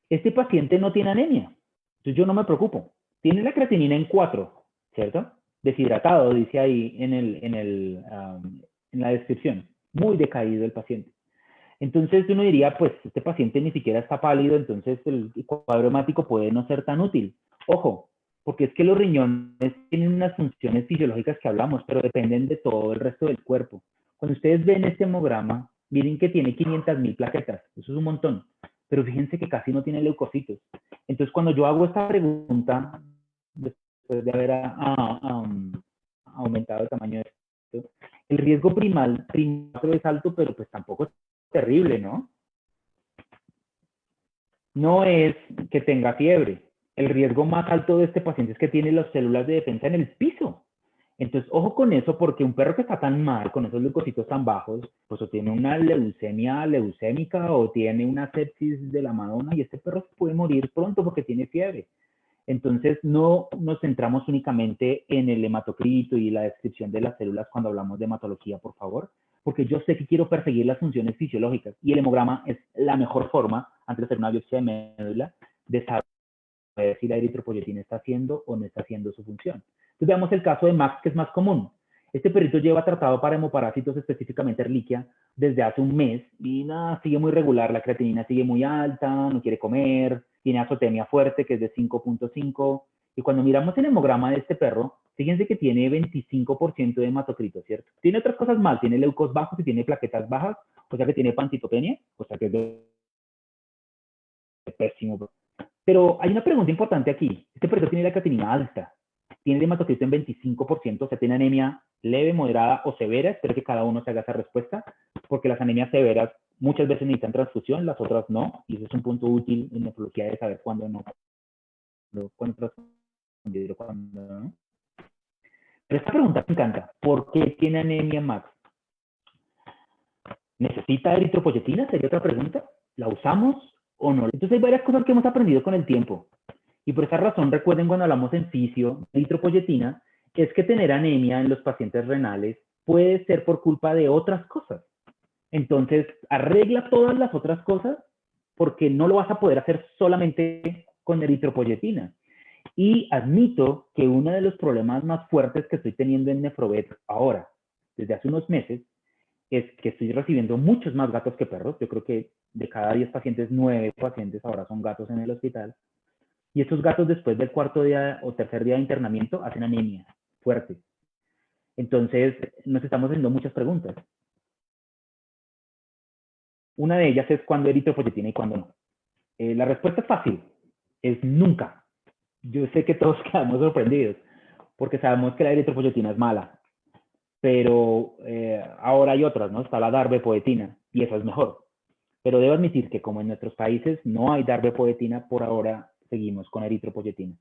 este paciente no tiene anemia. Entonces yo no me preocupo. Tiene la creatinina en 4, ¿cierto? Deshidratado, dice ahí en la descripción. Muy decaído el paciente. Entonces uno diría, pues este paciente ni siquiera está pálido, entonces el cuadro hemático puede no ser tan útil. Ojo, porque es que los riñones tienen unas funciones fisiológicas que hablamos, pero dependen de todo el resto del cuerpo. Cuando ustedes ven este hemograma, miren que tiene 500.000 plaquetas, eso es un montón, pero fíjense que casi no tiene leucocitos. Entonces cuando yo hago esta pregunta, después de haber aumentado el tamaño de esto, el riesgo primario es alto, pero pues tampoco es terrible, ¿no? No es que tenga fiebre. El riesgo más alto de este paciente es que tiene las células de defensa en el piso. Entonces, ojo con eso, porque un perro que está tan mal, con esos leucocitos tan bajos, pues o tiene una leucemia leucémica o tiene una sepsis de la Madonna, y este perro se puede morir pronto porque tiene fiebre. Entonces, no nos centramos únicamente en el hematocrito y la descripción de las células cuando hablamos de hematología, por favor, porque yo sé que quiero perseguir las funciones fisiológicas y el hemograma es la mejor forma, antes de hacer una biopsia de médula, de saber si la eritropoyetina está haciendo o no está haciendo su función. Entonces, veamos el caso de Max, que es más común. Este perrito lleva tratado para hemoparásitos, específicamente Ehrlichia, desde hace un mes y nada, sigue muy regular, la creatinina sigue muy alta, no quiere comer, tiene azotemia fuerte, que es de 5.5, y cuando miramos el hemograma de este perro, fíjense que tiene 25% de hematocrito, ¿cierto? Tiene otras cosas mal, tiene leucos bajos y tiene plaquetas bajas, o sea que tiene pancitopenia, o sea que es de pésimo. Pero hay una pregunta importante aquí. Este perro tiene la creatinina alta, tiene el hematocrito en 25%, o sea, tiene anemia leve, moderada o severa. Espero que cada uno se haga esa respuesta, porque las anemias severas muchas veces necesitan transfusión, las otras no, y eso es un punto útil en nefrología de saber cuándo no, cuándo transfundir o cuándo no. Pero esta pregunta me encanta. ¿Por qué tiene anemia Max? ¿Necesita eritropoyetina? Sería otra pregunta. ¿La usamos o no? Entonces hay varias cosas que hemos aprendido con el tiempo. Y por esa razón, recuerden cuando hablamos en fisio de eritropoyetina, es que tener anemia en los pacientes renales puede ser por culpa de otras cosas. Entonces, arregla todas las otras cosas porque no lo vas a poder hacer solamente con eritropoyetina. Y admito que uno de los problemas más fuertes que estoy teniendo en Nefrovet ahora, desde hace unos meses, es que estoy recibiendo muchos más gatos que perros. Yo creo que de cada 10 pacientes, 9 pacientes ahora son gatos en el hospital. Y estos gatos después del cuarto día o tercer día de internamiento hacen anemia fuerte. Entonces nos estamos haciendo muchas preguntas. Una de ellas es cuándo eritropoyetina y cuándo no. La respuesta es fácil, es nunca. yo sé que todos quedamos sorprendidos, porque sabemos que la eritropoyetina es mala, pero ahora hay otras, ¿no? Está la darbepoetina, y esa es mejor. Pero debo admitir que como en nuestros países no hay darbepoetina, por ahora seguimos con eritropoyetina.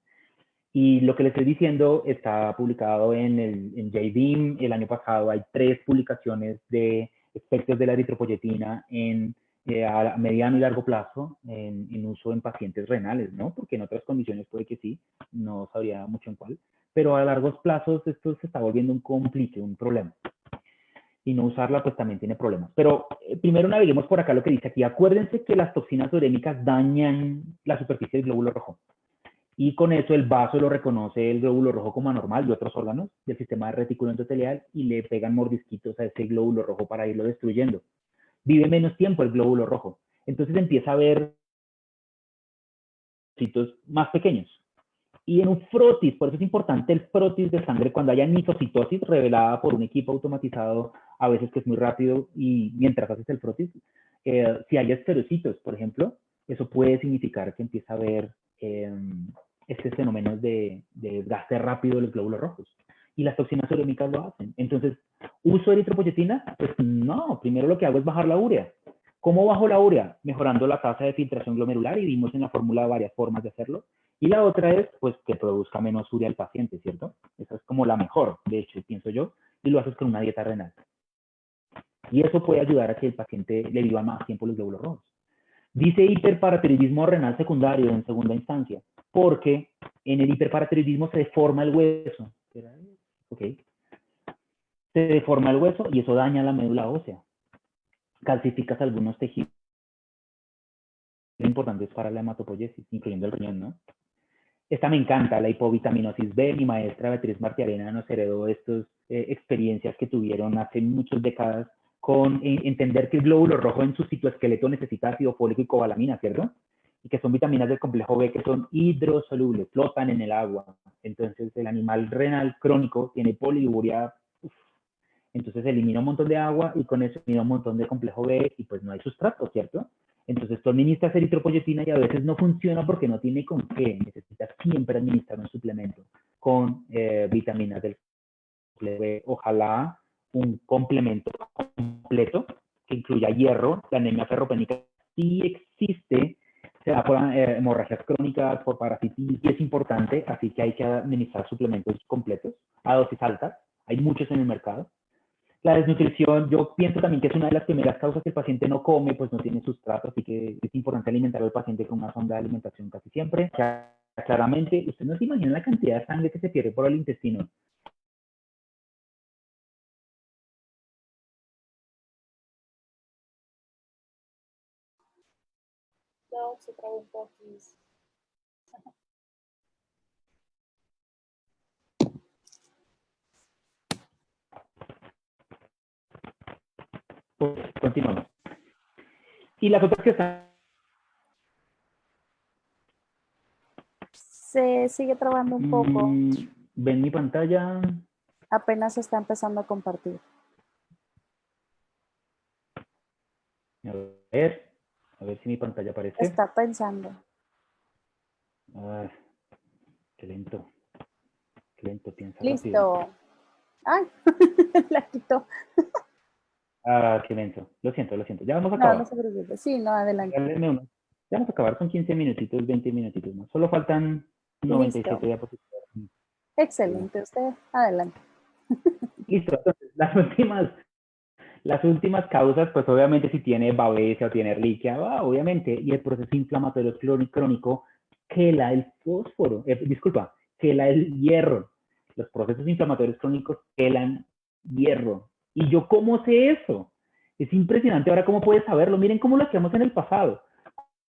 Y lo que les estoy diciendo está publicado en JBeam. El año pasado hay 3 publicaciones de efectos de la eritropoyetina a mediano y largo plazo en uso en pacientes renales, ¿no? Porque en otras condiciones puede que sí, no sabría mucho en cuál. Pero a largos plazos esto se está volviendo un complique, un problema. Y no usarla pues también tiene problemas. Pero primero naveguemos por acá lo que dice aquí. Acuérdense que las toxinas urémicas dañan la superficie del glóbulo rojo. Y con eso el vaso lo reconoce el glóbulo rojo como anormal y otros órganos del sistema retículo endotelial y le pegan mordisquitos a ese glóbulo rojo para irlo destruyendo. Vive menos tiempo el glóbulo rojo. Entonces empieza a haber sitios más pequeños. Y en un frotis, por eso es importante el frotis de sangre cuando haya nitocitosis revelada por un equipo automatizado, a veces que es muy rápido, y mientras haces el frotis, si hay esferocitos, por ejemplo, eso puede significar que empieza a haber este fenómeno de desgaste rápido de los glóbulos rojos. Y las toxinas urémicas lo hacen. Entonces, ¿uso eritropoyetina? Pues no, primero lo que hago es bajar la urea. ¿Cómo bajo la urea? Mejorando la tasa de filtración glomerular, y vimos en la fórmula varias formas de hacerlo. Y la otra es, pues, que produzca menos urea el paciente, ¿cierto? Esa es como la mejor, de hecho, pienso yo, y lo haces con una dieta renal. Y eso puede ayudar a que el paciente le viva más tiempo los glóbulos rojos. Dice hiperparatiroidismo renal secundario en segunda instancia, porque en el hiperparatiroidismo se deforma el hueso. ¿Ok? Se deforma el hueso y eso daña la médula ósea. Calcificas algunos tejidos importantes para la hematopoiesis, incluyendo el riñón, ¿no? Esta me encanta, la hipovitaminosis B. Mi maestra Beatriz Martiarena nos heredó estas experiencias que tuvieron hace muchas décadas con entender que el glóbulo rojo en su citoesqueleto necesita ácido fólico y cobalamina, ¿cierto? Y que son vitaminas del complejo B que son hidrosolubles, flotan en el agua. Entonces el animal renal crónico tiene poliuria, entonces elimina un montón de agua y con eso elimina un montón de complejo B y pues no hay sustrato, ¿cierto? Entonces tú administras eritropoyetina y a veces no funciona porque no tiene con qué. Necesitas siempre administrar un suplemento con vitaminas del complejo B. Ojalá un complemento completo que incluya hierro. La anemia ferropénica sí existe, se da por hemorragias crónicas, por parasitis, y es importante, así que hay que administrar suplementos completos a dosis altas. Hay muchos en el mercado. La desnutrición, yo pienso también que es una de las primeras causas que el paciente no come, pues no tiene sustrato, así que es importante alimentar al paciente con una sonda de alimentación casi siempre. Ya, claramente, usted no se imagina la cantidad de sangre que se pierde por el intestino. No, se trabó un poquito. Pues, continuamos. Y las otras que están... Se sigue trabando un poco. ¿Ven mi pantalla? Apenas se está empezando a compartir. A ver si mi pantalla aparece. Está pensando. Qué lento. Qué lento, piensa Listo. rápido. Ay, la quitó. Qué lento. Lo siento, lo siento. Ya vamos a No, acabar. no se preocupe. Sí, no, adelante. Ya vamos a acabar con 15 minutitos, 20 minutitos más. Solo faltan 97 Listo. diapositivas. Excelente. Usted, adelante. Listo. Entonces, las últimas causas, pues obviamente si tiene babesa o tiene erliquia, obviamente, y el proceso inflamatorio crónico quela el fósforo, quela el hierro. Los procesos inflamatorios crónicos quelan hierro. ¿Y yo cómo sé eso? Es impresionante ahora cómo puedes saberlo. Miren cómo lo hacíamos en el pasado.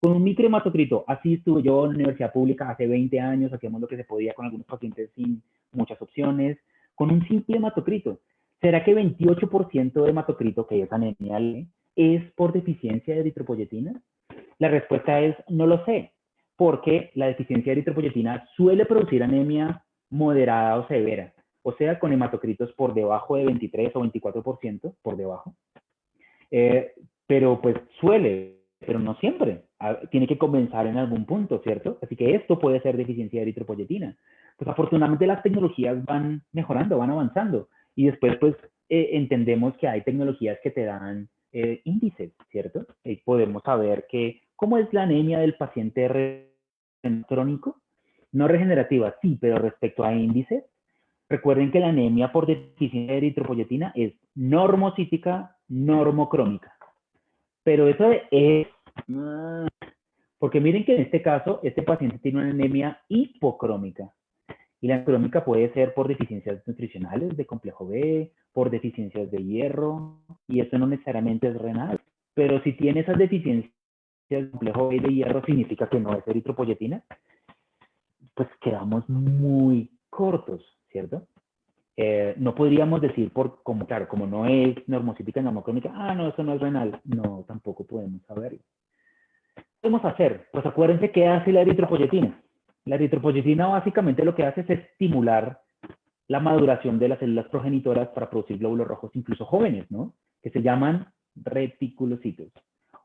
Con un microhematocrito, así estuve yo en la universidad pública hace 20 años, hacíamos lo que se podía con algunos pacientes sin muchas opciones, con un simple hematocrito. ¿Será que 28% de hematocrito, que es anemia, es por deficiencia de eritropoyetina? La respuesta es no lo sé, porque la deficiencia de eritropoyetina suele producir anemia moderada o severa, o sea, con hematocritos por debajo de 23 o 24%, por debajo. Pero pues suele, pero no siempre. tiene que comenzar en algún punto, ¿cierto? Así que esto puede ser deficiencia de eritropoyetina. Pues afortunadamente las tecnologías van mejorando, van avanzando. Y después, pues, entendemos que hay tecnologías que te dan índices, ¿cierto? Y podemos saber que, ¿cómo es la anemia del paciente crónico? No regenerativa, sí, pero respecto a índices, recuerden que la anemia por deficiencia de eritropoyetina es normocítica, normocrómica. Pero eso es... Porque miren que en este caso, este paciente tiene una anemia hipocrómica. Y la crómica puede ser por deficiencias nutricionales de complejo B, por deficiencias de hierro, y eso no necesariamente es renal. Pero si tiene esas deficiencias de complejo B y de hierro, significa que no es eritropoyetina, pues quedamos muy cortos, ¿cierto? No podríamos decir, claro, como no es normocítica, normocrómica, no, eso no es renal. No, tampoco podemos saberlo. ¿Qué podemos hacer? Pues acuérdense qué hace la eritropoyetina. La eritropoyetina básicamente lo que hace es estimular la maduración de las células progenitoras para producir glóbulos rojos, incluso jóvenes, ¿no? Que se llaman reticulocitos.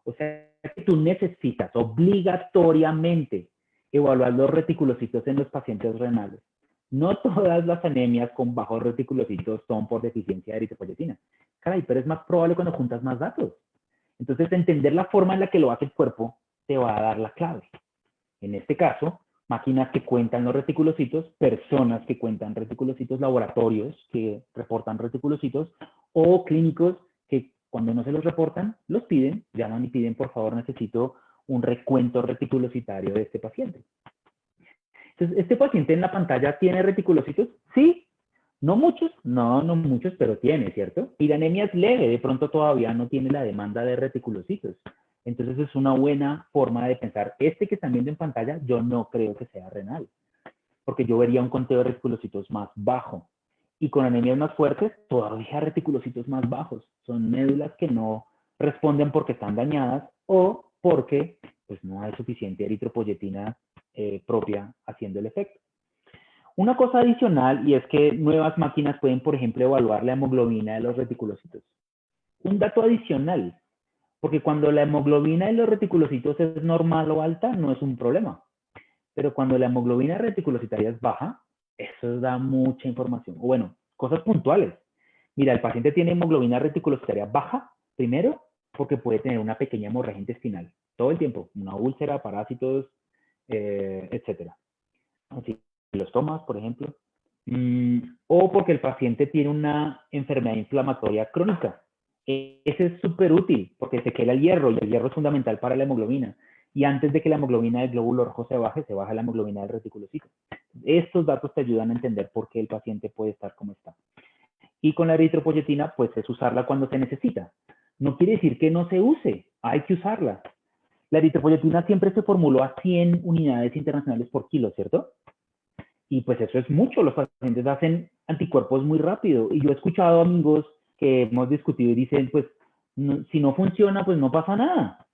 O sea, que tú necesitas obligatoriamente evaluar los reticulocitos en los pacientes renales. No todas las anemias con bajos reticulocitos son por deficiencia de eritropoyetina. Caray, pero es más probable cuando juntas más datos. Entonces, entender la forma en la que lo hace el cuerpo te va a dar la clave. En este caso, máquinas que cuentan los reticulocitos, personas que cuentan reticulocitos, laboratorios que reportan reticulocitos, o clínicos que cuando no se los reportan, los piden, llaman y piden, por favor, necesito un recuento reticulocitario de este paciente. Entonces, ¿este paciente en la pantalla tiene reticulocitos? Sí. No muchos, no muchos, pero tiene, ¿cierto? Y la anemia es leve, de pronto todavía no tiene la demanda de reticulocitos. Entonces es una buena forma de pensar, este que están viendo en pantalla, yo no creo que sea renal, porque yo vería un conteo de reticulocitos más bajo. Y con anemias más fuertes, todavía reticulocitos más bajos. Son médulas que no responden porque están dañadas o porque pues, no hay suficiente eritropoyetina propia haciendo el efecto. Una cosa adicional, y es que nuevas máquinas pueden, por ejemplo, evaluar la hemoglobina de los reticulocitos. Un dato adicional, porque cuando la hemoglobina de los reticulocitos es normal o alta, no es un problema. Pero cuando la hemoglobina reticulocitaria es baja, eso da mucha información. O bueno, cosas puntuales. Mira, el paciente tiene hemoglobina reticulocitaria baja, primero, porque puede tener una pequeña hemorragia intestinal, todo el tiempo, una úlcera, parásitos, etcétera. Así, los tomas, por ejemplo. O porque el paciente tiene una enfermedad inflamatoria crónica. Ese es súper útil porque se queda el hierro y el hierro es fundamental para la hemoglobina. Y antes de que la hemoglobina del glóbulo rojo se baja la hemoglobina del reticulocito. Estos datos te ayudan a entender por qué el paciente puede estar como está. Y con la eritropoyetina, pues es usarla cuando se necesita. No quiere decir que no se use, hay que usarla. La eritropoyetina siempre se formuló a 100 unidades internacionales por kilo, ¿cierto? Y pues eso es mucho, los pacientes hacen anticuerpos muy rápido. Y yo he escuchado amigos que hemos discutido y dicen, pues, no, si no funciona, pues no pasa nada.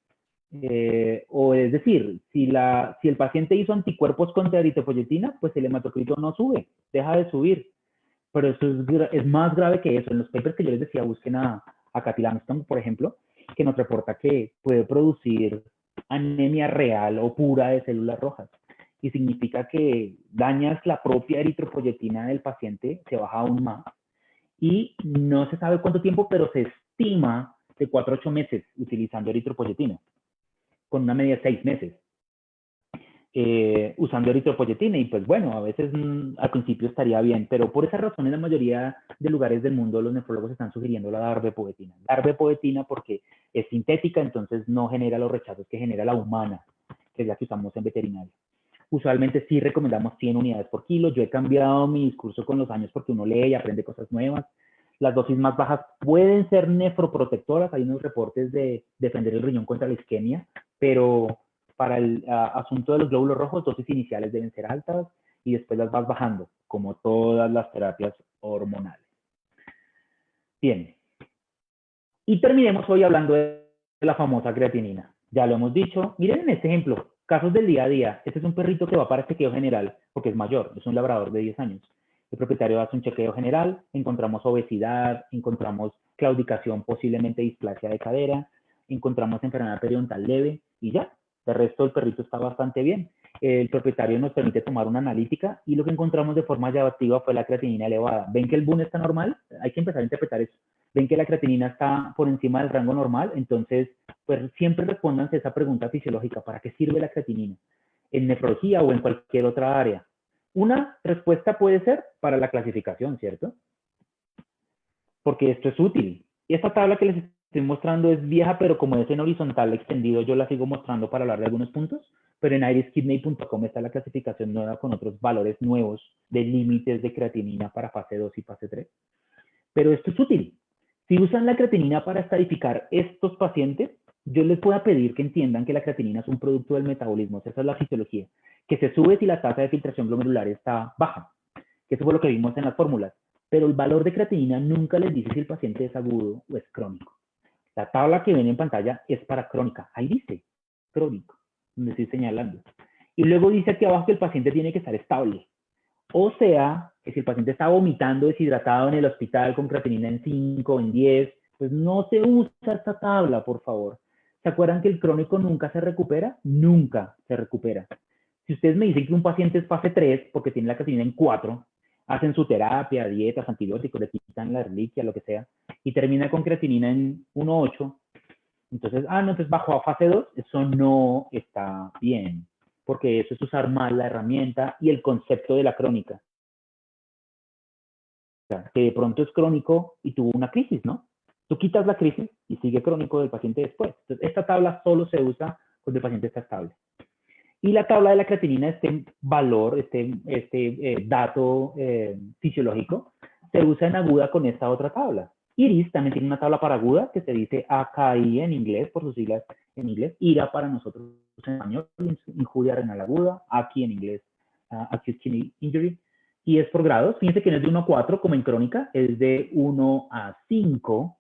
O es decir, si el paciente hizo anticuerpos contra eritropoyetina, pues el hematocrito no sube, deja de subir. Pero eso es más grave que eso. En los papers que yo les decía, busquen a Cathy Langston, por ejemplo, que nos reporta que puede producir anemia real o pura de células rojas. Y significa que dañas la propia eritropoyetina del paciente, se baja aún más. Y no se sabe cuánto tiempo, pero se estima de 4 a 8 meses utilizando eritropoyetina, con una media de 6 meses. Usando eritropoyetina y pues bueno, a veces al principio estaría bien, pero por esa razón en la mayoría de lugares del mundo los nefrólogos están sugiriendo la darbepoetina. Darbepoetina porque es sintética, entonces no genera los rechazos que genera la humana, que es la que usamos en veterinaria. Usualmente sí recomendamos 100 unidades por kilo. Yo he cambiado mi discurso con los años porque uno lee y aprende cosas nuevas. Las dosis más bajas pueden ser nefroprotectoras. Hay unos reportes de defender el riñón contra la isquemia, pero para el asunto de los glóbulos rojos, dosis iniciales deben ser altas y después las vas bajando, como todas las terapias hormonales. Bien. Y terminemos hoy hablando de la famosa creatinina. Ya lo hemos dicho. Miren en este ejemplo, casos del día a día. Este es un perrito que va para chequeo general porque es mayor, es un labrador de 10 años. El propietario hace un chequeo general, encontramos obesidad, encontramos claudicación, posiblemente displasia de cadera, encontramos enfermedad periodontal leve y ya. De resto, el perrito está bastante bien. El propietario nos permite tomar una analítica y lo que encontramos de forma llamativa fue la creatinina elevada. ¿Ven que el boom está normal? Hay que empezar a interpretar eso. ¿Ven que la creatinina está por encima del rango normal? Entonces, pues siempre respóndanse esa pregunta fisiológica. ¿Para qué sirve la creatinina? En nefrología o en cualquier otra área. Una respuesta puede ser para la clasificación, ¿cierto? Porque esto es útil. Y esta tabla que les estoy mostrando es vieja, pero como es en horizontal extendido, yo la sigo mostrando para hablar de algunos puntos, pero en iriskidney.com está la clasificación nueva con otros valores nuevos de límites de creatinina para fase 2 y fase 3. Pero esto es útil. Si usan la creatinina para estadificar estos pacientes, yo les puedo pedir que entiendan que la creatinina es un producto del metabolismo, esa es la fisiología, que se sube si la tasa de filtración glomerular está baja, que eso fue lo que vimos en las fórmulas. Pero el valor de creatinina nunca les dice si el paciente es agudo o es crónico. La tabla que ven en pantalla es para crónica. Ahí dice crónico, donde estoy señalando. Y luego dice aquí abajo que el paciente tiene que estar estable. O sea, que si el paciente está vomitando deshidratado en el hospital con creatinina en 5 o en 10, pues no se usa esta tabla, por favor. ¿Se acuerdan que el crónico nunca se recupera? Nunca se recupera. Si ustedes me dicen que un paciente es fase 3 porque tiene la creatinina en 4, hacen su terapia, dietas, antibióticos, le quitan la reliquia, lo que sea, y termina con creatinina en 1,8, entonces, no, entonces bajó a fase 2, eso no está bien, porque eso es usar mal la herramienta y el concepto de la crónica. O sea, que de pronto es crónico y tuvo una crisis, ¿no? Tú quitas la crisis y sigue crónico del paciente después. Entonces, esta tabla solo se usa cuando el paciente está estable. Y la tabla de la creatinina, este valor, dato fisiológico, se usa en aguda con esta otra tabla. IRIS también tiene una tabla para aguda que se dice AKI en inglés, por sus siglas en inglés. IRA para nosotros en español, injuria renal aguda, AKI en inglés, acute kidney injury. Y es por grados. Fíjense que no es de 1 a 4 como en crónica, es de 1 a 5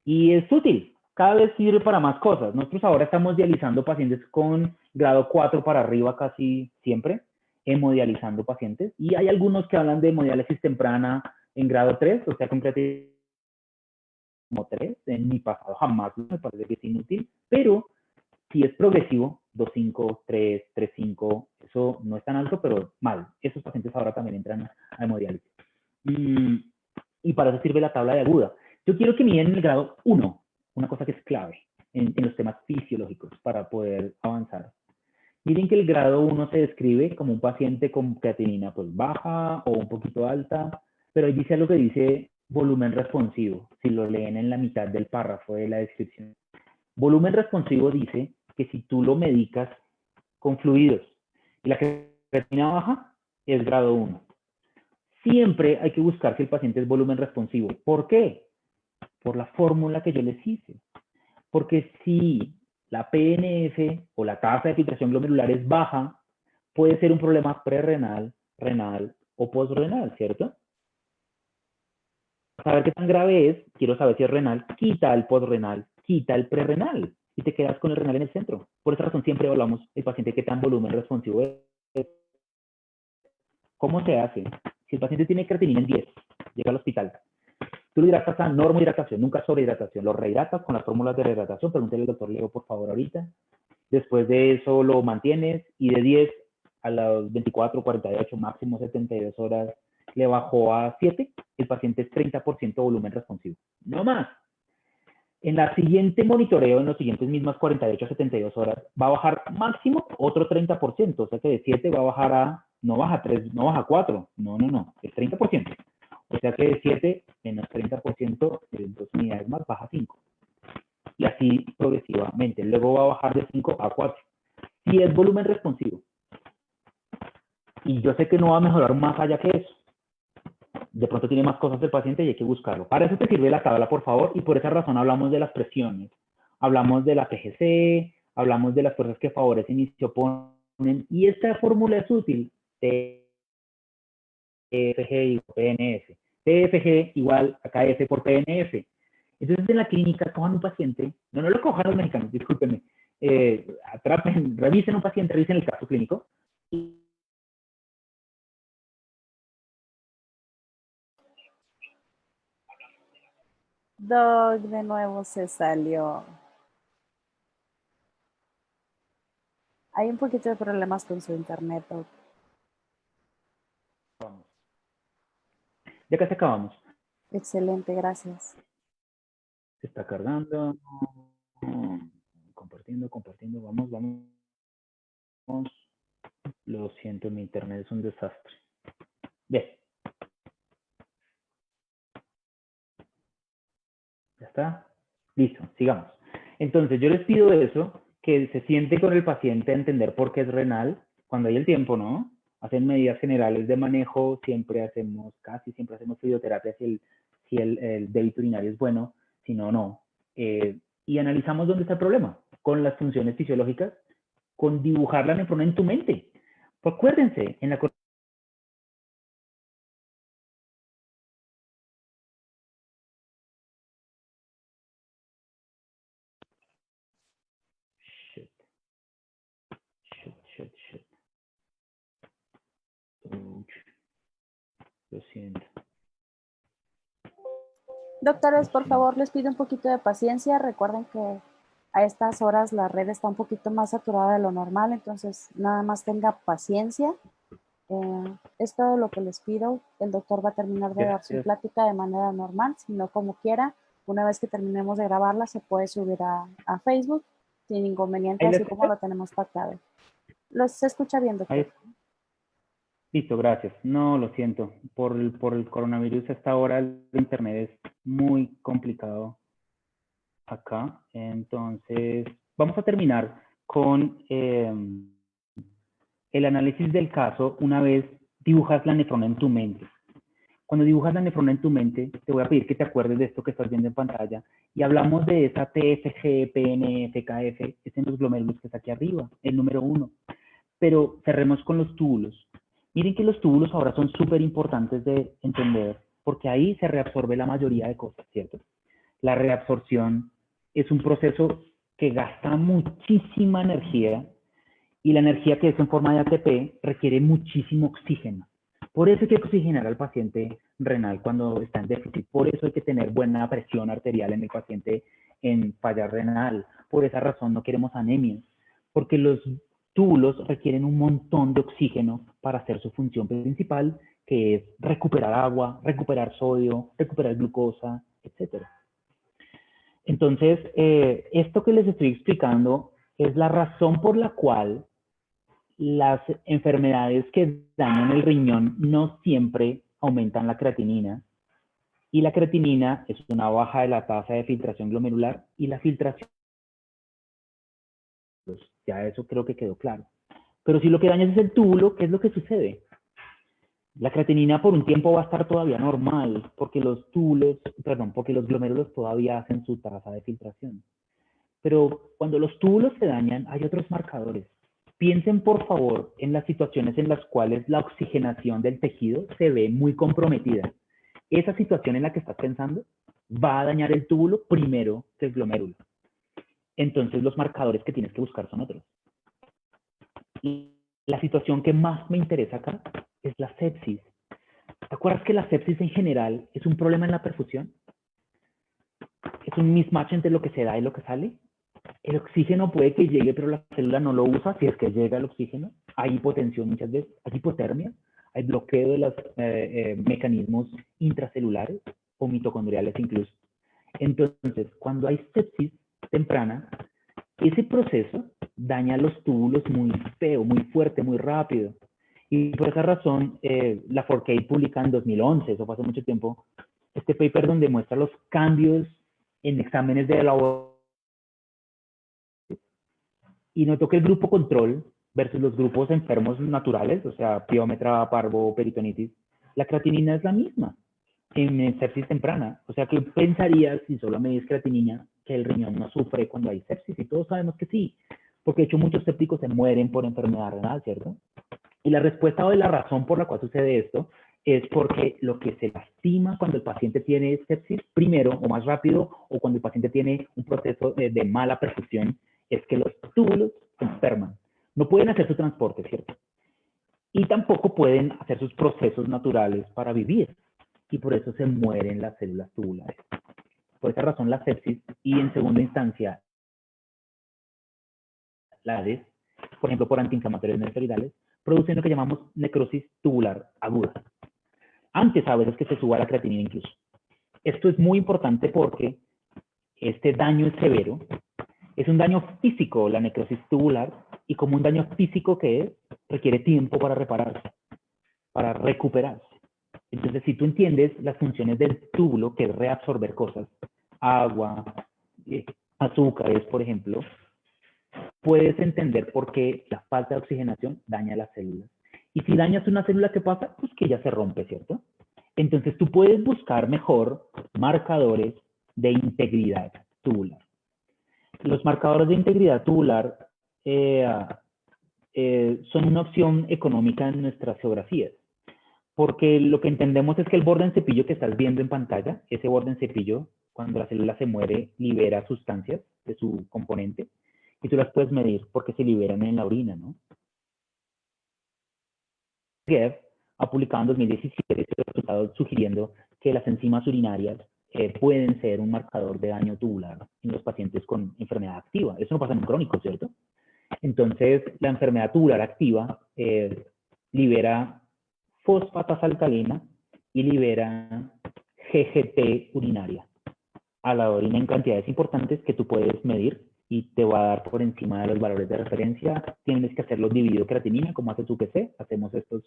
y es útil. Cada vez sirve para más cosas. Nosotros ahora estamos dializando pacientes con grado 4 para arriba casi siempre, hemodializando pacientes. Y hay algunos que hablan de hemodiálisis temprana en grado 3, o sea, con creatinina como 3. En mi pasado jamás me parece que es inútil, pero si es progresivo, 2,5, 3, 3,5, eso no es tan alto, pero mal. Esos pacientes ahora también entran a hemodiálisis. Y para eso sirve la tabla de aguda. Yo quiero que miren el grado 1, una cosa que es clave en los temas fisiológicos para poder avanzar. Miren que el grado 1 se describe como un paciente con creatinina pues baja o un poquito alta, pero ahí dice algo que dice volumen responsivo, si lo leen en la mitad del párrafo de la descripción. Volumen responsivo dice que si tú lo medicas con fluidos y la creatinina baja, es grado 1. Siempre hay que buscar si el paciente es volumen responsivo. ¿Por qué? Por la fórmula que yo les hice. Porque si la PNF o la tasa de filtración glomerular es baja, puede ser un problema prerrenal, renal o postrenal, ¿cierto? Para saber qué tan grave es, quiero saber si es renal, quita el postrenal, quita el prerrenal y te quedas con el renal en el centro. Por esa razón siempre hablamos el paciente qué tan volumen responsivo es. ¿Cómo se hace? Si el paciente tiene creatinina en 10, llega al hospital, tú lo hidratas a normohidratación, nunca sobrehidratación. Lo rehidratas con las fórmulas de rehidratación. Pregúntale al doctor Leo, por favor, ahorita. Después de eso lo mantienes y de 10 a las 24, 48, máximo 72 horas le bajó a 7. El paciente es 30% volumen responsivo. No más. En la siguiente monitoreo, en los siguientes mismas 48 a 72 horas, va a bajar máximo otro 30%. O sea que de 7 va a bajar a, no baja a 3, no baja a 4. No, es 30%. O sea que de 7 menos 30%, de 2 unidades más, baja a 5. Y así progresivamente. Luego va a bajar de 5 a 4. Si es volumen responsivo. Y yo sé que no va a mejorar más allá que eso. De pronto tiene más cosas el paciente y hay que buscarlo. Para eso te sirve la tabla, por favor, y por esa razón hablamos de las presiones. Hablamos de la PGC, hablamos de las fuerzas que favorecen y se oponen. Y esta fórmula es útil. TFG igual PNF. TFG igual a KF por PNF. Entonces en la clínica cojan un paciente, no lo cojan los mexicanos, discúlpenme, atrapen, revisen un paciente, revisen el caso clínico. Doc de nuevo se salió. Hay un poquito de problemas con su internet, Doc. Vamos. Ya casi acabamos. Excelente, gracias. Se está cargando. Compartiendo, compartiendo. Vamos, vamos. Lo siento, mi internet es un desastre. Bien. ¿Ya está? Listo, sigamos. Entonces, yo les pido eso, que se siente con el paciente a entender por qué es renal, cuando hay el tiempo, ¿no? Hacen medidas generales de manejo, casi siempre hacemos fisioterapia si el débito urinario es bueno, si no, no. Y analizamos dónde está el problema, con las funciones fisiológicas, con dibujar la nefrona en tu mente. Pues acuérdense, en la shit, shit, shit. Ouch. Lo siento. Doctores, por favor, les pido un poquito de paciencia. Recuerden que a estas horas la red está un poquito más saturada de lo normal, entonces nada más tenga paciencia. Es todo lo que les pido. El doctor va a terminar de dar su plática de manera normal, sino como quiera. Una vez que terminemos de grabarla, se puede subir a Facebook sin inconveniente, así como lo tenemos pactado. ¿Se escucha bien, doctor? Listo, gracias. No, lo siento. Por el coronavirus, hasta ahora el internet es muy complicado acá. Entonces, vamos a terminar con el análisis del caso una vez dibujas la nefrona en tu mente. Cuando dibujas la nefrona en tu mente, te voy a pedir que te acuerdes de esto que estás viendo en pantalla y hablamos de esa TFG, PNF, KF, es en los glomérulos que está aquí arriba, el número 1. Pero cerremos con los túbulos. Miren que los túbulos ahora son súper importantes de entender porque ahí se reabsorbe la mayoría de cosas, ¿cierto? La reabsorción es un proceso que gasta muchísima energía y la energía que es en forma de ATP requiere muchísimo oxígeno. Por eso hay que oxigenar al paciente renal cuando está en déficit. Por eso hay que tener buena presión arterial en el paciente en falla renal. Por esa razón no queremos anemias, porque los túbulos requieren un montón de oxígeno para hacer su función principal, que es recuperar agua, recuperar sodio, recuperar glucosa, etc. Entonces, esto que les estoy explicando es la razón por la cual las enfermedades que dañan el riñón no siempre aumentan la creatinina. Y la creatinina es una baja de la tasa de filtración glomerular y la filtración. Ya eso creo que quedó claro. Pero si lo que dañas es el túbulo, ¿qué es lo que sucede? La creatinina por un tiempo va a estar todavía normal, porque los túbulos, perdón, porque los glomérulos todavía hacen su tasa de filtración. Pero cuando los túbulos se dañan, hay otros marcadores. Piensen, por favor, en las situaciones en las cuales la oxigenación del tejido se ve muy comprometida. Esa situación en la que estás pensando va a dañar el túbulo primero que el glomérulo. Entonces, los marcadores que tienes que buscar son otros. Y la situación que más me interesa acá es la sepsis. ¿Te acuerdas que la sepsis en general es un problema en la perfusión? Es un mismatch entre lo que se da y lo que sale. El oxígeno puede que llegue, pero la célula no lo usa. Si es que llega el oxígeno, hay hipotensión muchas veces, hay hipotermia, hay bloqueo de los mecanismos intracelulares o mitocondriales incluso. Entonces, cuando hay sepsis temprana, ese proceso daña los túbulos muy feo, muy fuerte, muy rápido. Y por esa razón, la Forcade publica en 2011, eso fue hace mucho tiempo, este paper donde muestra los cambios en exámenes de laboratorio y notó que el grupo control versus los grupos enfermos naturales, o sea, piómetra, parvo, peritonitis, la creatinina es la misma en sepsis temprana. O sea, ¿qué pensarías si solo medís creatinina que el riñón no sufre cuando hay sepsis? Y todos sabemos que sí, porque de hecho muchos sépticos se mueren por enfermedad renal, ¿cierto? Y la respuesta o la razón por la cual sucede esto es porque lo que se lastima cuando el paciente tiene sepsis, primero o más rápido, o cuando el paciente tiene un proceso de mala perfusión, es que los túbulos se enferman. No pueden hacer su transporte, ¿cierto? Y tampoco pueden hacer sus procesos naturales para vivir. Y por eso se mueren las células tubulares. Por esa razón la sepsis y en segunda instancia la ADES por ejemplo, por antiinflamatorios no esteroidales, producen lo que llamamos necrosis tubular aguda. Antes a veces que se suba la creatinina incluso. Esto es muy importante porque este daño es severo. Es un daño físico la necrosis tubular, y como un daño físico que es, requiere tiempo para repararse, para recuperarse. Entonces, si tú entiendes las funciones del túbulo, que es reabsorber cosas, agua, azúcares, por ejemplo, puedes entender por qué la falta de oxigenación daña las células. Y si dañas una célula, ¿qué pasa? Pues que ya se rompe, ¿cierto? Entonces, tú puedes buscar mejor marcadores de integridad tubular. Los marcadores de integridad tubular son una opción económica en nuestras geografías, porque lo que entendemos es que el borde en cepillo que estás viendo en pantalla, ese borde en cepillo, cuando la célula se muere, libera sustancias de su componente, y tú las puedes medir porque se liberan en la orina, ¿no? Gev ha publicado en 2017 resultados sugiriendo que las enzimas urinarias pueden ser un marcador de daño tubular en los pacientes con enfermedad activa. Eso no pasa en un crónico, ¿cierto? Entonces, la enfermedad tubular activa libera fosfatasa alcalina y libera GGT urinaria a la orina en cantidades importantes que tú puedes medir y te va a dar por encima de los valores de referencia. Tienes que hacerlos dividido creatinina, como hace tu PC. Hacemos estos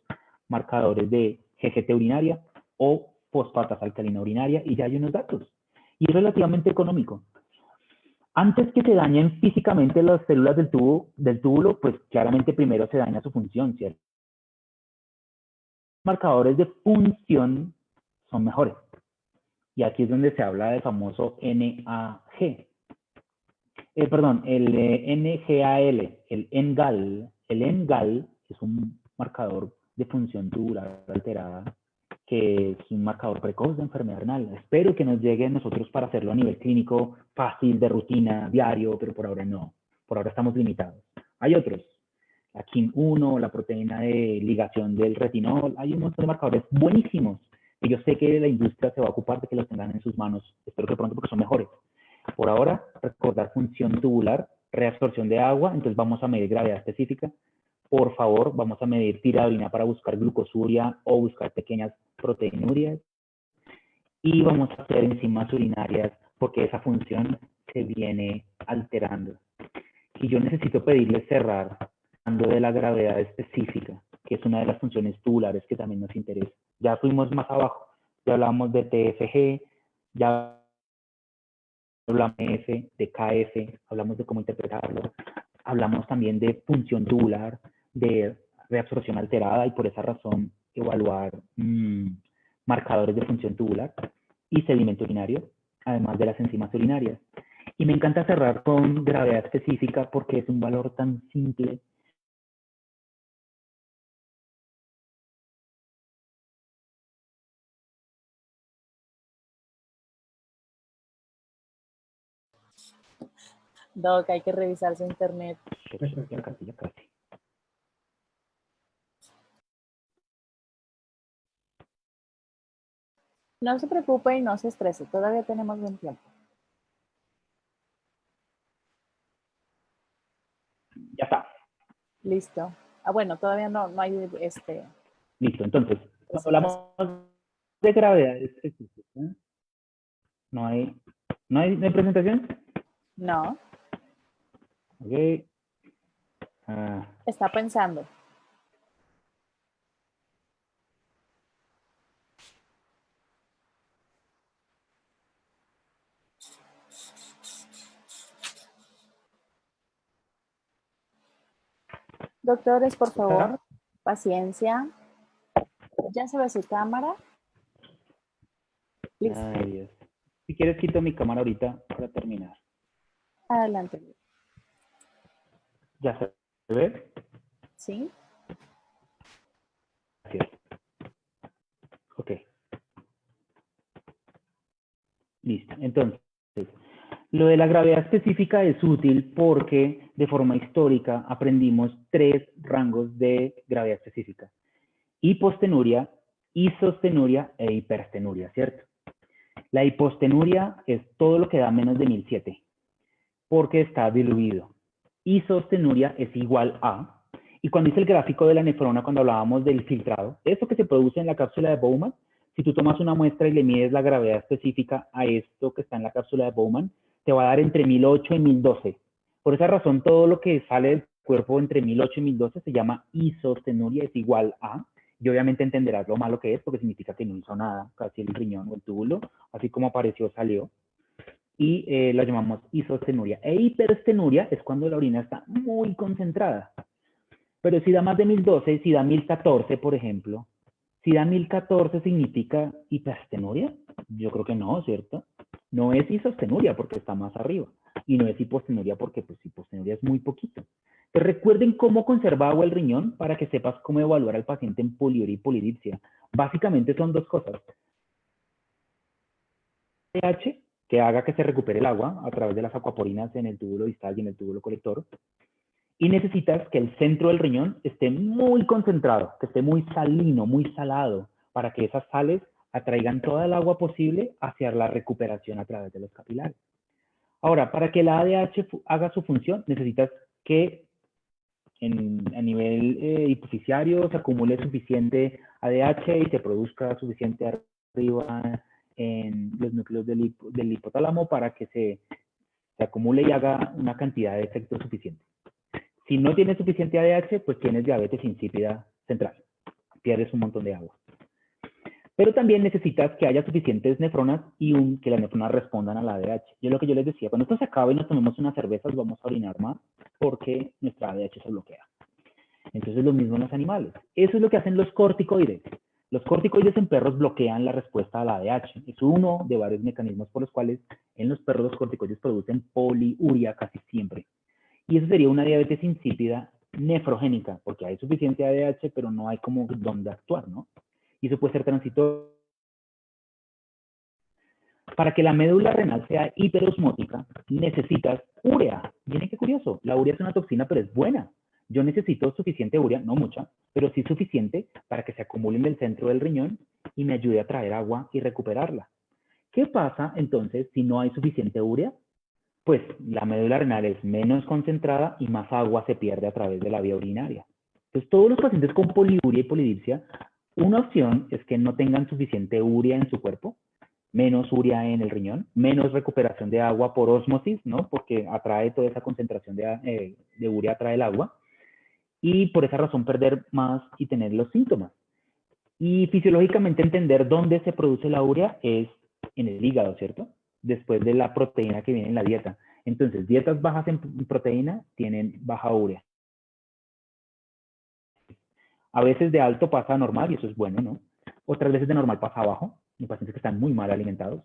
marcadores de GGT urinaria o fosfatasa alcalina urinaria y ya hay unos datos. Y es relativamente económico. Antes que se dañen físicamente las células del túbulo, pues claramente primero se daña su función, ¿cierto? Marcadores de función son mejores. Y aquí es donde se habla del famoso NAG. Perdón, el NGAL, el NGAL. El NGAL es un marcador de función tubular alterada, que es un marcador precoz de enfermedad renal. Espero que nos llegue a nosotros para hacerlo a nivel clínico fácil, de rutina, diario, pero por ahora no. Por ahora estamos limitados. Hay otros. La KIM1, la proteína de ligación del retinol. Hay un montón de marcadores buenísimos. Y yo sé que la industria se va a ocupar de que los tengan en sus manos. Espero que pronto porque son mejores. Por ahora, recordar función tubular, reabsorción de agua. Entonces vamos a medir gravedad específica. Por favor, vamos a medir tira de orina para buscar glucosuria o buscar pequeñas proteinurias. Y vamos a hacer enzimas urinarias porque esa función se viene alterando. Y yo necesito pedirle cerrar hablando de la gravedad específica, que es una de las funciones tubulares que también nos interesa. Ya fuimos más abajo, ya hablamos de TFG, ya hablamos de F, de KF, hablamos de cómo interpretarlo, hablamos también de función tubular, de reabsorción alterada, y por esa razón evaluar marcadores de función tubular y sedimento urinario, además de las enzimas urinarias. Y me encanta cerrar con gravedad específica porque es un valor tan simple. Doc, hay que revisar su internet. Ya casi, ya casi. No se preocupe y no se estrese, todavía tenemos buen tiempo. Ya está. Listo. Ah, bueno, todavía no hay Listo, entonces, cuando hablamos de gravedad específica, ¿no hay presentación? No. Ok. Está pensando. Doctores, por favor, paciencia. ¿Ya se ve su cámara? Listo. Ay, Dios. Si quieres, quito mi cámara ahorita para terminar. Adelante. ¿Ya se ve? ¿Sí? Gracias. Ok. Listo. Entonces, lo de la gravedad específica es útil porque de forma histórica aprendimos 3 rangos de gravedad específica: hipostenuria, isostenuria e hiperstenuria, ¿cierto? La hipostenuria es todo lo que da menos de 1007 porque está diluido. isostenuria es igual a, y cuando hice el gráfico de la nefrona, cuando hablábamos del filtrado, esto que se produce en la cápsula de Bowman, si tú tomas una muestra y le mides la gravedad específica a esto que está en la cápsula de Bowman, te va a dar entre 1008 y 1012. Por esa razón, todo lo que sale del cuerpo entre 1008 y 1012 se llama isostenuria, es igual a, y obviamente entenderás lo malo que es, porque significa que no hizo nada, casi el riñón o el túbulo, así como apareció, salió. Y lo llamamos isostenuria. E hiperstenuria es cuando la orina está muy concentrada. Pero si da más de 1012, si da 1014, por ejemplo, si da 1014 significa hiperstenuria, yo creo que no, ¿cierto? No es isostenuria porque está más arriba. Y no es hipostenuria porque pues hipostenuria es muy poquito. Pero recuerden cómo conserva agua el riñón para que sepas cómo evaluar al paciente en poliuria y polidipsia. Básicamente son dos cosas. pH, que haga que se recupere el agua a través de las acuaporinas en el túbulo distal y en el túbulo colector. Y necesitas que el centro del riñón esté muy concentrado, que esté muy salino, muy salado, para que esas sales atraigan toda el agua posible hacia la recuperación a través de los capilares. Ahora, para que la ADH haga su función, necesitas que a nivel hipoficiario se acumule suficiente ADH y se produzca suficiente arriba en los núcleos del hipotálamo para que se acumule y haga una cantidad de efecto suficiente. Si no tienes suficiente ADH, pues tienes diabetes insípida central. Pierdes un montón de agua. Pero también necesitas que haya suficientes nefronas y que las nefronas respondan a la ADH. Y es lo que yo les decía, cuando esto se acabe y nos tomemos unas cervezas, vamos a orinar más porque nuestra ADH se bloquea. Entonces lo mismo en los animales. Eso es lo que hacen los corticoides. Los corticoides en perros bloquean la respuesta a la ADH. Es uno de varios mecanismos por los cuales en los perros los corticoides producen poliuria casi siempre. Y eso sería una diabetes insípida nefrogénica, porque hay suficiente ADH, pero no hay como dónde actuar, ¿no? Y eso puede ser transitorio. Para que la médula renal sea hiperosmótica, necesitas urea. Miren qué curioso, la urea es una toxina, pero es buena. Yo necesito suficiente urea, no mucha, pero sí suficiente para que se acumule en el centro del riñón y me ayude a traer agua y recuperarla. ¿Qué pasa entonces si no hay suficiente urea? Pues la médula renal es menos concentrada y más agua se pierde a través de la vía urinaria. Entonces, todos los pacientes con poliuria y polidipsia, una opción es que no tengan suficiente urea en su cuerpo, menos urea en el riñón, menos recuperación de agua por ósmosis, ¿no? Porque atrae toda esa concentración de urea, atrae el agua, y por esa razón perder más y tener los síntomas. Y fisiológicamente entender dónde se produce la urea es en el hígado, ¿cierto? Después de la proteína que viene en la dieta. Entonces, dietas bajas en proteína tienen baja urea. A veces de alto pasa a normal y eso es bueno, ¿no? Otras veces de normal pasa a bajo, en pacientes que están muy mal alimentados.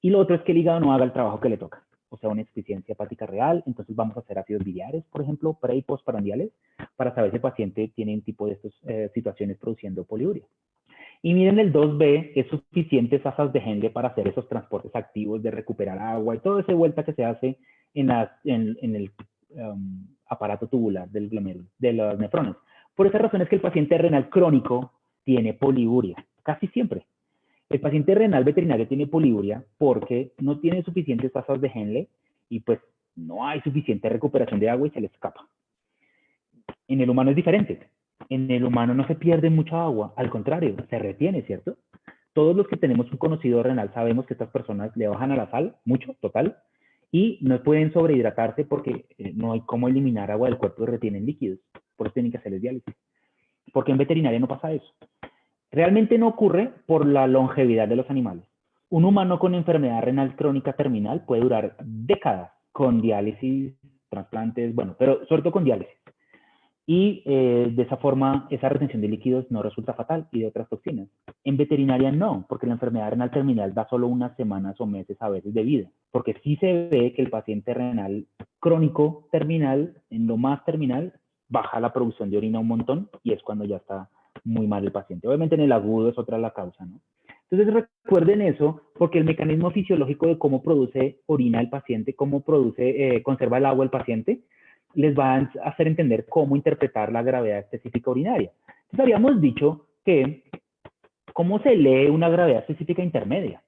Y lo otro es que el hígado no haga el trabajo que le toca, o sea, una insuficiencia hepática real. Entonces vamos a hacer ácidos biliares, por ejemplo, pre y postprandiales, para saber si el paciente tiene un tipo de estas situaciones produciendo poliuria. Y miren, el 2B es suficientes asas de Henle para hacer esos transportes activos de recuperar agua y toda esa vuelta que se hace en el aparato tubular del glomérulo, de los nefrones. Por esa razón es que el paciente renal crónico tiene poliuria, casi siempre. El paciente renal veterinario tiene poliuria porque no tiene suficientes tasas de Henle y pues no hay suficiente recuperación de agua y se le escapa. En el humano es diferente. En el humano no se pierde mucha agua, al contrario, se retiene, ¿cierto? Todos los que tenemos un conocido renal sabemos que estas personas le bajan a la sal, mucho, total, y no pueden sobrehidratarse porque no hay cómo eliminar agua del cuerpo y retienen líquidos. Por eso tienen que hacerles diálisis. Porque en veterinaria no pasa eso. Realmente no ocurre por la longevidad de los animales. Un humano con enfermedad renal crónica terminal puede durar décadas con diálisis, trasplantes, bueno, pero sobre todo con diálisis. Y de esa forma, esa retención de líquidos no resulta fatal y de otras toxinas. En veterinaria no, porque la enfermedad renal terminal da solo unas semanas o meses a veces de vida. Porque sí se ve que el paciente renal crónico terminal, en lo más terminal, baja la producción de orina un montón y es cuando ya está muy mal el paciente. Obviamente en el agudo es otra la causa, ¿no? Entonces recuerden eso, porque el mecanismo fisiológico de cómo produce orina el paciente, cómo conserva el agua el paciente, les va a hacer entender cómo interpretar la gravedad específica urinaria. Entonces habíamos dicho que cómo se lee una gravedad específica intermedia.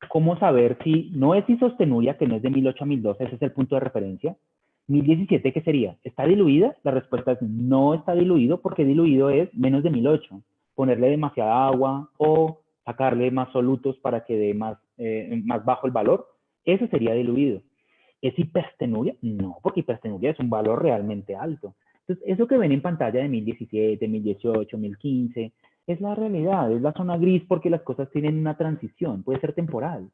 Cómo saber si no es isostenuria, que no es de 1008 a 1012, ese es el punto de referencia. 1017, ¿qué sería? ¿Está diluida? La respuesta es no está diluido, porque diluido es menos de 1008. Ponerle demasiada agua o sacarle más solutos para que dé más bajo el valor, eso sería diluido. ¿Es hipertenuria? No, porque hipertenuria es un valor realmente alto. Entonces, eso que ven en pantalla de 1017, 1018, 1015, es la realidad, es la zona gris porque las cosas tienen una transición, puede ser temporal.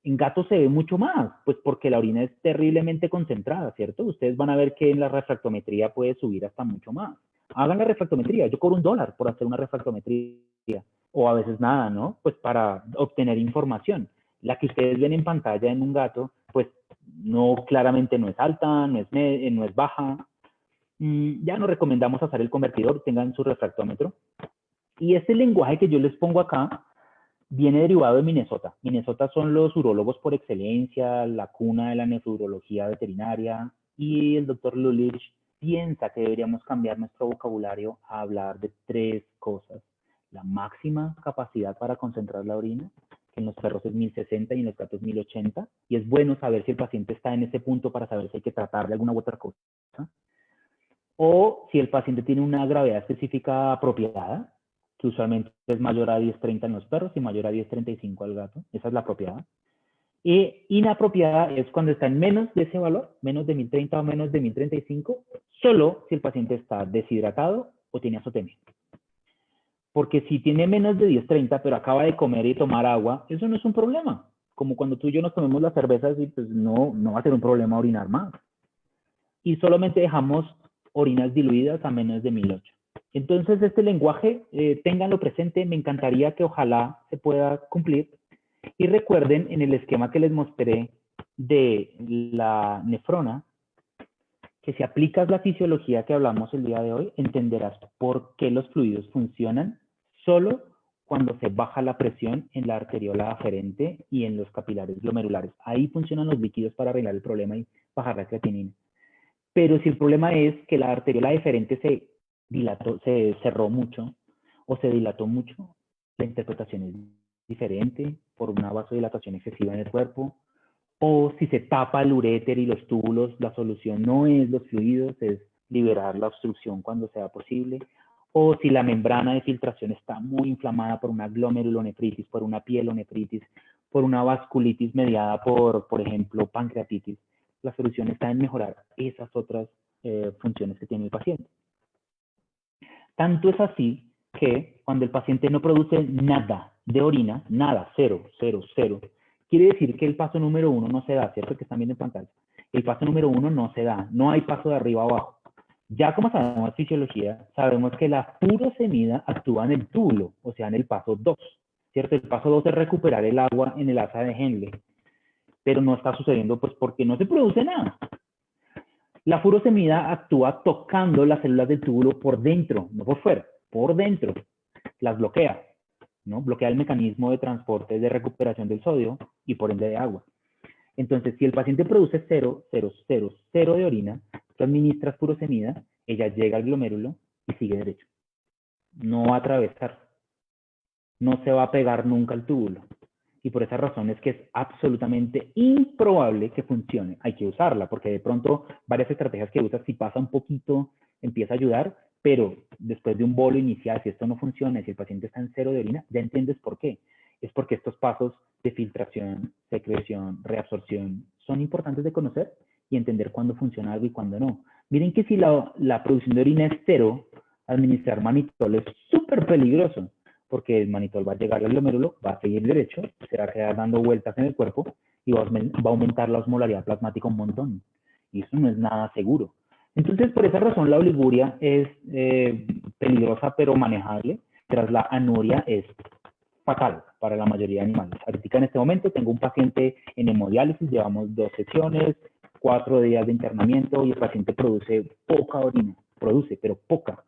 En gatos se ve mucho más, pues porque la orina es terriblemente concentrada, ¿cierto? Ustedes van a ver que en la refractometría puede subir hasta mucho más. Hagan la refractometría, yo cobro $1 por hacer una refractometría, o a veces nada, ¿no? Pues para obtener información. La que ustedes ven en pantalla en un gato, pues no, claramente no es alta, no es baja. Ya no recomendamos hacer el convertidor, tengan su refractómetro. Y este lenguaje que yo les pongo acá, viene derivado de Minnesota. Minnesota son los urólogos por excelencia, la cuna de la nefrología veterinaria, y el doctor Lulich piensa que deberíamos cambiar nuestro vocabulario a hablar de 3 cosas. La máxima capacidad para concentrar la orina, que en los perros es 1060 y en los gatos 1080, y es bueno saber si el paciente está en ese punto para saber si hay que tratarle alguna u otra cosa. O si el paciente tiene una gravedad específica apropiada, que usualmente es mayor a 1030 en los perros y mayor a 1035 al gato. Esa es la apropiada. Y inapropiada es cuando está en menos de ese valor, menos de 1030 o menos de 1035, solo si el paciente está deshidratado o tiene azotemia. Porque si tiene menos de 1030 pero acaba de comer y tomar agua, eso no es un problema. Como cuando tú y yo nos tomemos las cervezas y pues no va a ser un problema orinar más. Y solamente dejamos orinas diluidas a menos de 1008. Entonces, este lenguaje, ténganlo presente, me encantaría que ojalá se pueda cumplir. Y recuerden, en el esquema que les mostré de la nefrona, que si aplicas la fisiología que hablamos el día de hoy, entenderás por qué los fluidos funcionan solo cuando se baja la presión en la arteriola aferente y en los capilares glomerulares. Ahí funcionan los líquidos para arreglar el problema y bajar la creatinina. Pero si el problema es que la arteriola deferente se dilató, se cerró mucho o se dilató mucho, la interpretación es diferente por una vasodilatación excesiva en el cuerpo. O si se tapa el uréter y los túbulos, la solución no es los fluidos, es liberar la obstrucción cuando sea posible. O si la membrana de filtración está muy inflamada por una glomerulonefritis, por una pielonefritis, por una vasculitis mediada por ejemplo, pancreatitis, la solución está en mejorar esas otras funciones que tiene el paciente. Tanto es así que cuando el paciente no produce nada de orina, nada, cero, quiere decir que el paso número 1 no se da, ¿cierto? Que están viendo en pantalla. El paso número 1 no se da, no hay paso de arriba a abajo. Ya como sabemos fisiología, sabemos que la furosemida actúa en el túbulo, o sea, en el paso 2, ¿cierto? El paso 2 es recuperar el agua en el asa de Henle, pero no está sucediendo pues porque no se produce nada. La furosemida actúa tocando las células del túbulo por dentro, no por fuera, por dentro. Las bloquea, ¿no? Bloquea el mecanismo de transporte de recuperación del sodio y por ende de agua. Entonces, si el paciente produce 0 de orina, tú administras furosemida, ella llega al glomérulo y sigue derecho. No va a atravesar. No se va a pegar nunca al túbulo. Y por esa razón es que es absolutamente improbable que funcione. Hay que usarla, porque de pronto varias estrategias que usas, si pasa un poquito, empieza a ayudar, pero después de un bolo inicial, si esto no funciona, si el paciente está en 0 de orina, ya entiendes por qué. Es porque estos pasos de filtración, secreción, reabsorción son importantes de conocer y entender cuándo funciona algo y cuándo no. Miren que si la producción de orina es 0, administrar manitol es súper peligroso, porque el manitol va a llegar al glomérulo, va a seguir derecho, se va a quedar dando vueltas en el cuerpo y va a aumentar la osmolaridad plasmática un montón. Y eso no es nada seguro. Entonces, por esa razón, la oliguria es peligrosa pero manejable, tras la anuria es fatal para la mayoría de animales. Ahorita en este momento tengo un paciente en hemodiálisis, llevamos 2 sesiones, 4 días de internamiento y el paciente produce poca orina, pero poca,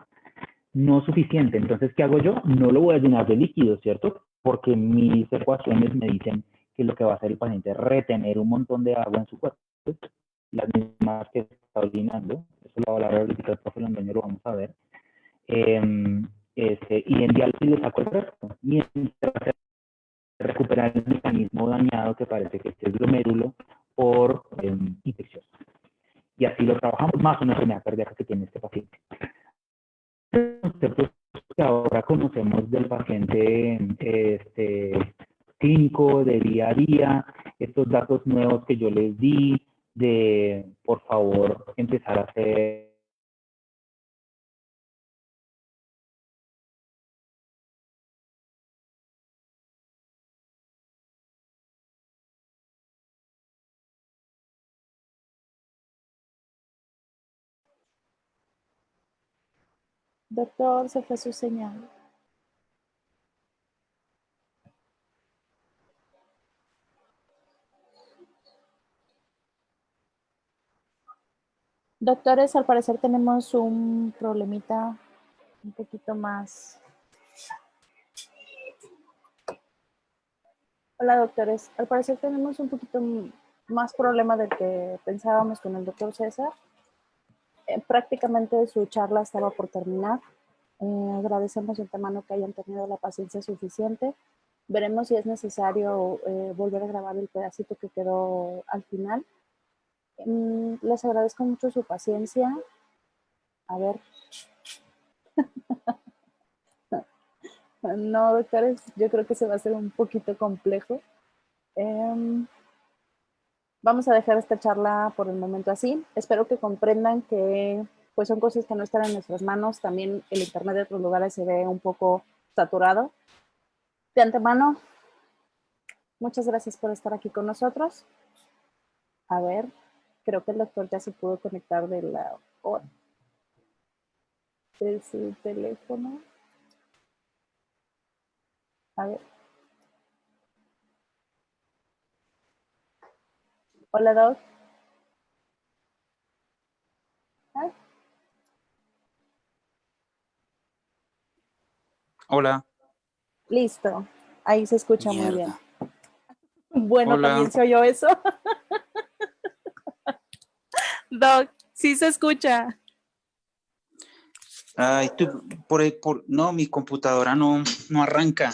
no suficiente. Entonces, ¿qué hago yo? No lo voy a llenar de líquido, ¿cierto? Porque mis ecuaciones me dicen que lo que va a hacer el paciente es retener un montón de agua en su cuerpo, las mismas que está orinando. Eso lo va a hablar ahorita el profe Londoño, lo vamos a ver. Y en diálisis le saco el resto. Mientras se recupera el mecanismo dañado que parece que es el glomérulo por infección. y así lo trabajamos, más una enfermedad cardíaca que tiene este paciente. Conceptos que ahora conocemos del paciente clínico, de día a día, estos datos nuevos que yo les di, de por favor empezar a hacer Doctor, se fue su señal. Doctores, al parecer tenemos un problemita un poquito más. Hola, doctores. Al parecer tenemos un poquito más problema del que pensábamos con el doctor César. Prácticamente su charla estaba por terminar. Agradecemos de antemano que hayan tenido la paciencia suficiente. Veremos si es necesario volver a grabar el pedacito que quedó al final. Les agradezco mucho su paciencia. A ver. No, doctores, yo creo que se va a hacer un poquito complejo. Vamos a dejar esta charla por el momento así. Espero que comprendan que pues son cosas que no están en nuestras manos. También el internet de otros lugares se ve un poco saturado. De antemano, muchas gracias por estar aquí con nosotros. A ver, creo que el doctor ya se pudo conectar de su teléfono. A ver. Hola, Doc. Ay, Hola. listo. Ahí se escucha muy bien. Mierda. Bueno, Hola. también se oyó eso. Doc, sí se escucha. Ay, no, mi computadora no arranca.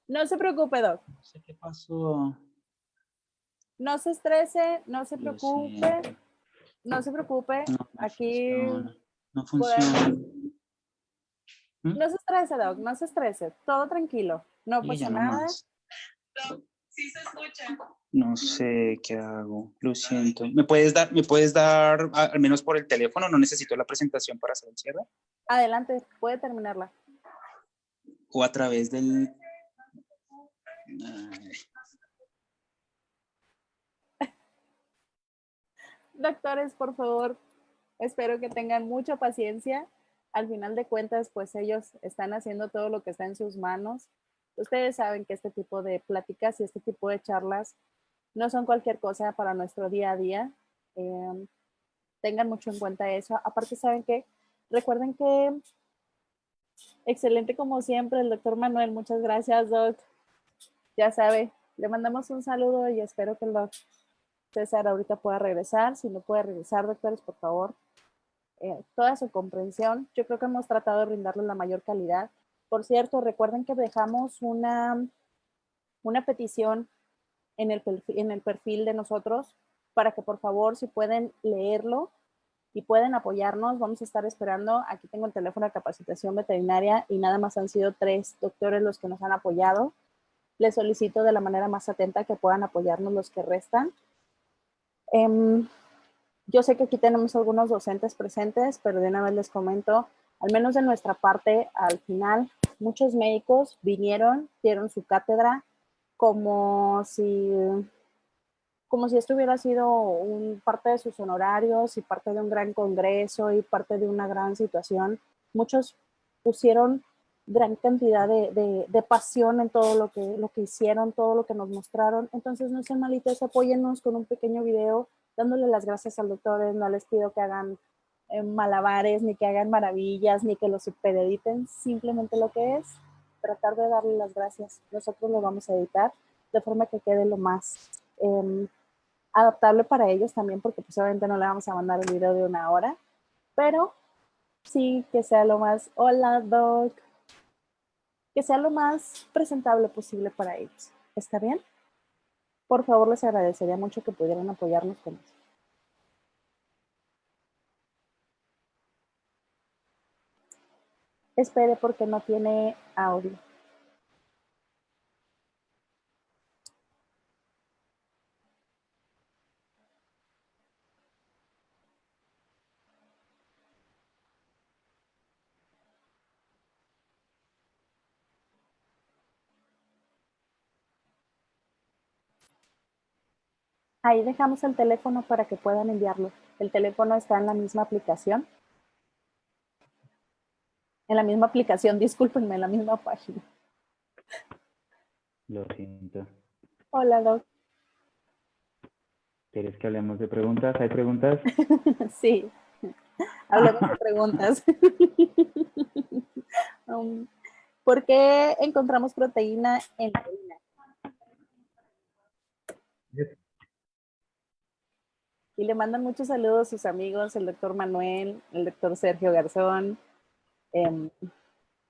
No se preocupe, Doc. No sé qué pasó. No se estrese, no se Lo preocupe. siento. No se preocupe. No Aquí funciona. No podemos. funciona. ¿Mm? No se estrese, Doc, no se estrese. Todo tranquilo. No Y pasa ya no nada. más. Doc, sí se escucha. No sé qué hago. Lo siento. ¿Me puedes dar al menos por el teléfono? No necesito la presentación para hacer el cierre. Adelante, puede terminarla. O a través del... Ay. Doctores, por favor, espero que tengan mucha paciencia. Al final de cuentas, pues ellos están haciendo todo lo que está en sus manos. Ustedes saben que este tipo de pláticas y este tipo de charlas no son cualquier cosa para nuestro día a día. Tengan mucho en cuenta eso. Aparte, saben que recuerden que excelente como siempre el doctor Manuel. Muchas gracias, Doc. Ya sabe, le mandamos un saludo y espero que el doctor César ahorita pueda regresar. Si no puede regresar, doctores, por favor, toda su comprensión. Yo creo que hemos tratado de brindarle la mayor calidad. Por cierto, recuerden que dejamos una petición en el perfil de nosotros para que por favor, si pueden leerlo y pueden apoyarnos, vamos a estar esperando. Aquí tengo el teléfono de capacitación veterinaria y nada más han sido 3 doctores los que nos han apoyado. Les solicito de la manera más atenta que puedan apoyarnos los que restan. Yo sé que aquí tenemos algunos docentes presentes, pero de una vez les comento, al menos de nuestra parte, al final, muchos médicos vinieron, dieron su cátedra, como si esto hubiera sido parte de sus honorarios y parte de un gran congreso y parte de una gran situación. Muchos pusieron gran cantidad de pasión en todo lo que hicieron, todo lo que nos mostraron. Entonces, no sean malitos, apóyennos con un pequeño video dándole las gracias al doctor. No les pido que hagan malabares, ni que hagan maravillas, ni que lo superediten. Simplemente lo que es tratar de darle las gracias. Nosotros lo vamos a editar de forma que quede lo más adaptable para ellos también, porque pues obviamente no le vamos a mandar el video de 1 hora, pero sí que sea lo más, hola Doc, que sea lo más presentable posible para ellos. ¿Está bien? Por favor, les agradecería mucho que pudieran apoyarnos con eso. Espere porque no tiene audio. Ahí dejamos el teléfono para que puedan enviarlo. El teléfono está en la misma aplicación. En la misma aplicación, discúlpenme, en la misma página. Lo siento. Hola, Doc. ¿Quieres que hablemos de preguntas? ¿Hay preguntas? Sí, hablemos de preguntas. ¿Por qué encontramos proteína en la orina? Y le mandan muchos saludos a sus amigos, el doctor Manuel, el doctor Sergio Garzón,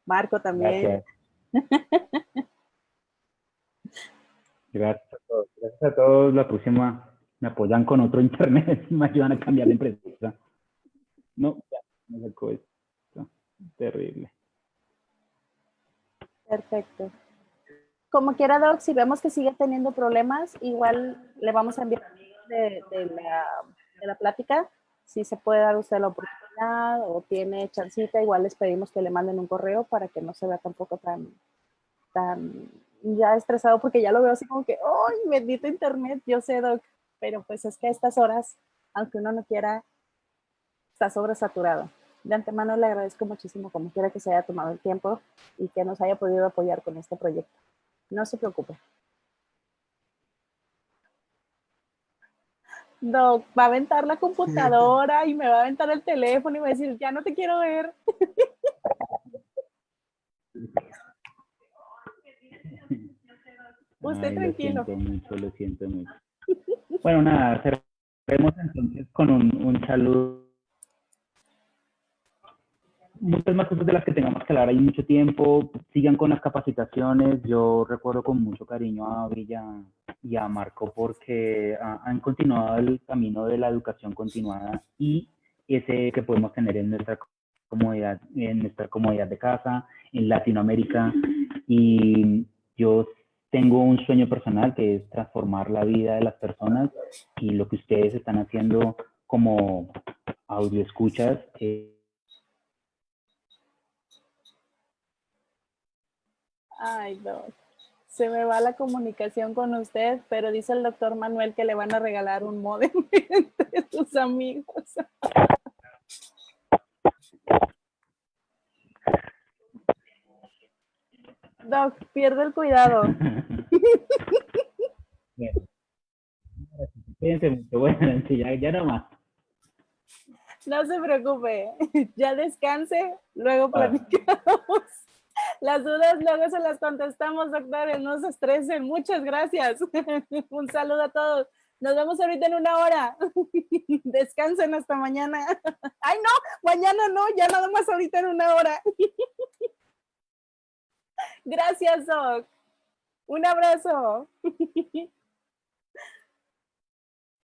Marco también. Gracias. Gracias a todos. Gracias a todos. La próxima me apoyan con otro internet y me ayudan a cambiar de empresa. No, ya, me sacó esto. Terrible. Perfecto. Como quiera, Doc, si vemos que sigue teniendo problemas, igual le vamos a enviar de la plática. Si se puede dar usted la oportunidad o tiene chancita, igual les pedimos que le manden un correo para que no se vea tampoco tan ya estresado, porque ya lo veo así como que, ¡ay, bendito internet! Yo sé, Doc, pero pues es que a estas horas, aunque uno no quiera, está sobresaturado. De antemano le agradezco muchísimo, como quiera que se haya tomado el tiempo y que nos haya podido apoyar con este proyecto. No se preocupe. Doc, va a aventar la computadora y me va a aventar el teléfono y va a decir, ya no te quiero ver. Usted Ay, tranquilo. Lo siento mucho. Bueno, nada, cerremos entonces con un saludo. Muchas más cosas de las que tengamos que hablar, hay mucho tiempo, sigan con las capacitaciones. Yo recuerdo con mucho cariño a Audrey y a Marco porque han continuado el camino de la educación continuada y ese que podemos tener en nuestra comodidad de casa, en Latinoamérica. Y yo tengo un sueño personal que es transformar la vida de las personas, y lo que ustedes están haciendo como audio escuchas Ay, Doc, se me va la comunicación con usted, pero dice el doctor Manuel que le van a regalar un módem entre sus amigos. Doc, pierde el cuidado. Bueno, cuídense mucho. Bueno, ya no más. No se preocupe, ya descanse, luego platicamos. Las dudas luego se las contestamos, doctores, no se estresen. Muchas gracias. Un saludo a todos. Nos vemos ahorita en 1 hora. Descansen hasta mañana. Ay, no, mañana no, ya nada más ahorita en 1 hora. Gracias, Doc. Un abrazo.